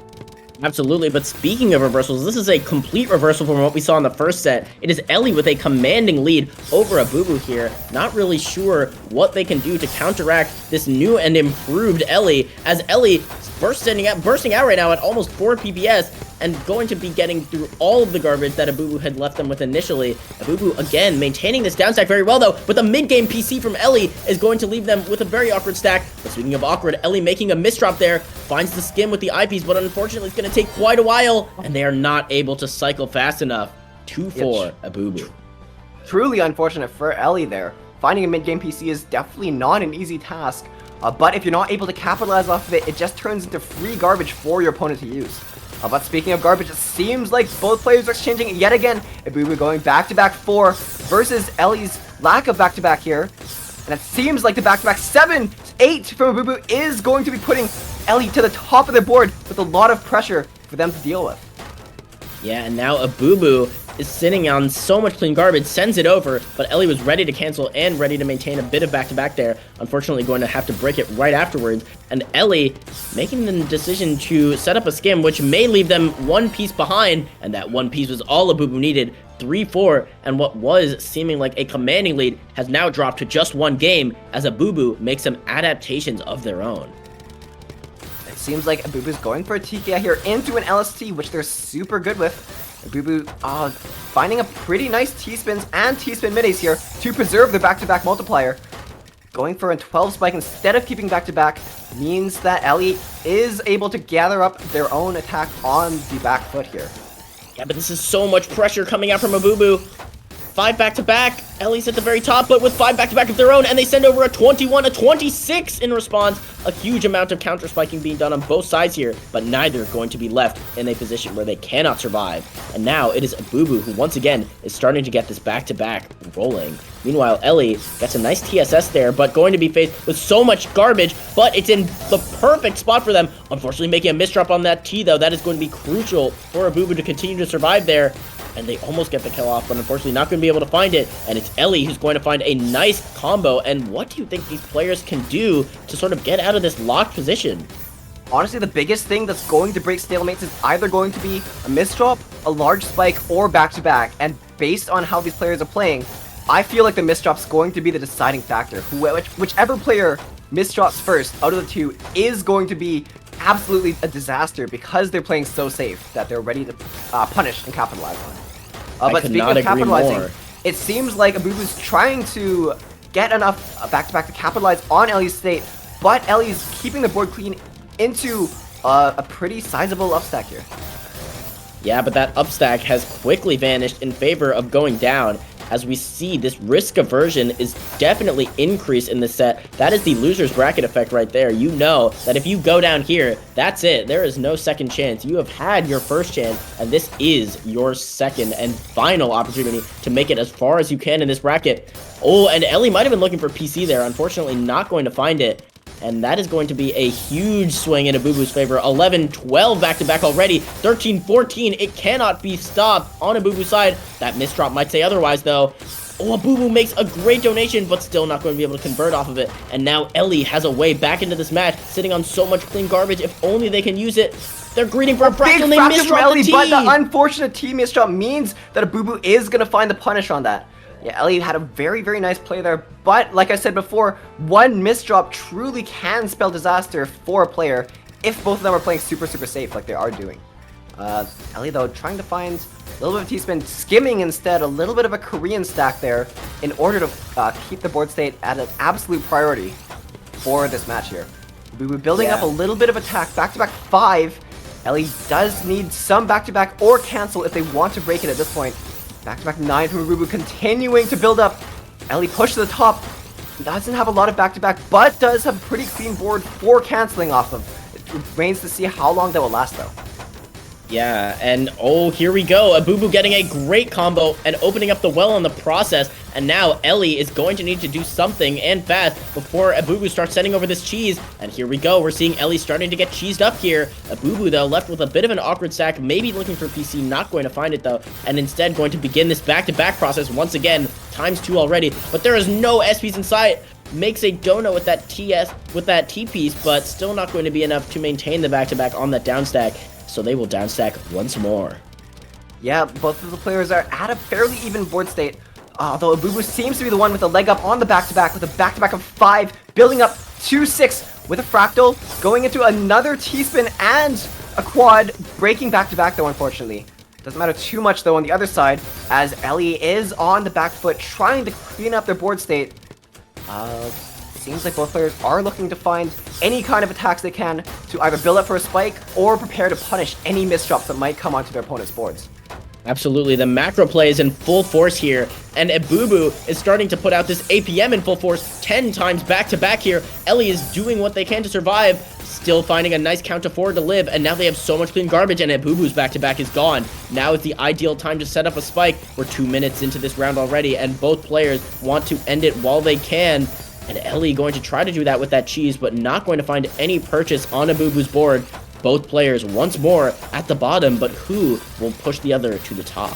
Absolutely, but speaking of reversals, this is a complete reversal from what we saw in the first set. It is Ellie with a commanding lead over Abubu here. Not really sure what they can do to counteract this new and improved Ellie, as Ellie bursting out right now at almost 4 PPS and going to be getting through all of the garbage that Abubu had left them with initially. Abubu, again, maintaining this down stack very well, though, but the mid-game PC from Ellie is going to leave them with a very awkward stack. But speaking of awkward, Ellie making a misdrop there, finds the skim with the eyepiece, but unfortunately it's going to take quite a while, and they are not able to cycle fast enough. 2-4, Abubu. Truly unfortunate for Ellie there. Finding a mid-game PC is definitely not an easy task, but if you're not able to capitalize off of it, it just turns into free garbage for your opponent to use. But speaking of garbage, it seems like both players are exchanging yet again. Abubu going back-to-back 4 versus Ellie's lack of back-to-back here. And it seems like the back-to-back 7, 8 from Abubu is going to be putting Ellie to the top of the board with a lot of pressure for them to deal with. Yeah, and now Abubu is sitting on so much clean garbage, sends it over, but Ellie was ready to cancel and ready to maintain a bit of back-to-back there. Unfortunately, going to have to break it right afterwards, and Ellie making the decision to set up a skim, which may leave them one piece behind, and that one piece was all Abubu needed. 3-4, and what was seeming like a commanding lead has now dropped to just one game as Abubu makes some adaptations of their own. It seems like Abubu's going for a TKI here into an LST, which they're super good with. Abubu finding a pretty nice T-spins and T-spin mid-ace here to preserve their back-to-back multiplier. Going for a 12 spike instead of keeping back-to-back means that Ellie is able to gather up their own attack on the back foot here. Yeah, but this is so much pressure coming out from Abubu. 5 back-to-back. Ellie's at the very top, but with 5 back-to-back of their own, and they send over a 21, a 26 in response. A huge amount of counter-spiking being done on both sides here, but neither going to be left in a position where they cannot survive. And now it is Abubu who once again is starting to get this back-to-back rolling. Meanwhile, Ellie gets a nice TSS there, but going to be faced with so much garbage, but it's in the perfect spot for them. Unfortunately, making a misdrop on that T, though. That is going to be crucial for Abubu to continue to survive there. And they almost get the kill off, but unfortunately not going to be able to find it. And it's Ellie who's going to find a nice combo. And what do you think these players can do to sort of get out of this locked position? Honestly, the biggest thing that's going to break stalemates is either going to be a misdrop, a large spike, or back-to-back. And based on how these players are playing, I feel like the misdrop's going to be the deciding factor. Whichever player misdrops first out of the two is going to be absolutely a disaster because they're playing so safe that they're ready to punish and capitalize on it. But speaking of capitalizing, it seems like Abubu's trying to get enough back-to-back to capitalize on Ellie's state, but Ellie's keeping the board clean into a pretty sizable upstack here. Yeah, but that upstack has quickly vanished in favor of going down. As we see, this risk aversion is definitely increased in this set. That is the loser's bracket effect right there. You know that if you go down here, that's it. There is no second chance. You have had your first chance, and this is your second and final opportunity to make it as far as you can in this bracket. Oh, and Ellie might have been looking for PC there. Unfortunately, not going to find it. And that is going to be a huge swing in Abubu's favor. 11-12 back-to-back already. 13-14. It cannot be stopped on Abubu's side. That misdrop might say otherwise, though. Oh, Abubu makes a great donation, but still not going to be able to convert off of it. And now Ellie has a way back into this match, sitting on so much clean garbage. If only they can use it. They're greeting for a fractal, and they misdrop the T. But the unfortunate T misdrop means that Abubu is going to find the punish on that. Yeah, Ellie had a very, very nice play there, but like I said before, one misdrop truly can spell disaster for a player if both of them are playing super, super safe like they are doing. Ellie, though, trying to find a little bit of T-spin, skimming instead, a little bit of a Korean stack there in order to keep the board state at an absolute priority for this match here. We were building up a little bit of attack, back-to-back 5. Ellie does need some back-to-back or cancel if they want to break it at this point. Back-to-back 9 from Abubu, continuing to build up. Ellie pushed to the top. Doesn't have a lot of back-to-back, but does have a pretty clean board for canceling off of. It remains to see how long that will last, though. Yeah, and oh, here we go. Abubu getting a great combo and opening up the well in the process. And now Ellie is going to need to do something and fast before Abubu starts sending over this cheese. And here we go. We're seeing Ellie starting to get cheesed up here. Abubu, though, left with a bit of an awkward stack, maybe looking for PC, not going to find it, though. And instead going to begin this back-to-back process once again, ×2 already. But there is no SPs in sight. Makes a donut with that T piece, but still not going to be enough to maintain the back-to-back on that down stack. So they will downstack once more. Yeah, both of the players are at a fairly even board state. Although Abubu seems to be the one with the leg up on the back-to-back with a back-to-back of 5, building up 2-6 with a fractal, going into another T-spin and a quad, breaking back-to-back though, unfortunately. Doesn't matter too much though on the other side, as Ellie is on the back foot trying to clean up their board state. Seems like both players are looking to find any kind of attacks they can to either build up for a spike or prepare to punish any misdrops that might come onto their opponent's boards. Absolutely, the macro play is in full force here, and Abubu is starting to put out this APM in full force 10 times back-to-back here. Ellie is doing what they can to survive, still finding a nice count to 4 to live, and now they have so much clean garbage, and Abubu's back-to-back is gone. Now is the ideal time to set up a spike. We're 2 minutes into this round already, and both players want to end it while they can. And Ellie going to try to do that with that cheese, but not going to find any purchase on Abubu's board. Both players once more at the bottom, but who will push the other to the top?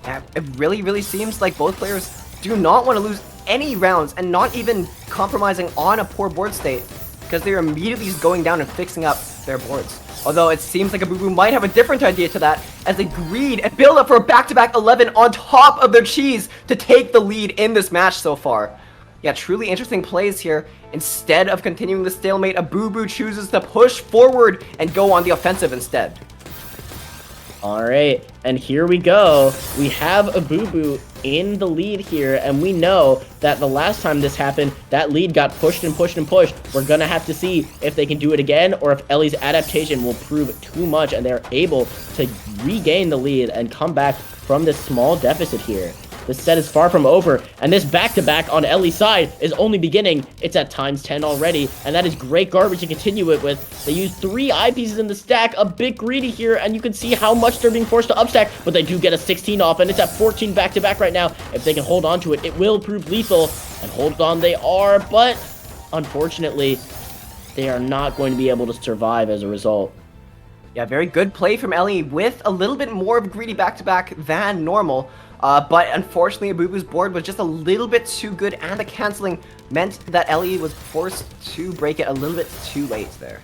Yeah, it really seems like both players do not want to lose any rounds and not even compromising on a poor board state because they're immediately just going down and fixing up their boards. Although it seems like Abubu might have a different idea to that as they greed and build up for a back-to-back 11 on top of their cheese to take the lead in this match so far. Yeah, truly interesting plays here. Instead of continuing the stalemate, Abubu chooses to push forward and go on the offensive instead. All right, and here we go. We have Abubu in the lead here, and we know that the last time this happened, that lead got pushed and pushed and pushed. We're gonna have to see if they can do it again, or if Ellie's adaptation will prove too much, and they're able to regain the lead and come back from this small deficit here. This set is far from over, and this back-to-back on Ellie's side is only beginning. It's at ×10 already, and that is great garbage to continue it with. They use 3 eyepieces in the stack, a bit greedy here, and you can see how much they're being forced to upstack, but they do get a 16 off, and it's at 14 back-to-back right now. If they can hold on to it, it will prove lethal, and hold on they are, but unfortunately, they are not going to be able to survive as a result. Yeah, very good play from Ellie with a little bit more of a greedy back-to-back than normal. But unfortunately, Abubu's board was just a little bit too good, and the canceling meant that Ellie was forced to break it a little bit too late there.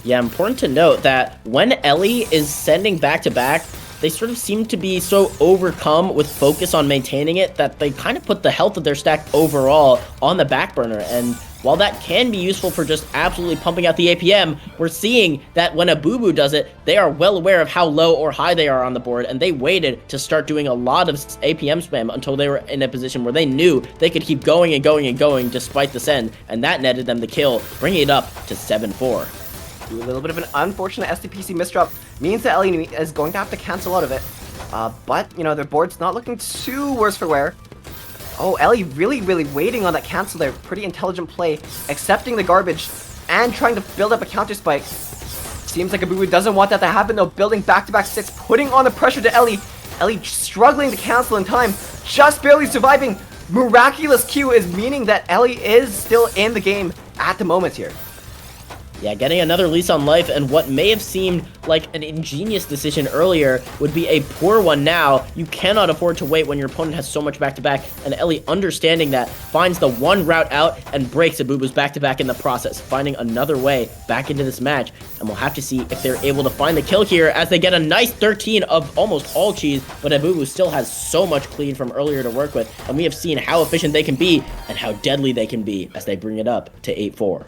Yeah, important to note that when Ellie is sending back-to-back, they sort of seem to be so overcome with focus on maintaining it that they kind of put the health of their stack overall on the back burner. And while that can be useful for just absolutely pumping out the APM, we're seeing that when Abubu does it, they are well aware of how low or high they are on the board, and they waited to start doing a lot of APM spam until they were in a position where they knew they could keep going and going and going despite the send, and that netted them the kill, bringing it up to 7-4. A little bit of an unfortunate SDPC misdrop means that Ellie is going to have to cancel out of it. But, you know, their board's not looking too worse for wear. Oh, Ellie really waiting on that cancel there. Pretty intelligent play, accepting the garbage and trying to build up a counter spike. Seems like Abubu doesn't want that to happen though, building back-to-back 6, putting on the pressure to Ellie. Ellie struggling to cancel in time, just barely surviving. Miraculous Q is meaning that Ellie is still in the game at the moment here. Yeah, getting another lease on life, and what may have seemed like an ingenious decision earlier would be a poor one now. You cannot afford to wait when your opponent has so much back-to-back, and Ellie, understanding that, finds the one route out and breaks Abubu's back-to-back in the process, finding another way back into this match. And we'll have to see if they're able to find the kill here as they get a nice 13 of almost all cheese, but Abubu still has so much clean from earlier to work with, and we have seen how efficient they can be and how deadly they can be as they bring it up to 8-4.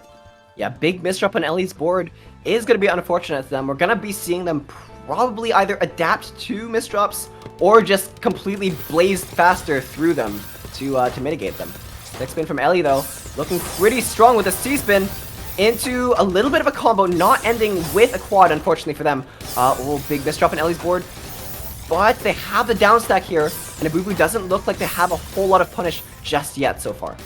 Yeah, big misdrop on Ellie's board is going to be unfortunate to them. We're going to be seeing them probably either adapt to misdrops or just completely blaze faster through them to mitigate them. Next spin from Ellie, though, looking pretty strong with a C-spin into a little bit of a combo, not ending with a quad, unfortunately for them. Oh, big misdrop on Ellie's board. But they have the down stack here, and Abubu doesn't look like they have a whole lot of punish just yet so far.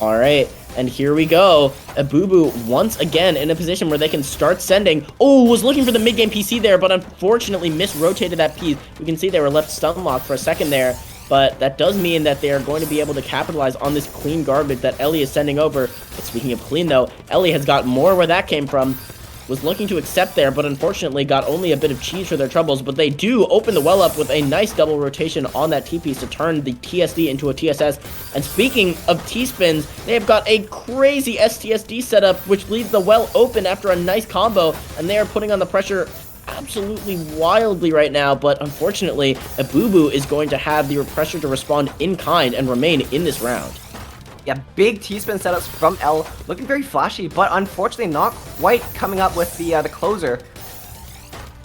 All right, and here we go. Abubu once again in a position where they can start sending. Oh, was looking for the mid-game PC there, but unfortunately misrotated that piece. You can see they were left stun locked for a second there, but that does mean that they are going to be able to capitalize on this clean garbage that Ellie is sending over. But speaking of clean, though, Ellie has got more where that came from. Was looking to accept there, but unfortunately got only a bit of cheese for their troubles, but they do open the well up with a nice double rotation on that T-piece to turn the TSD into a TSS. And speaking of T-spins, they have got a crazy STSD setup, which leaves the well open after a nice combo, and they are putting on the pressure absolutely wildly right now, but unfortunately, Abubu is going to have the pressure to respond in kind and remain in this round. Yeah, big T-spin setups from L, looking very flashy, but unfortunately not quite coming up with the closer.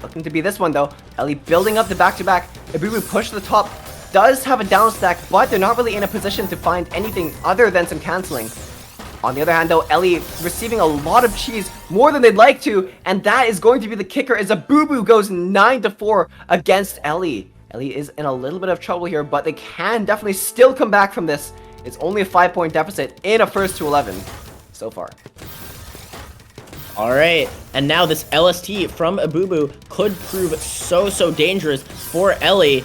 Looking to be this one though. Ellie building up the back-to-back. Abubu push to the top, does have a down stack, but they're not really in a position to find anything other than some canceling. On the other hand though, Ellie receiving a lot of cheese, more than they'd like to, and that is going to be the kicker as Abubu goes 9-4 against Ellie. Ellie is in a little bit of trouble here, but they can definitely still come back from this. It's only a 5-point deficit in a first to 11 so far. All right, and now this LST from Abubu could prove so dangerous for Ellie.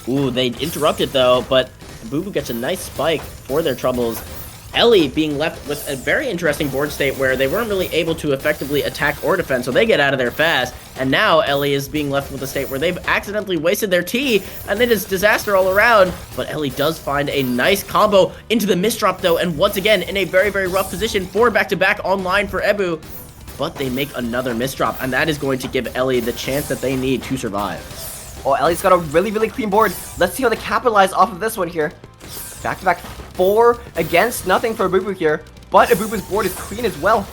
Ooh, they interrupted though, but Abubu gets a nice spike for their troubles. Ellie being left with a very interesting board state where they weren't really able to effectively attack or defend, so they get out of there fast. And now Ellie is being left with a state where they've accidentally wasted their T, and it is disaster all around. But Ellie does find a nice combo into the misdrop, though, and once again in a very, very rough position for back-to-back online for Ebu. But they make another misdrop, and that is going to give Ellie the chance that they need to survive. Oh, Ellie's got a really, really clean board. Let's see how they capitalize off of this one here. Back-to-back 4 against nothing for Abubu here, but Abubu's board is clean as well.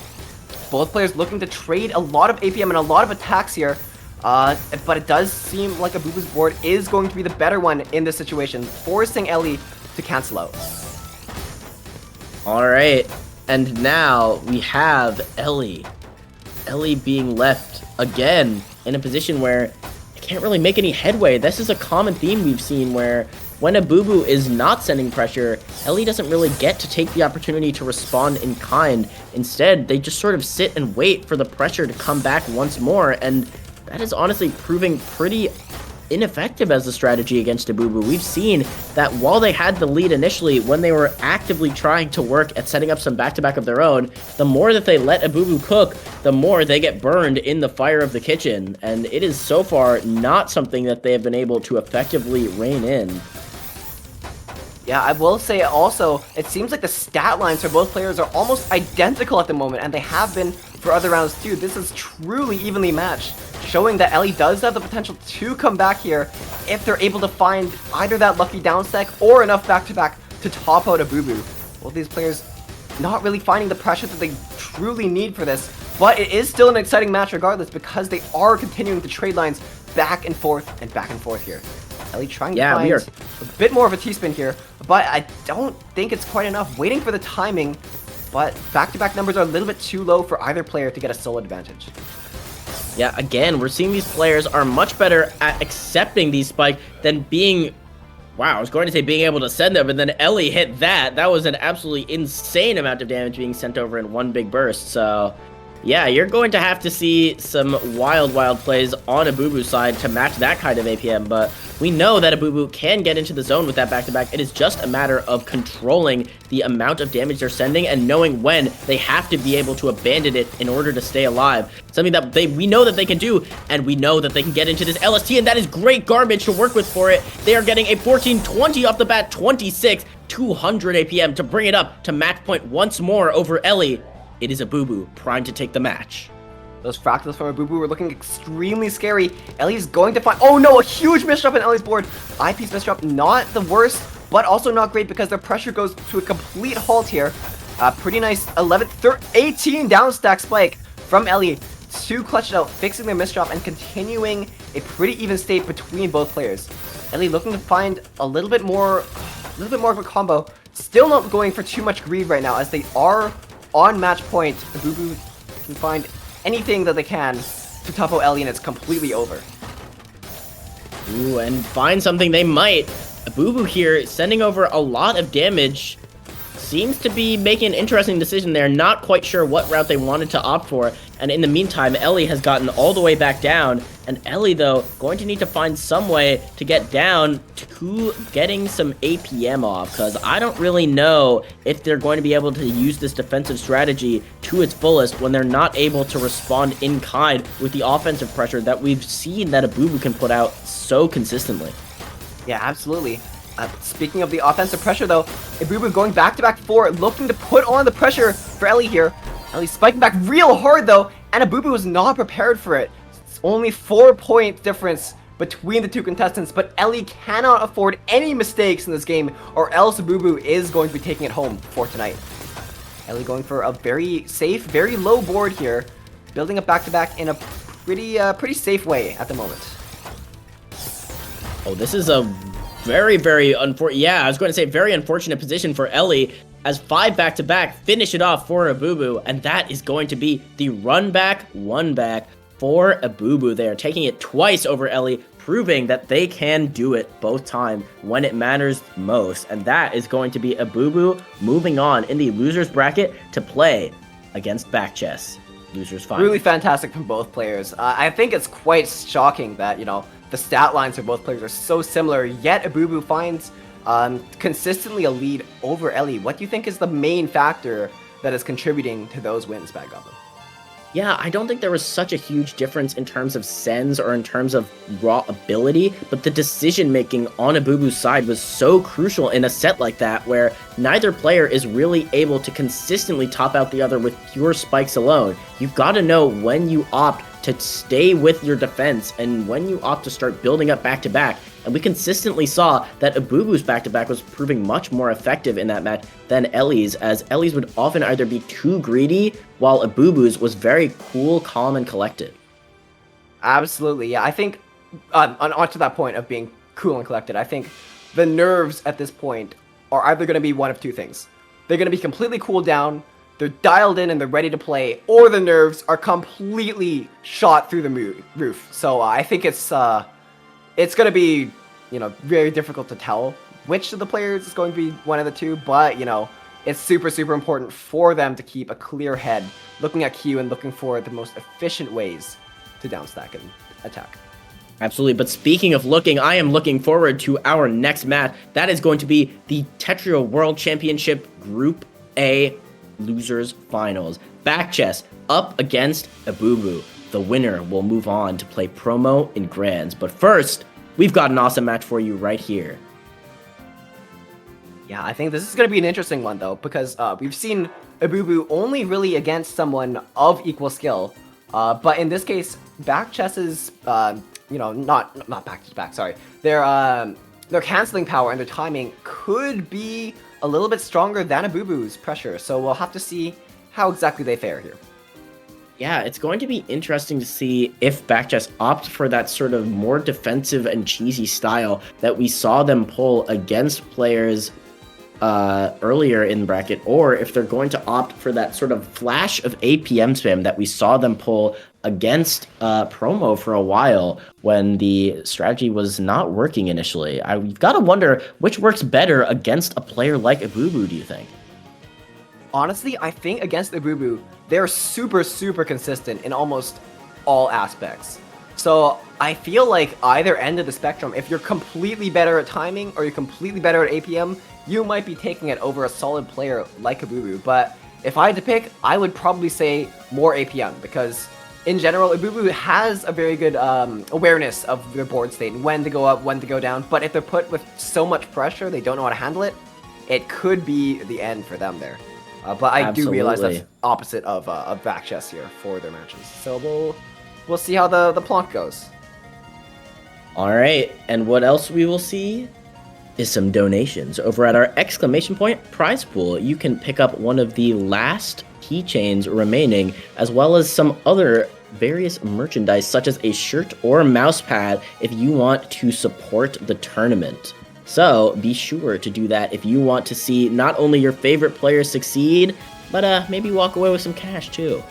Both players looking to trade a lot of APM and a lot of attacks here, but it does seem like Abubu's board is going to be the better one in this situation, forcing Ellie to cancel out. Alright, and now we have Ellie. Ellie being left again in a position where they can't really make any headway. This is a common theme we've seen where when Abubu is not sending pressure, Ellie doesn't really get to take the opportunity to respond in kind. Instead, they just sort of sit and wait for the pressure to come back once more, and that is honestly proving pretty ineffective as a strategy against Abubu. We've seen that while they had the lead initially, when they were actively trying to work at setting up some back-to-back of their own, the more that they let Abubu cook, the more they get burned in the fire of the kitchen, and it is so far not something that they have been able to effectively rein in. Yeah, I will say also, it seems like the stat lines for both players are almost identical at the moment, and they have been for other rounds too. This is truly evenly matched, showing that Ellie does have the potential to come back here if they're able to find either that lucky down stack or enough back-to-back to top out Abubu. Well, these players not really finding the pressure that they truly need for this, but it is still an exciting match regardless because they are continuing to trade lines back and forth here. Ellie trying to find a bit more of a T-spin here, but I don't think it's quite enough. Waiting for the timing, but back-to-back numbers are a little bit too low for either player to get a solo advantage. Yeah, again, we're seeing these players are much better at accepting these spikes than being... Wow, I was going to say being able to send them, but then Ellie hit that. That was an absolutely insane amount of damage being sent over in one big burst, so... Yeah, you're going to have to see some wild plays on Abubu's side to match that kind of APM, but we know that Abubu can get into the zone with that back-to-back. It is just a matter of controlling the amount of damage they're sending and knowing when they have to be able to abandon it in order to stay alive. Something that we know that they can do, and we know that they can get into this LST, and that is great garbage to work with for it. They are getting a 14-20 off the bat, 26, 200 APM to bring it up to match point once more over Ellie. It is Abubu primed to take the match. Those fractals from Abubu were looking extremely scary. Ellie's going to find... Oh no, a huge misdrop on Ellie's board. IP's misdrop, not the worst, but also not great because their pressure goes to a complete halt here. Pretty nice 18 down stack spike from Ellie to clutch it out, fixing their misdrop and continuing a pretty even state between both players. Ellie looking to find a little bit more of a combo. Still not going for too much greed right now as they are on match point. Abubu can find anything that they can to topo Ellie and it's completely over. Ooh, and find something they might. Abubu here sending over a lot of damage. Seems to be making an interesting decision there. Not quite sure what route they wanted to opt for. And in the meantime, Ellie has gotten all the way back down. And Ellie, though, going to need to find some way to get down to getting some APM off. Because I don't really know if they're going to be able to use this defensive strategy to its fullest when they're not able to respond in kind with the offensive pressure that we've seen that Abubu can put out so consistently. Yeah, absolutely. Speaking of the offensive pressure, though, Abubu going back-to-back 4, looking to put on the pressure for Ellie here. Ellie spiking back real hard, though, and Abubu was not prepared for it. It's only 4-point difference between the two contestants, but Ellie cannot afford any mistakes in this game, or else Abubu is going to be taking it home for tonight. Ellie going for a very safe, very low board here, building a back-to-back in a pretty safe way at the moment. Oh, this is a very unfortunate, yeah, I was going to say very unfortunate position for Ellie as 5 back-to-back finish it off for Abubu, and that is going to be the run back, 1 back for Abubu. They are taking it twice over Ellie, proving that they can do it both times when it matters most, and that is going to be Abubu moving on in the losers bracket to play against Backchess. Losers final. Really fantastic from both players. I think it's quite shocking that, you know, the stat lines for both players are so similar, yet Abubu finds consistently a lead over Ellie. What do you think is the main factor that is contributing to those wins, Bad Goblin? Yeah, I don't think there was such a huge difference in terms of sends or in terms of raw ability, but the decision making on Abubu's side was so crucial in a set like that where neither player is really able to consistently top out the other with pure spikes alone. You've got to know when you opt to stay with your defense and when you opt to start building up back-to-back. And we consistently saw that Abubu's back-to-back was proving much more effective in that match than Ellie's, as Ellie's would often either be too greedy, while Abubu's was very cool, calm, and collected. Absolutely, yeah. I think, onto that point of being cool and collected, I think the nerves at this point are either going to be one of two things. They're going to be completely cooled down, they're dialed in and they're ready to play, or the nerves are completely shot through the roof. So I think it's going to be, very difficult to tell which of the players is going to be one of the two, but, it's super, super important for them to keep a clear head, looking at Q and looking for the most efficient ways to downstack and attack. Absolutely, but speaking of looking, I am looking forward to our next match. That is going to be the Tetr World Championship Group A Losers Finals. Backchess up against Abubu. The winner will move on to play promo in Grands. But first, we've got an awesome match for you right here. Yeah, I think this is going to be an interesting one, though, because we've seen Abubu only really against someone of equal skill. But in this case, Backchess's, not back-to-back, sorry. Their canceling power and their timing could be a little bit stronger than Abubu's pressure. So we'll have to see how exactly they fare here. Yeah, it's going to be interesting to see if Backchess opt for that sort of more defensive and cheesy style that we saw them pull against players earlier in the bracket, or if they're going to opt for that sort of flash of APM spam that we saw them pull against promo for a while when the strategy was not working initially. You've got to wonder which works better against a player like Abubu, do you think? Honestly, I think against Abubu, they're super, super consistent in almost all aspects. So I feel like either end of the spectrum, if you're completely better at timing or you're completely better at APM, you might be taking it over a solid player like Abubu. But if I had to pick, I would probably say more APM, because in general, Abubu has a very good awareness of their board state and when to go up, when to go down. But if they're put with so much pressure, they don't know how to handle it, it could be the end for them there. But I do realize that's opposite of Backchess here for their matches. So we'll see how the plonk goes. All right, and what else we will see is some donations. Over at our exclamation point prize pool, you can pick up one of the last keychains remaining, as well as some other various merchandise, such as a shirt or a mouse pad, if you want to support the tournament. So be sure to do that if you want to see not only your favorite players succeed, but maybe walk away with some cash too.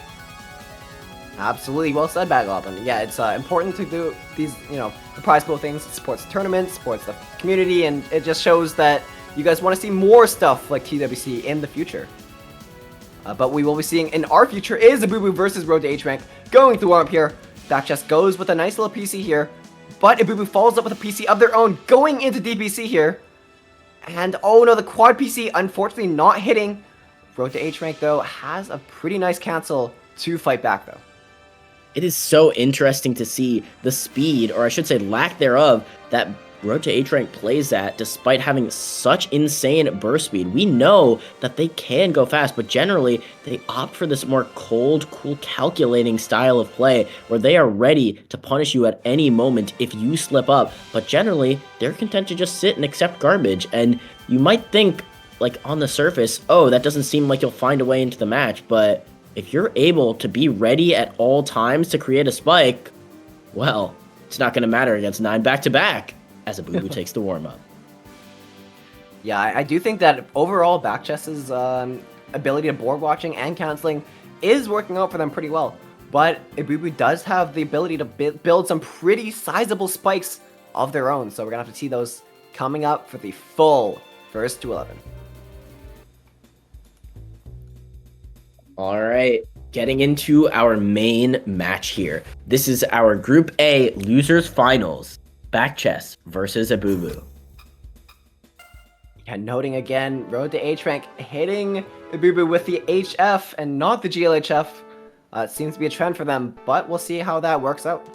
Absolutely, well said, Bad Goblin. Yeah, it's important to do these, the prize pool things. It supports the tournament, supports the community, and it just shows that you guys want to see more stuff like TWC in the future. But we will be seeing in our future is Abubu versus Road to H rank going through warm up here. Backchess goes with a nice little PC here, but Abubu follows up with a PC of their own going into DPC here. And oh no, the quad PC unfortunately not hitting. Road to H rank though has a pretty nice cancel to fight back though. It is so interesting to see the speed, or I should say lack thereof, that Road to H rank plays at despite having such insane burst speed. We know that they can go fast, but generally they opt for this more cold, cool, calculating style of play where they are ready to punish you at any moment if you slip up, but generally they're content to just sit and accept garbage. And you might think, like on the surface, oh, that doesn't seem like you'll find a way into the match, but if you're able to be ready at all times to create a spike, well, it's not going to matter against 9 back-to-back as Abubu takes the warm-up. Yeah, I do think that overall Backchess's ability to board watching and canceling is working out for them pretty well. But Abubu does have the ability to build some pretty sizable spikes of their own, so we're going to have to see those coming up for the full first to 11. All right, getting into our main match here. This is our Group A Losers Finals. Backchess versus Abubu. Yeah, noting again, Road to H rank hitting Ibubu with the HF and not the GLHF. It seems to be a trend for them, but we'll see how that works out.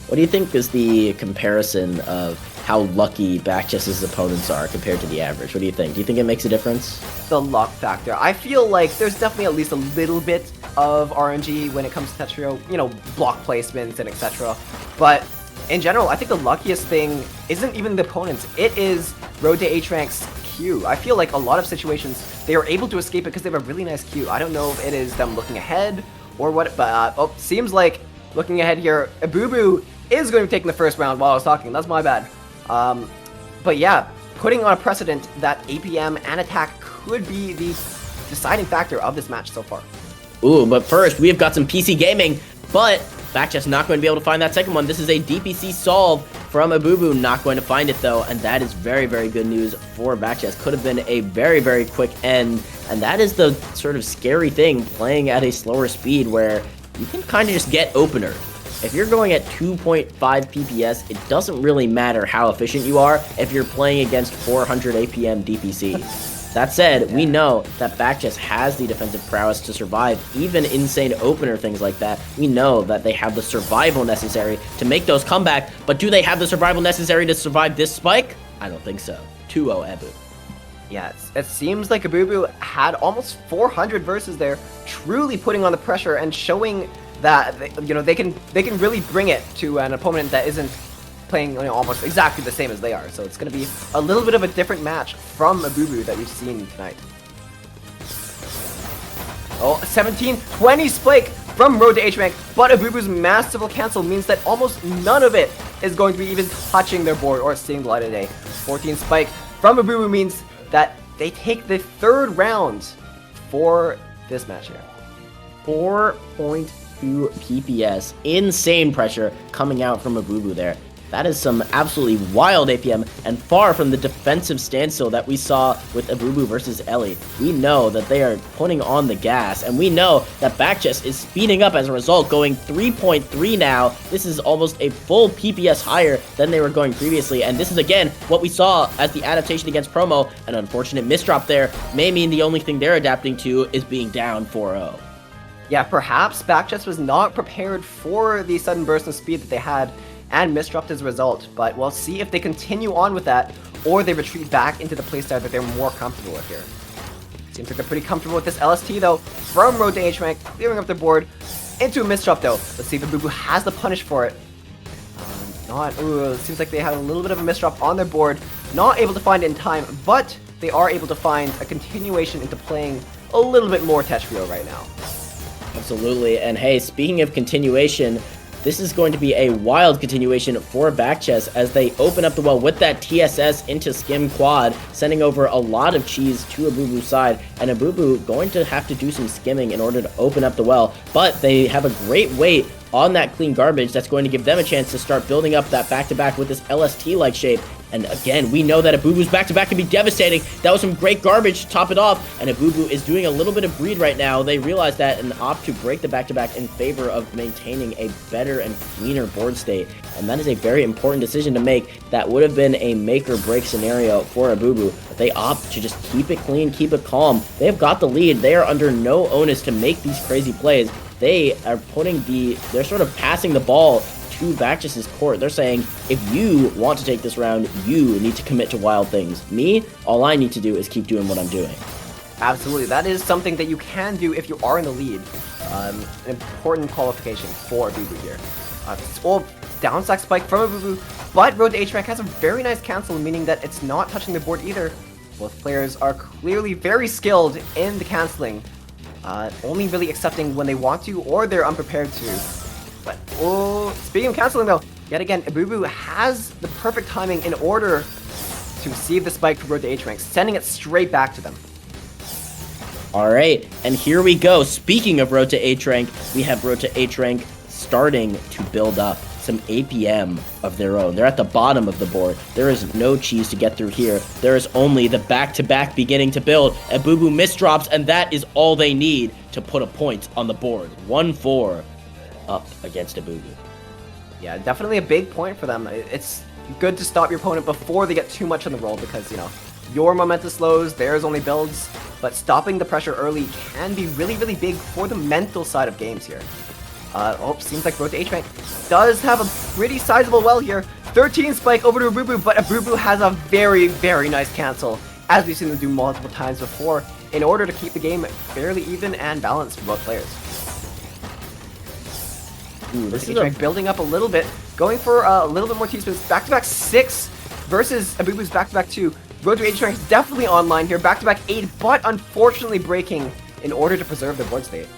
What do you think is the comparison of how lucky Backchess's opponents are compared to the average? What do you think? Do you think it makes a difference? The luck factor. I feel like there's definitely at least a little bit of RNG when it comes to Tetrio, you know, block placements and etc. But in general, I think the luckiest thing isn't even the opponents. It is Road to H rank's Q. I feel like a lot of situations they are able to escape it because they have a really nice Q. I don't know if it is them looking ahead or what, but seems like looking ahead here, Ibubu is going to be taking the first round while I was talking. That's my bad. But yeah, putting on a precedent that APM and attack could be the deciding factor of this match so far. Ooh, but first, we have got some PC gaming, but Backchess not going to be able to find that second one. This is a DPC solve from Ibubu, not going to find it though, and that is very, very good news for Backchess. Could have been a very, very quick end, and that is the sort of scary thing playing at a slower speed where you can kind of just get opener. If you're going at 2.5 PPS, it doesn't really matter how efficient you are if you're playing against 400 APM DPC. That said, we know that Backchess has the defensive prowess to survive even insane opener things like that. We know that they have the survival necessary to make those comeback, but do they have the survival necessary to survive this spike? I don't think so. 2-0 Ebu. Yeah, it seems like Ibubu had almost 400 versus there, truly putting on the pressure and showing that they can really bring it to an opponent that isn't playing almost exactly the same as they are. So it's going to be a little bit of a different match from Ibubu that we've seen tonight. Oh, 17-20 spike from Road to H rank, but Ibubu's masterful cancel means that almost none of it is going to be even touching their board or seeing the light of day. 14 spike from Ibubu means that they take the third round for this match here. 4.2 PPS. Insane pressure coming out from Ibubu there. That is some absolutely wild APM and far from the defensive standstill that we saw with Ibubu versus Ellie. We know that they are putting on the gas, and we know that Backchess is speeding up as a result, going 3.3 now. This is almost a full PPS higher than they were going previously, and this is again what we saw as the adaptation against Promo. An unfortunate misdrop there may mean the only thing they're adapting to is being down 4-0. Yeah, perhaps Backchess was not prepared for the sudden burst of speed that they had and misdropped as a result, but we'll see if they continue on with that or they retreat back into the playstyle that they're more comfortable with here. Seems like they're pretty comfortable with this LST though, from Road to H rank, clearing up their board into a misdrop though. Let's see if Ibubu has the punish for it. It seems like they had a little bit of a misdrop on their board, not able to find it in time, but they are able to find a continuation into playing a little bit more Tetrio right now. Absolutely, and hey, speaking of continuation, this is going to be a wild continuation for Backchess as they open up the well with that TSS into Skim Quad, sending over a lot of cheese to Ibubu's side, and Ibubu going to have to do some skimming in order to open up the well, but they have a great weight on that clean garbage that's going to give them a chance to start building up that back-to-back with this LST-like shape. And again, we know that Ibubu's back-to-back can be devastating. That was some great garbage to top it off, and Ibubu is doing a little bit of greed right now. They realize that and opt to break the back-to-back in favor of maintaining a better and cleaner board state, and that is a very important decision to make. That would have been a make-or-break scenario for Ibubu, but they opt to just keep it clean, keep it calm. They have got the lead. They are under no onus to make these crazy plays. They are they're sort of passing the ball to Backchess's court. They're saying, if you want to take this round, you need to commit to wild things. Me, all I need to do is keep doing what I'm doing. Absolutely, that is something that you can do if you are in the lead. An important qualification for Ibubu here. Downstack spike from Ibubu, but Road to H rank has a very nice cancel, meaning that it's not touching the board either. Both players are clearly very skilled in the canceling, only really accepting when they want to or they're unprepared to. But, speaking of canceling though, yet again, Ibubu has the perfect timing in order to receive the spike from Road to H rank, sending it straight back to them. Alright, and here we go. Speaking of Road to H rank, we have Road to H rank starting to build up some APM of their own. They're at the bottom of the board. There is no cheese to get through here. There is only the back-to-back beginning to build. Ibubu misdrops, and that is all they need to put a point on the board. 1-4 up against Ibubu. Yeah, definitely a big point for them. It's good to stop your opponent before they get too much on the roll because, you know, your momentum slows, theirs only builds, but stopping the pressure early can be really, really big for the mental side of games here. Seems like Road to H-Rank does have a pretty sizable well here. 13 spike over to Abubu, but Abubu has a very, very nice cancel, as we've seen them do multiple times before, in order to keep the game fairly even and balanced for both players. Ooh, this is building up a little bit, going for a little bit more T-spins. Back-to-back 6 versus Abubu's back-to-back 2. Road to H-Rank is definitely online here, back-to-back 8, but unfortunately breaking in order to preserve their board state.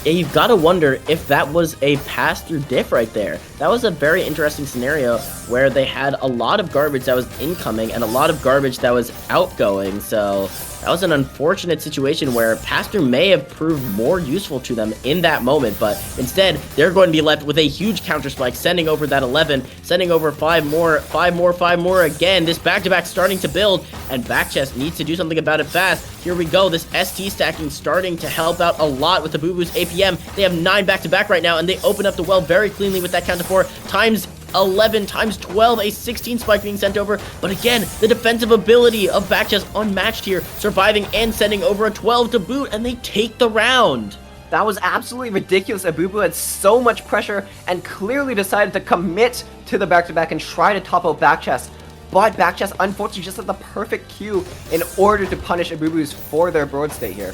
Yeah, you've got to wonder if that was a pass-through diff right there. That was a very interesting scenario where they had a lot of garbage that was incoming and a lot of garbage that was outgoing. So that was an unfortunate situation where pass-through may have proved more useful to them in that moment. But instead, they're going to be left with a huge counter spike, sending over that 11, sending over 5 more again. This back-to-back starting to build, and back chest needs to do something about it fast. Here we go. This ST stacking starting to help out a lot with the Abubu's APM. They have 9 back-to-back right now, and they open up the well very cleanly with that counter 4 times 11 times 12, a 16 spike being sent over. But again, the defensive ability of Backchest unmatched here, surviving and sending over a 12 to boot, and they take the round. That was absolutely ridiculous. Abubu had so much pressure and clearly decided to commit to the back-to-back and try to top out Backchest. But Backchest unfortunately just had the perfect cue in order to punish Abubu's for their board state here.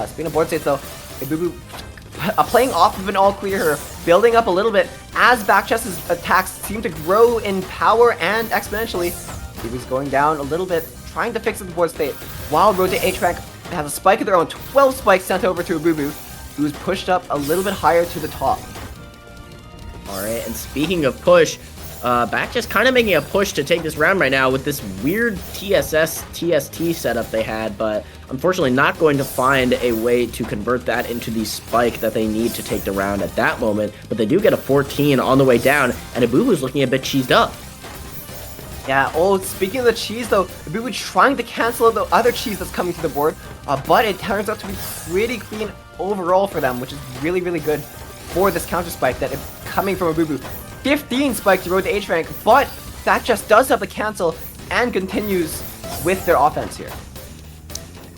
Speaking of board states though, Abubu playing off of an all clear here, building up a little bit as Backchest's attacks seem to grow in power and exponentially. Abubu's going down a little bit, trying to fix the board state, while Road to H-Rank has a spike of their own. 12 spikes sent over to Abubu, who's pushed up a little bit higher to the top. Alright, and speaking of push, Backchest kind of making a push to take this round right now with this weird TST setup they had, but unfortunately not going to find a way to convert that into the spike that they need to take the round at that moment. But they do get a 14 on the way down, and Abubu's looking a bit cheesed up. Yeah, speaking of the cheese though, Abubu trying to cancel out the other cheese that's coming to the board, but it turns out to be pretty clean overall for them, which is really, really good for this counter spike that is coming from Abubu. 15 spike to Road to H-Rank, but Backchest does have the cancel and continues with their offense here.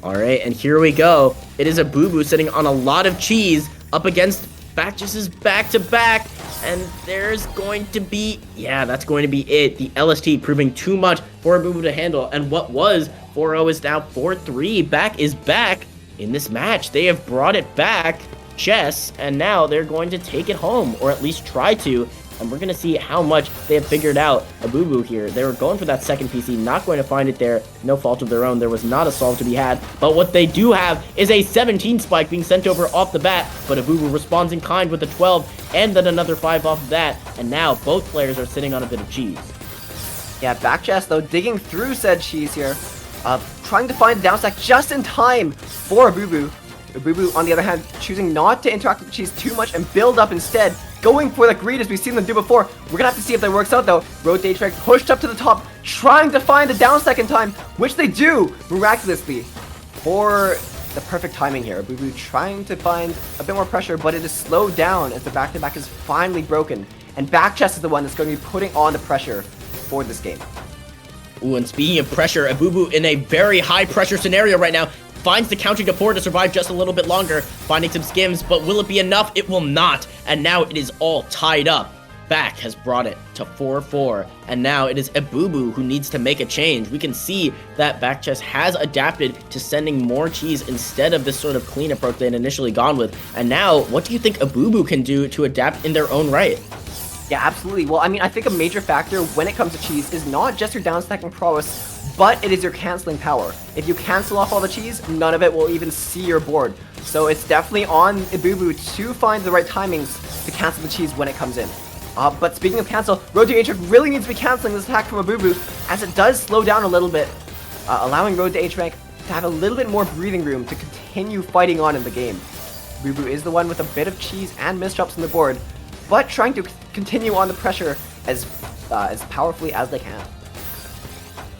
Alright, and here we go. It is Abubu sitting on a lot of cheese up against Backchest's back-to-back, and there's going to be, yeah, that's going to be it. The LST proving too much for Abubu to handle, and what was 4-0 is now 4-3. Back is back in this match. They have brought it back, chess, and now they're going to take it home, or at least try to. And we're going to see how much they have figured out Abubu here. They were going for that second PC, not going to find it there. No fault of their own. There was not a solve to be had. But what they do have is a 17 spike being sent over off the bat. But Abubu responds in kind with a 12 and then another 5 off of that. And now both players are sitting on a bit of cheese. Yeah, Backchest though digging through said cheese here. Trying to find the downstack just in time for Abubu. Abubu, on the other hand, choosing not to interact with the cheese too much and build up instead, going for the greed as we've seen them do before. We're gonna have to see if that works out though. Road to H-Rank pushed up to the top, trying to find the downstack in time, which they do, miraculously, for the perfect timing here. Abubu trying to find a bit more pressure, but it is slowed down as the back-to-back is finally broken. And Backchest is the one that's going to be putting on the pressure for this game. Ooh, and speaking of pressure, Abubu in a very high pressure scenario right now. Finds the countering of 4 to survive just a little bit longer, finding some skims, but will it be enough? It will not, and now it is all tied up. Back has brought it to 4-4, and now it is Abubu who needs to make a change. We can see that Backchest has adapted to sending more cheese instead of this sort of clean approach they had initially gone with, and now, what do you think Abubu can do to adapt in their own right? Yeah, absolutely. Well, I mean, I think a major factor when it comes to cheese is not just your downstacking prowess, but it is your canceling power. If you cancel off all the cheese, none of it will even see your board. So it's definitely on Abubu to find the right timings to cancel the cheese when it comes in. But speaking of cancel, Road to H-Rank really needs to be canceling this attack from Abubu, as it does slow down a little bit, allowing Road to H-Rank to have a little bit more breathing room to continue fighting on in the game. Abubu is the one with a bit of cheese and misdrops on the board, but trying to continue on the pressure as powerfully as they can.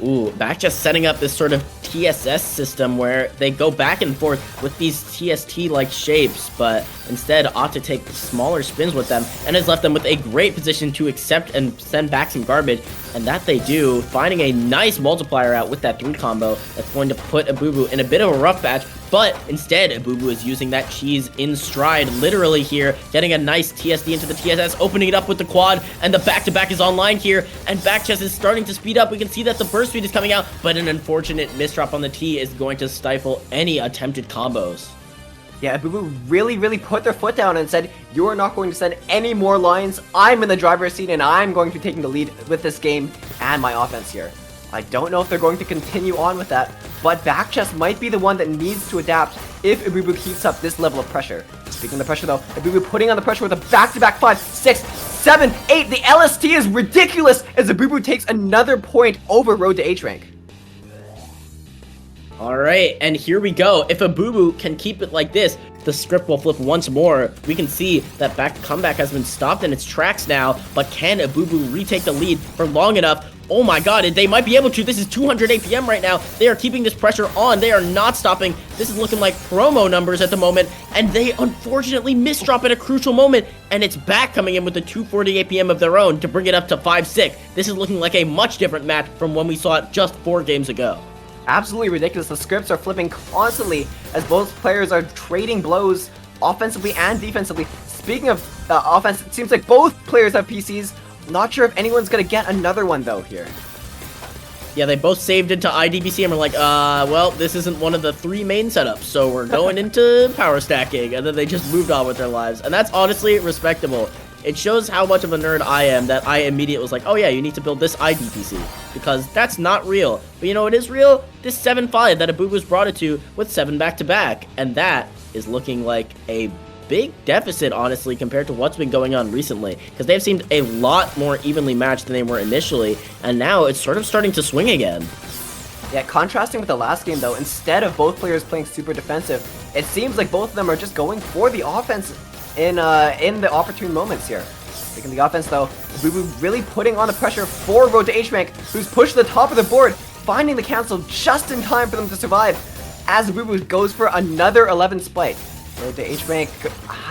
Ooh, back just setting up this sort of TSS system where they go back and forth with these TST-like shapes, but instead opt to take smaller spins with them, and has left them with a great position to accept and send back some garbage, and that they do, finding a nice multiplier out with that 3 combo that's going to put Abubu in a bit of a rough patch, but instead Abubu is using that cheese in stride, literally here, getting a nice TSD into the TSS, opening it up with the quad, and the back-to-back is online here, and Backchess is starting to speed up. We can see that the burst speed is coming out, but an unfortunate misdrop on the T is going to stifle any attempted combos. Yeah, Abubu really put their foot down and said, you are not going to send any more lines. I'm in the driver's seat and I'm going to be taking the lead with this game and my offense here. I don't know if they're going to continue on with that, but Backchess might be the one that needs to adapt if Abubu keeps up this level of pressure. Speaking of the pressure though, Abubu putting on the pressure with a back-to-back 5, 6, 7, 8. The LST is ridiculous as Abubu takes another point over Road to H rank. Alright, and here we go. If Abubu can keep it like this, the script will flip once more. We can see that back comeback has been stopped in its tracks now, but can Abubu retake the lead for long enough? Oh my god, they might be able to. This is 200 APM right now. They are keeping this pressure on. They are not stopping. This is looking like promo numbers at the moment, and they unfortunately misdrop at a crucial moment, and it's back coming in with the 240 APM of their own to bring it up to 5-6. This is looking like a much different match from when we saw it just 4 games ago. Absolutely ridiculous. The scripts are flipping constantly as both players are trading blows offensively and defensively. Speaking of offense, it seems like both players have PCs. Not sure if anyone's going to get another one though here. Yeah, they both saved into IDBC and were like, well, this isn't one of the 3 main setups, so we're going into power stacking, and then they just moved on with their lives. And that's honestly respectable. It shows how much of a nerd I am that I immediately was like, oh yeah, you need to build this IDPC, because that's not real. But you know what is real? This 7-5 that Abubu's brought it to with 7 back-to-back, and that is looking like a big deficit, honestly, compared to what's been going on recently, because they've seemed a lot more evenly matched than they were initially, and now it's sort of starting to swing again. Yeah, contrasting with the last game though, instead of both players playing super defensive, it seems like both of them are just going for the offense in the opportune moments here. Speaking of the offense though, Abubu really putting on the pressure for Road to H-Rank, who's pushed to the top of the board, finding the cancel just in time for them to survive, as Abubu goes for another 11 spike. Road to H-Rank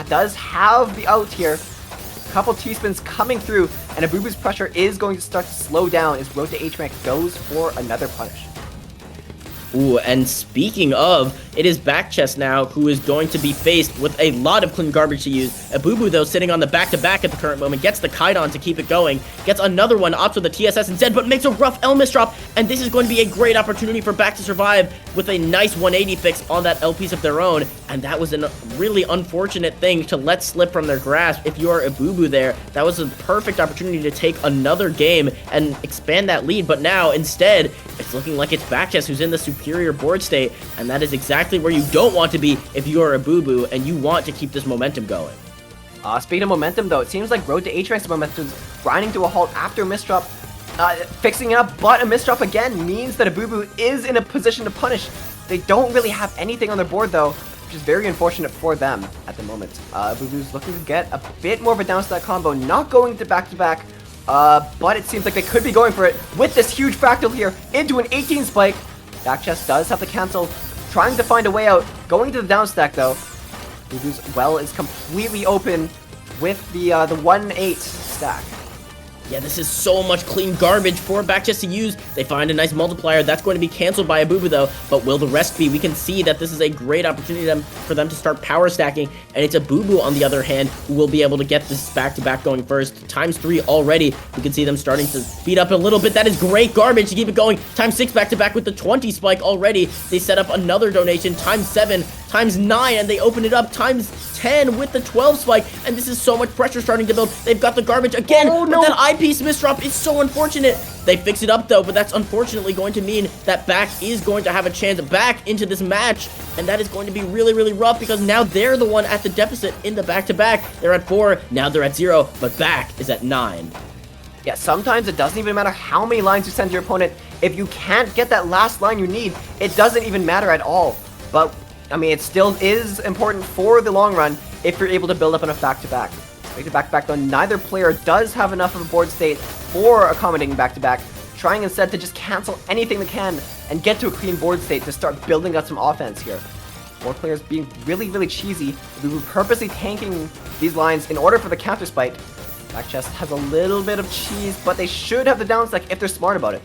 does have the out here. A couple T-spins coming through, and Abubu's pressure is going to start to slow down as Road to H-Rank goes for another punish. Ooh, and speaking of, it is Backchess now who is going to be faced with a lot of clean garbage to use. Abubu, though, sitting on the back-to-back at the current moment, gets the Kaidan to keep it going, gets another one, opts with the TSS instead, but makes a rough L misdrop, and this is going to be a great opportunity for Back to survive with a nice 180 fix on that L piece of their own, and that was a really unfortunate thing to let slip from their grasp. If you are Abubu there, that was a perfect opportunity to take another game and expand that lead, but now, instead, it's looking like it's Backchess who's in the superior board state, and that is exactly where you don't want to be if you are Abubu and you want to keep this momentum going. Speaking of momentum though, it seems like Road to H-Rank's momentum is grinding to a halt after a misdrop, fixing it up, but a misdrop again means that Abubu is in a position to punish. They don't really have anything on their board though, which is very unfortunate for them at the moment. Abubu's looking to get a bit more of a down stack combo, not going to back-to-back, but it seems like they could be going for it with this huge fractal here into an 18 spike. Backchess does have to cancel, trying to find a way out, going to the down stack though. Abubu's well is completely open with the 1-8 stack. Yeah, this is so much clean garbage for Backchess to use. They find a nice multiplier. That's going to be canceled by Abubu, though. But will the rest be? We can see that this is a great opportunity for them to start power stacking. And it's Abubu, on the other hand, who will be able to get this back-to-back going first. ×3 already. We can see them starting to speed up a little bit. That is great garbage to keep it going. ×6 back-to-back with the 20 spike already. They set up another donation. ×7, ×9, and they open it up. ×10 with the 12 spike. And this is so much pressure starting to build. They've got the garbage again. Oh, no. But that eyepiece misdrop is so unfortunate. They fix it up though, but that's unfortunately going to mean that Back is going to have a chance back into this match, and that is going to be really rough because now they're the one at the deficit in the back-to-back. They're at 4, now they're at 0, but Back is at 9. Yeah, sometimes it doesn't even matter how many lines you send to your opponent. If you can't get that last line you need, it doesn't even matter at all. But, I mean, it still is important for the long run if you're able to build up enough back-to-back. Back-to-back though, neither player does have enough of a board state for accommodating back-to-back, trying instead to just cancel anything they can and get to a clean board state to start building up some offense here. Both players being really, really cheesy. We were purposely tanking these lines in order for the counter spike. Back chest has a little bit of cheese, but they should have the down stack if they're smart about it.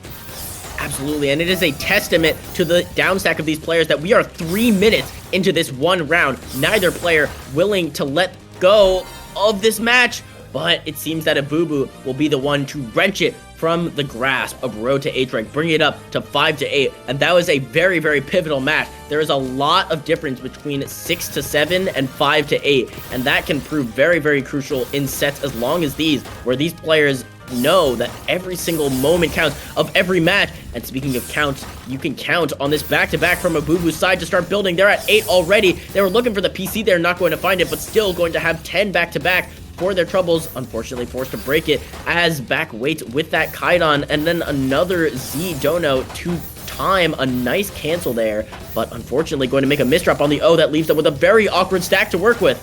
Absolutely, and it is a testament to the down stack of these players that we are 3 minutes into this one round. Neither player willing to let go of this match, but it seems that Abubu will be the one to wrench it from the grasp of Road to H rank, bring it up to 5-8, and that was a very, very pivotal match. There is a lot of difference between 6-7 and 5-8, and that can prove very, very crucial in sets as long as these, where these players know that every single moment counts of every match. And speaking of counts, you can count on this back-to-back from Abubu's side to start building. They're at 8 already. They were looking for the PC. They're not going to find it, but still going to have 10 back-to-back for their troubles. Unfortunately forced to break it as back weight with that Kaidan, and then another Z Dono to time a nice cancel there, but unfortunately going to make a misdrop on the O that leaves them with a very awkward stack to work with.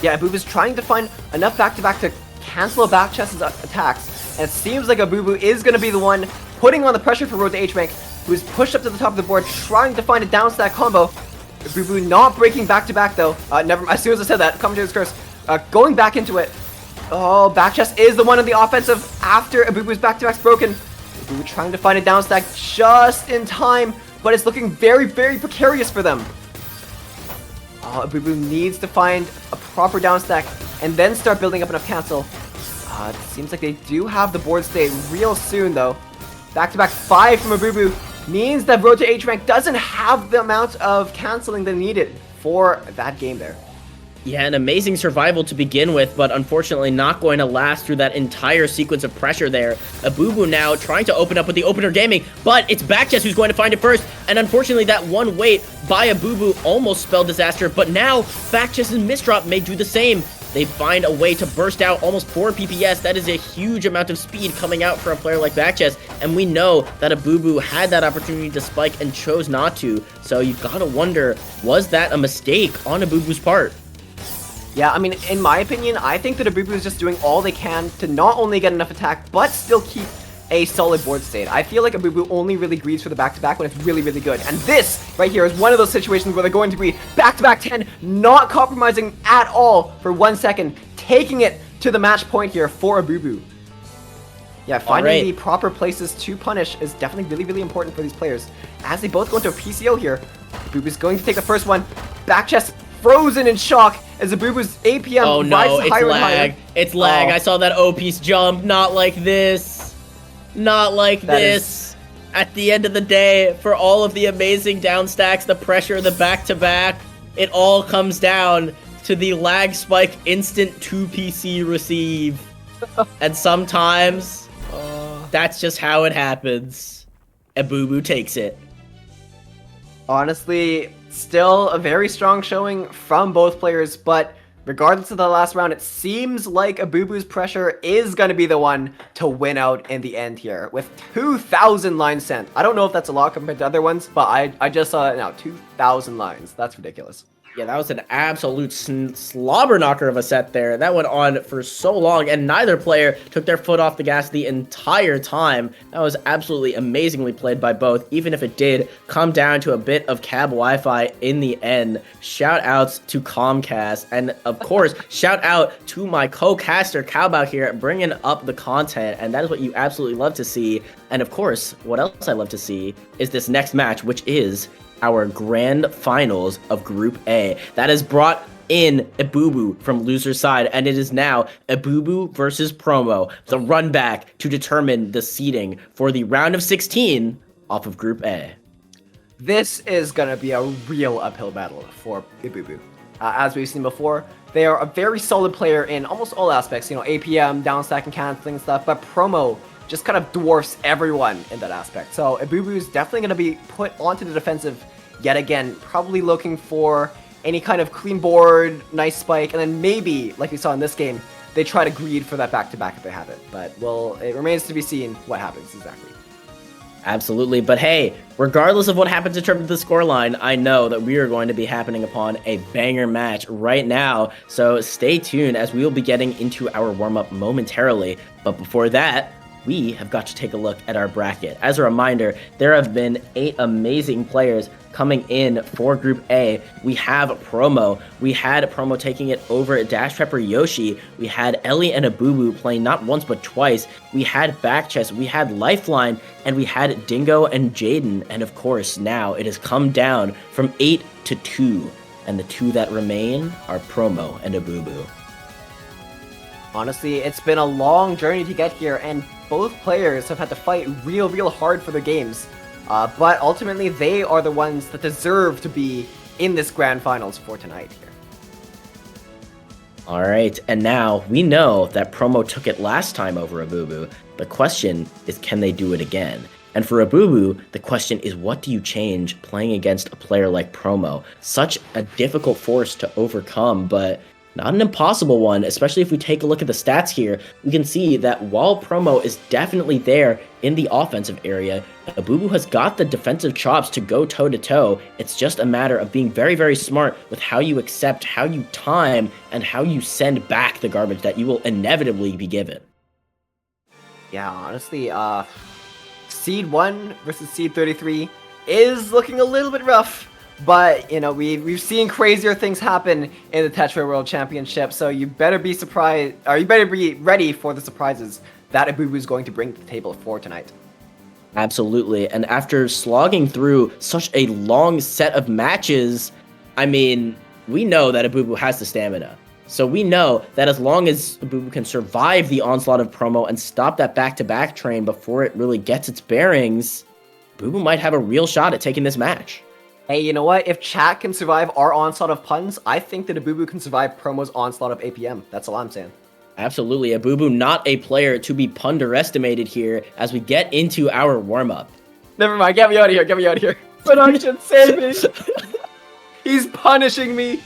Yeah, Abubu's trying to find enough back-to-back to cancel back chest's attacks, and it seems like Abubu is going to be the one putting on the pressure for Road to H rank, who's pushed up to the top of the board trying to find a down stack combo. Abubu not breaking back-to-back though. As soon as I said that, commentator's curse. Going back into it. Oh, back chest is the one on the offensive after Abubu's back-to-back's broken. Abubu trying to find a down stack just in time, but it's looking very, very precarious for them. Abubu needs to find a proper down stack and then start building up enough cancel. It seems like they do have the board state real soon though. Back-to-back 5 from Abubu means that Road to H rank doesn't have the amount of canceling they needed for that game there. Yeah, an amazing survival to begin with, but unfortunately not going to last through that entire sequence of pressure there. Abubu now trying to open up with the opener gaming, but it's Backchest who's going to find it first, and unfortunately that one wait by Abubu almost spelled disaster, but now Backchest and Misdrop may do the same. They find a way to burst out almost 4 PPS. That is a huge amount of speed coming out for a player like Backchest, and we know that Abubu had that opportunity to spike and chose not to, so you've got to wonder, was that a mistake on Abubu's part? Yeah, I mean, in my opinion, I think that Abubu is just doing all they can to not only get enough attack, but still keep a solid board state. I feel like Abubu only really greeds for the back-to-back when it's really, really good. And this right here is one of those situations where they're going to be back-to-back 10, not compromising at all for 1 second, taking it to the match point here for Abubu. Yeah, finding the proper places to punish is definitely really, really important for these players. As they both go into a PCO here, Abubu's going to take the first one. Backchest frozen in shock as Abubu's APM rises higher and higher. It's lag. I saw that O piece jump. Not like this. Not like this. At the end of the day, for all of the amazing down stacks, the pressure, the back-to-back, it all comes down to the lag spike instant 2PC receive. And sometimes, that's just how it happens. Abubu takes it. Honestly, still a very strong showing from both players, but regardless of the last round, it seems like Abubu's pressure is going to be the one to win out in the end here with 2,000 lines sent. I don't know if that's a lot compared to other ones, but I just saw it now, 2,000 lines. That's ridiculous. Yeah, that was an absolute slobber knocker of a set there. That went on for so long, and neither player took their foot off the gas the entire time. That was absolutely amazingly played by both, even if it did come down to a bit of cab Wi-Fi in the end. Shout outs to Comcast, and of course, shout out to my co-caster Cowbow here, bringing up the content, and that is what you absolutely love to see. And of course, what else I love to see is this next match, which is our grand finals of Group A. That has brought in Abubu from loser's side, and it is now Abubu versus Promo, the run back to determine the seeding for the round of 16 off of Group A. This is going to be a real uphill battle for Abubu. As we've seen before, they are a very solid player in almost all aspects, you know, APM, downstack and canceling stuff, but Promo just kind of dwarfs everyone in that aspect. So Abubu is definitely going to be put onto the defensive yet again, probably looking for any kind of clean board, nice spike, and then maybe, like we saw in this game, they try to greed for that back-to-back if they have it. But, well, it remains to be seen what happens exactly. Absolutely, but hey, regardless of what happens in terms of the scoreline, I know that we are going to be happening upon a banger match right now, so stay tuned as we will be getting into our warm-up momentarily. But before that, we have got to take a look at our bracket. As a reminder, there have been 8 amazing players coming in for Group A. We have Promo. We had Promo taking it over Dash Pepper Yoshi. We had Ellie and Abubu playing not once but twice. We had Backchest. We had Lifeline. And we had Dingo and Jaden. And of course, now it has come down from 8 to 2. And the 2 that remain are Promo and Abubu. Honestly, it's been a long journey to get here, and both players have had to fight real hard for their games. But ultimately, they are the ones that deserve to be in this grand finals for tonight here. Alright, and now we know that Promo took it last time over Abubu. The question is, can they do it again? And for Abubu, the question is, what do you change playing against a player like Promo? Such a difficult force to overcome, but not an impossible one, especially if we take a look at the stats here. We can see that while Promo is definitely there in the offensive area, Abubu has got the defensive chops to go toe-to-toe. It's just a matter of being very smart with how you accept, how you time, and how you send back the garbage that you will inevitably be given. Yeah, honestly, Seed 1 versus Seed 33 is looking a little bit rough. But, you know, we've seen crazier things happen in the Tetr World Championship, so you better be surprised, or you better be ready for the surprises that Abubu is going to bring to the table for tonight. Absolutely, and after slogging through such a long set of matches, I mean, we know that Abubu has the stamina. So we know that as long as Abubu can survive the onslaught of Promo and stop that back-to-back train before it really gets its bearings, Abubu might have a real shot at taking this match. Hey, you know what? If chat can survive our onslaught of puns, I think that Abubu can survive Promo's onslaught of APM. That's all I'm saying. Absolutely. Abubu not a player to be underestimated here as we get into our warm-up. Never mind. Get me out of here. Get me out of here. Production, save me. He's punishing me.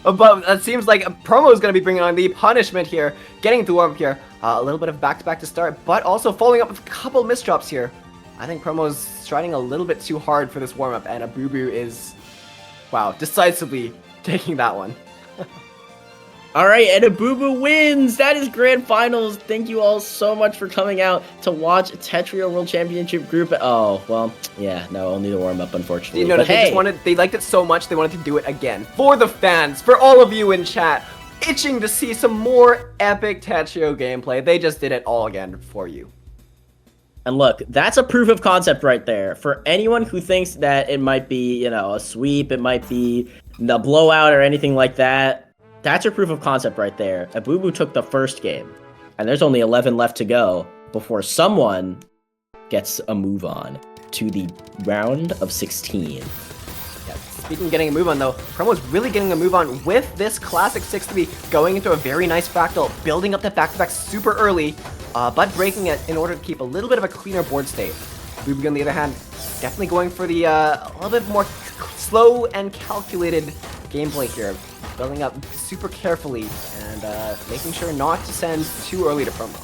But it seems like Promo is going to be bringing on the punishment here. Getting to warm up here. A little bit of back-to-back to start, but also following up with a couple misdrops here. I think Promo's striding a little bit too hard for this warm-up, and Abubu is, wow, decisively taking that one. Alright, and Abubu wins! That is Grand Finals! Thank you all so much for coming out to watch Tetr World Championship Group. Oh, well, yeah, no, only the warm-up, unfortunately. You know, they liked it so much, they wanted to do it again. For the fans, for all of you in chat, itching to see some more epic Tetr gameplay, they just did it all again for you. And look, that's a proof of concept right there. For anyone who thinks that it might be, you know, a sweep, it might be a blowout or anything like that, that's a proof of concept right there. Abubu took the first game, and there's only 11 left to go before someone gets a move on to the round of 16. Yeah, speaking of getting a move on, though, Promo's really getting a move on with this classic 6-3, going into a very nice fractal, building up that back-to-back super early, but breaking it in order to keep a little bit of a cleaner board state. Abubu, on the other hand, definitely going for the a little bit more slow and calculated gameplay here, building up super carefully and making sure not to send too early to Promo.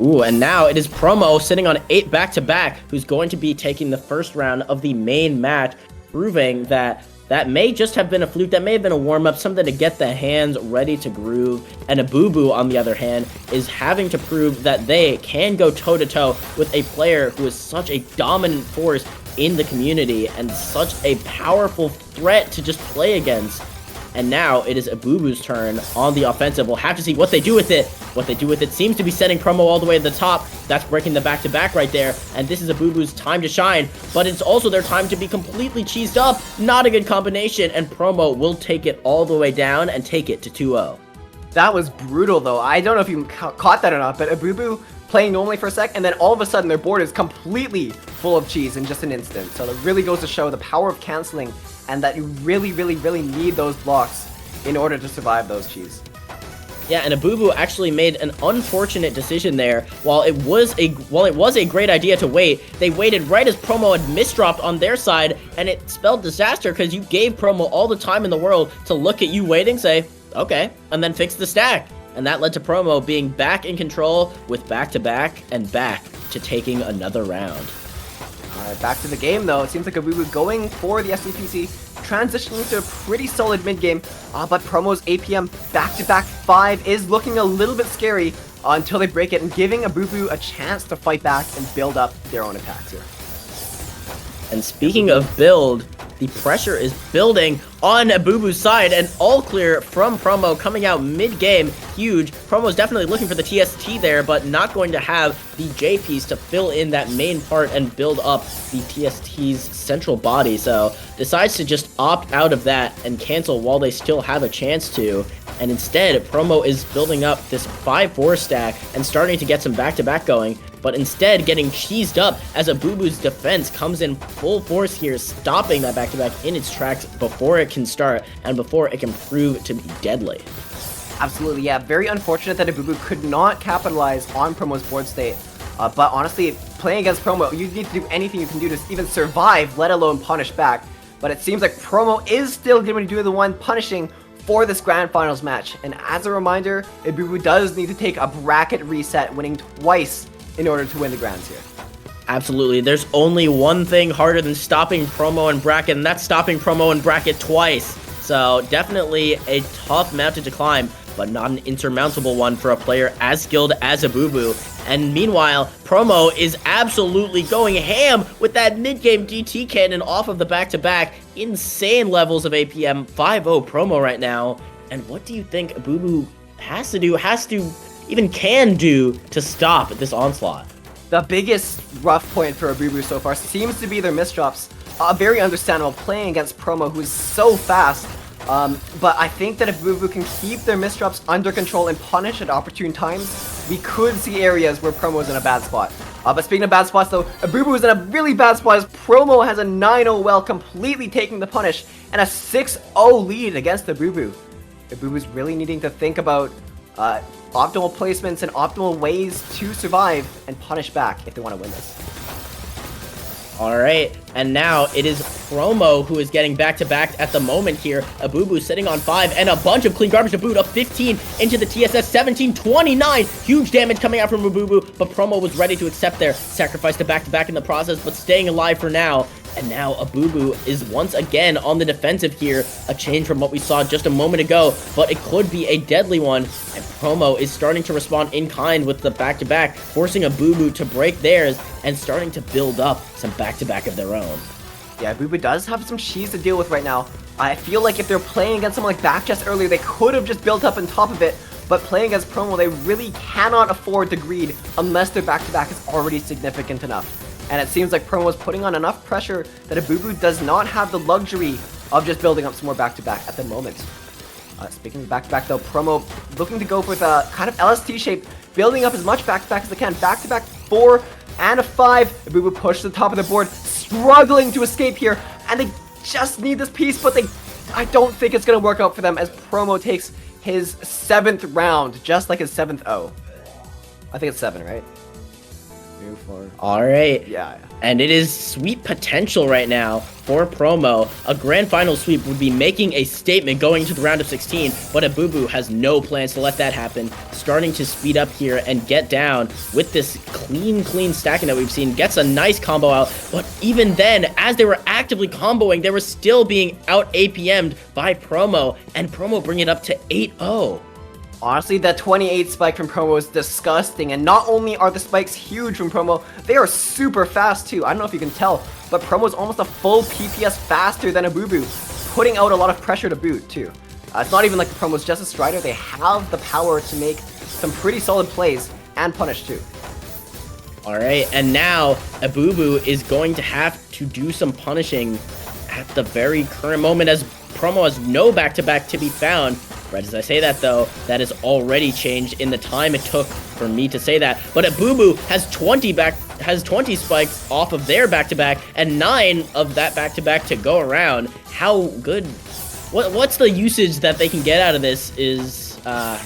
Ooh, and now it is Promo sitting on 8 back-to-back, who's going to be taking the first round of the main match, proving that that may just have been a fluke, that may have been a warm-up, something to get the hands ready to groove. And Abubu, on the other hand, is having to prove that they can go toe-to-toe with a player who is such a dominant force in the community and such a powerful threat to just play against. And now it is Abubu's turn on the offensive. We'll have to see what they do with it. What they do with it seems to be sending Promo all the way to the top. That's breaking the back-to-back right there. And this is Abubu's time to shine. But it's also their time to be completely cheesed up. Not a good combination. And Promo will take it all the way down and take it to 2-0. That was brutal, though. I don't know if you caught that or not, but Abubu playing normally for a sec, and then all of a sudden their board is completely full of cheese in just an instant. So it really goes to show the power of canceling and that you really need those blocks in order to survive those cheese. Yeah, and Abubu actually made an unfortunate decision there. While it was a great idea to wait, they waited right as Promo had misdropped on their side, and it spelled disaster because you gave Promo all the time in the world to look at you waiting, say, okay, and then fix the stack. And that led to Promo being back in control with back-to-back and back to taking another round. Alright, back to the game though. It seems like Abubu going for the SCPC, transitioning to a pretty solid mid game, but Promo's APM back-to-back 5 is looking a little bit scary. until they break it, and giving Abubu a chance to fight back and build up their own attacks here. And speaking of build, the pressure is building on Abubu's side, and all clear from Promo coming out mid-game. Huge. Promo's definitely looking for the TST there, but not going to have the J piece to fill in that main part and build up the TST's central body. So decides to just opt out of that and cancel while they still have a chance to. And instead, Promo is building up this 5-4 stack and starting to get some back-to-back going, but instead getting cheesed up as Abubu's defense comes in full force here, stopping that back-to-back in its tracks before it can start and before it can prove to be deadly. Absolutely, yeah. Very unfortunate that Abubu could not capitalize on Promo's board state. But honestly, playing against Promo, you need to do anything you can do to even survive, let alone punish back. But it seems like Promo is still going to do the one punishing for this Grand Finals match. And as a reminder, Abubu does need to take a bracket reset, winning twice in order to win the Grands here. Absolutely. There's only one thing harder than stopping Promo and bracket, and that's stopping Promo and bracket twice. So definitely a tough mountain to climb, but not an insurmountable one for a player as skilled as Abubu. And meanwhile, Promo is absolutely going ham with that mid-game DT cannon off of the back-to-back. Insane levels of APM, 5-0 Promo right now. And what do you think Abubu has to even can do to stop this onslaught? The biggest rough point for Abubu so far seems to be their misdrops. Very understandable playing against Promo, who is so fast. But I think that if Abubu can keep their misdrops under control and punish at opportune times, we could see areas where Promo is in a bad spot. But speaking of bad spots though, Abubu is in a really bad spot as Promo has a 9-0 well, completely taking the punish, and a 6-0 lead against Abubu. Abubu's really needing to think about optimal placements and optimal ways to survive and punish back if they want to win this. Alright, and now it is Promo who is getting back-to-back at the moment here. Abubu sitting on 5 and a bunch of clean garbage to boot, up 15 into the TSS, 17, 29. Huge damage coming out from Abubu, but Promo was ready to accept their sacrifice to back-to-back in the process, but staying alive for now. And now Abubu is once again on the defensive here, a change from what we saw just a moment ago, but it could be a deadly one. And Promo is starting to respond in kind with the back-to-back, forcing Abubu to break theirs and starting to build up some back-to-back of their own. Yeah, Abubu does have some cheese to deal with right now. I feel like if they're playing against someone like Backchest earlier, they could have just built up on top of it, but playing against Promo, they really cannot afford to greed unless their back-to-back is already significant enough. And it seems like Promo is putting on enough pressure that Abubu does not have the luxury of just building up some more back-to-back at the moment. Speaking of back-to-back though, Promo looking to go with a kind of LST shape, building up as much back-to-back as they can. Back-to-back 4 and a 5. Abubu pushed to the top of the board, struggling to escape here, and they just need this piece, but I don't think it's going to work out for them as Promo takes his 7th round, just like his 7th O. I think it's 7, right? 2, 4. All right. Yeah. And it is sweep potential right now for Promo. A grand final sweep would be making a statement going to the round of 16, but Abubu has no plans to let that happen. Starting to speed up here and get down with this clean stacking that we've seen. Gets a nice combo out, but even then, as they were actively comboing, they were still being out APM'd by Promo, and Promo bring it up to 8-0. Honestly, that 28 spike from Promo is disgusting, and not only are the spikes huge from Promo, they are super fast too. I don't know if you can tell, but Promo's almost a full PPS faster than Abubu, putting out a lot of pressure to boot too. It's not even like the Promo's just a strider, they have the power to make some pretty solid plays and punish too. Alright, and now Abubu is going to have to do some punishing at the very current moment as Promo has no back-to-back to be found. Right as I say that though, that has already changed in the time it took for me to say that. But Abubu has 20 spikes off of their back-to-back and 9 of that back-to-back to go around. How good? What's the usage that they can get out of this is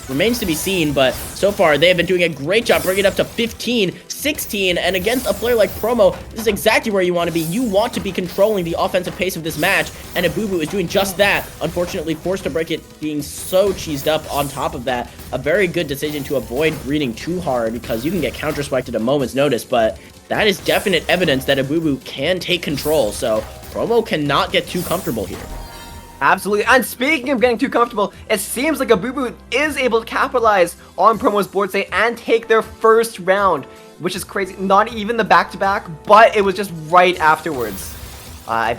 remains to be seen, but so far they have been doing a great job bringing it up to 15, 16, and against a player like Promo, this is exactly where you want to be. You want to be controlling the offensive pace of this match, and Abubu is doing just that. Unfortunately, forced to break it, being so cheesed up on top of that. A very good decision to avoid greeting too hard because you can get counter-spiked at a moment's notice, but that is definite evidence that Abubu can take control, so Promo cannot get too comfortable here. Absolutely. And speaking of getting too comfortable, it seems like Abubu is able to capitalize on Promo's board state and take their first round, which is crazy. Not even the back-to-back, but it was just right afterwards. I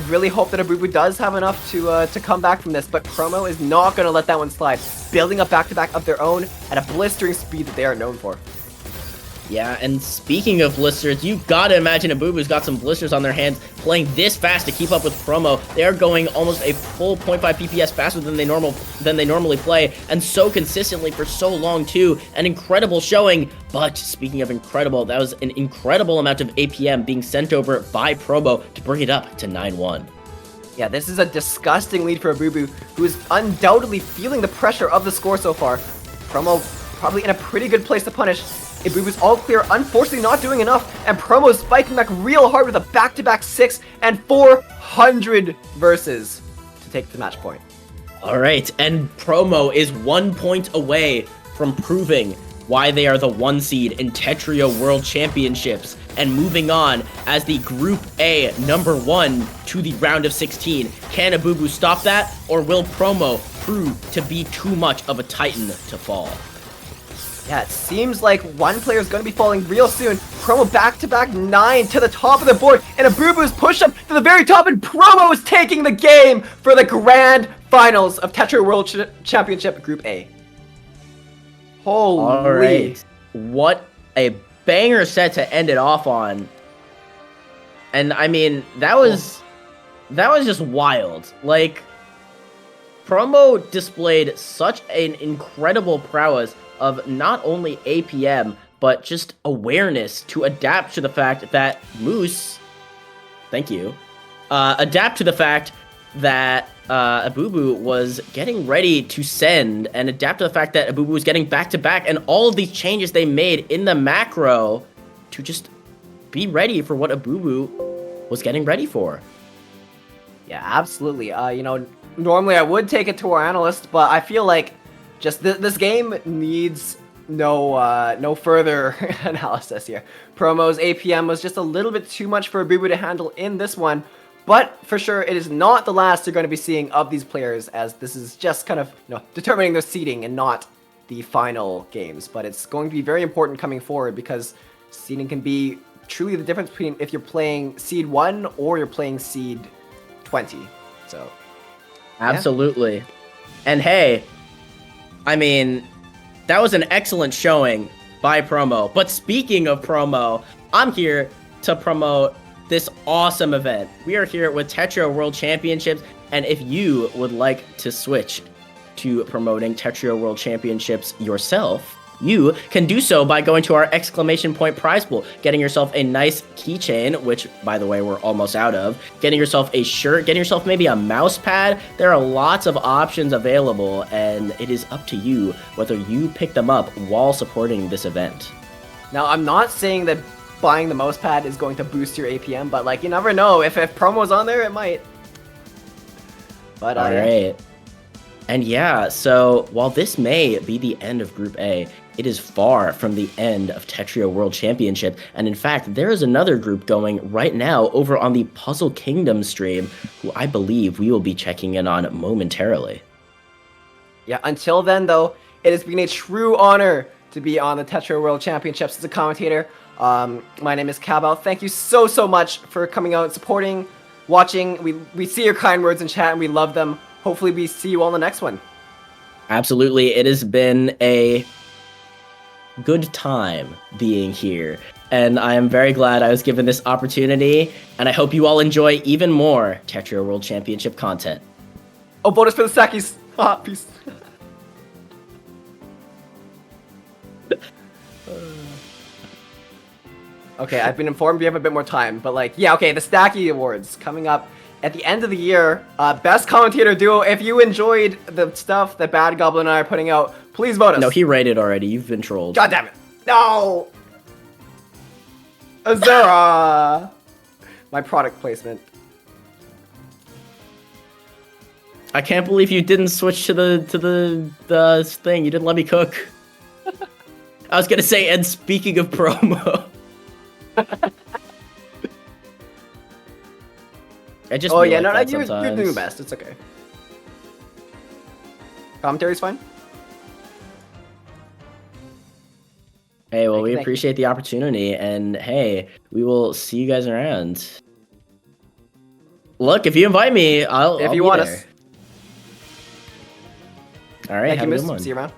really hope that Abubu does have enough to come back from this, but Promo is not going to let that one slide, building a back-to-back of their own at a blistering speed that they are known for. Yeah, and speaking of blisters, you gotta imagine Abubu's got some blisters on their hands playing this fast to keep up with Promo. They are going almost a full 0.5 PPS faster than they normally play, and so consistently for so long too. An incredible showing, but speaking of incredible, that was an incredible amount of APM being sent over by Promo to bring it up to 9-1. Yeah, this is a disgusting lead for Abubu, who is undoubtedly feeling the pressure of the score so far. Promo probably in a pretty good place to punish. Abubu's all clear, unfortunately not doing enough, and Promo's spiking back real hard with a back-to-back 6 and 400 verses to take the match point. Alright, and Promo is 1 point away from proving why they are the 1 seed in Tetrio World Championships, and moving on as the Group A #1 to the round of 16. Can Abubu stop that, or will Promo prove to be too much of a titan to fall? Yeah, it seems like one player is going to be falling real soon. Promo back-to-back 9 to the top of the board, and Abubu's push up to the very top, and Promo is taking the game for the grand finals of Tetr World Championship Group A. Holy. All right. What a banger set to end it off on. And I mean, that was just wild. Like, Promo displayed such an incredible prowess of not only APM, but just awareness to adapt to the fact that Moose, thank you, adapt to the fact that Abubu was getting ready to send, and adapt to the fact that Abubu was getting back-to-back, and all of these changes they made in the macro to just be ready for what Abubu was getting ready for. Yeah, absolutely. You know, normally I would take it to our analyst, but I feel like just this game needs no further analysis here. Promo's APM was just a little bit too much for Abubu to handle in this one, but for sure it is not the last you're going to be seeing of these players, as this is just kind of, you know, determining their seeding and not the final games. But it's going to be very important coming forward, because seeding can be truly the difference between if you're playing seed 1 or you're playing seed 20. So absolutely. Yeah. And hey, I mean, that was an excellent showing by Promo. But speaking of Promo, I'm here to promote this awesome event. We are here with Tetrio World Championships, and if you would like to switch to promoting Tetrio World Championships yourself, you can do so by going to our exclamation point prize pool, getting yourself a nice keychain, which, by the way, we're almost out of, getting yourself a shirt, getting yourself maybe a mouse pad. There are lots of options available, and it is up to you whether you pick them up while supporting this event. Now, I'm not saying that buying the mouse pad is going to boost your APM, but, like, you never know. If Promo's on there, it might. But, all right. And yeah, so while this may be the end of Group A, it is far from the end of Tetrio World Championship, and in fact, there is another group going right now over on the Puzzle Kingdom stream, who I believe we will be checking in on momentarily. Yeah, until then, though, it has been a true honor to be on the Tetrio World Championships as a commentator. My name is Cabal. Thank you so much for coming out and supporting, watching. We see your kind words in chat, and we love them. Hopefully we see you all in the next one. Absolutely. It has been a good time being here, and I am very glad I was given this opportunity, and I hope you all enjoy even more Tetrio World Championship content. Oh, bonus for the Sakis. Ah, peace. Okay, I've been informed we have a bit more time, but like, yeah, okay, the Stacky Awards coming up at the end of the year. Best commentator duo. If you enjoyed the stuff that Bad Goblin and I are putting out, please vote us. No, he rated already. You've been trolled. God damn it. No! Azura! My product placement. I can't believe you didn't switch to the thing. You didn't let me cook. I was gonna say, and speaking of promo. I just oh yeah, like no, that you're sometimes. doing the best. It's okay. Commentary's fine. Hey, well, Thank we you. appreciate the opportunity, and hey, we will see you guys around. Look, if you invite me, I'll If be you want there. us. All right, Thank have you, a good Moose. one. See you around.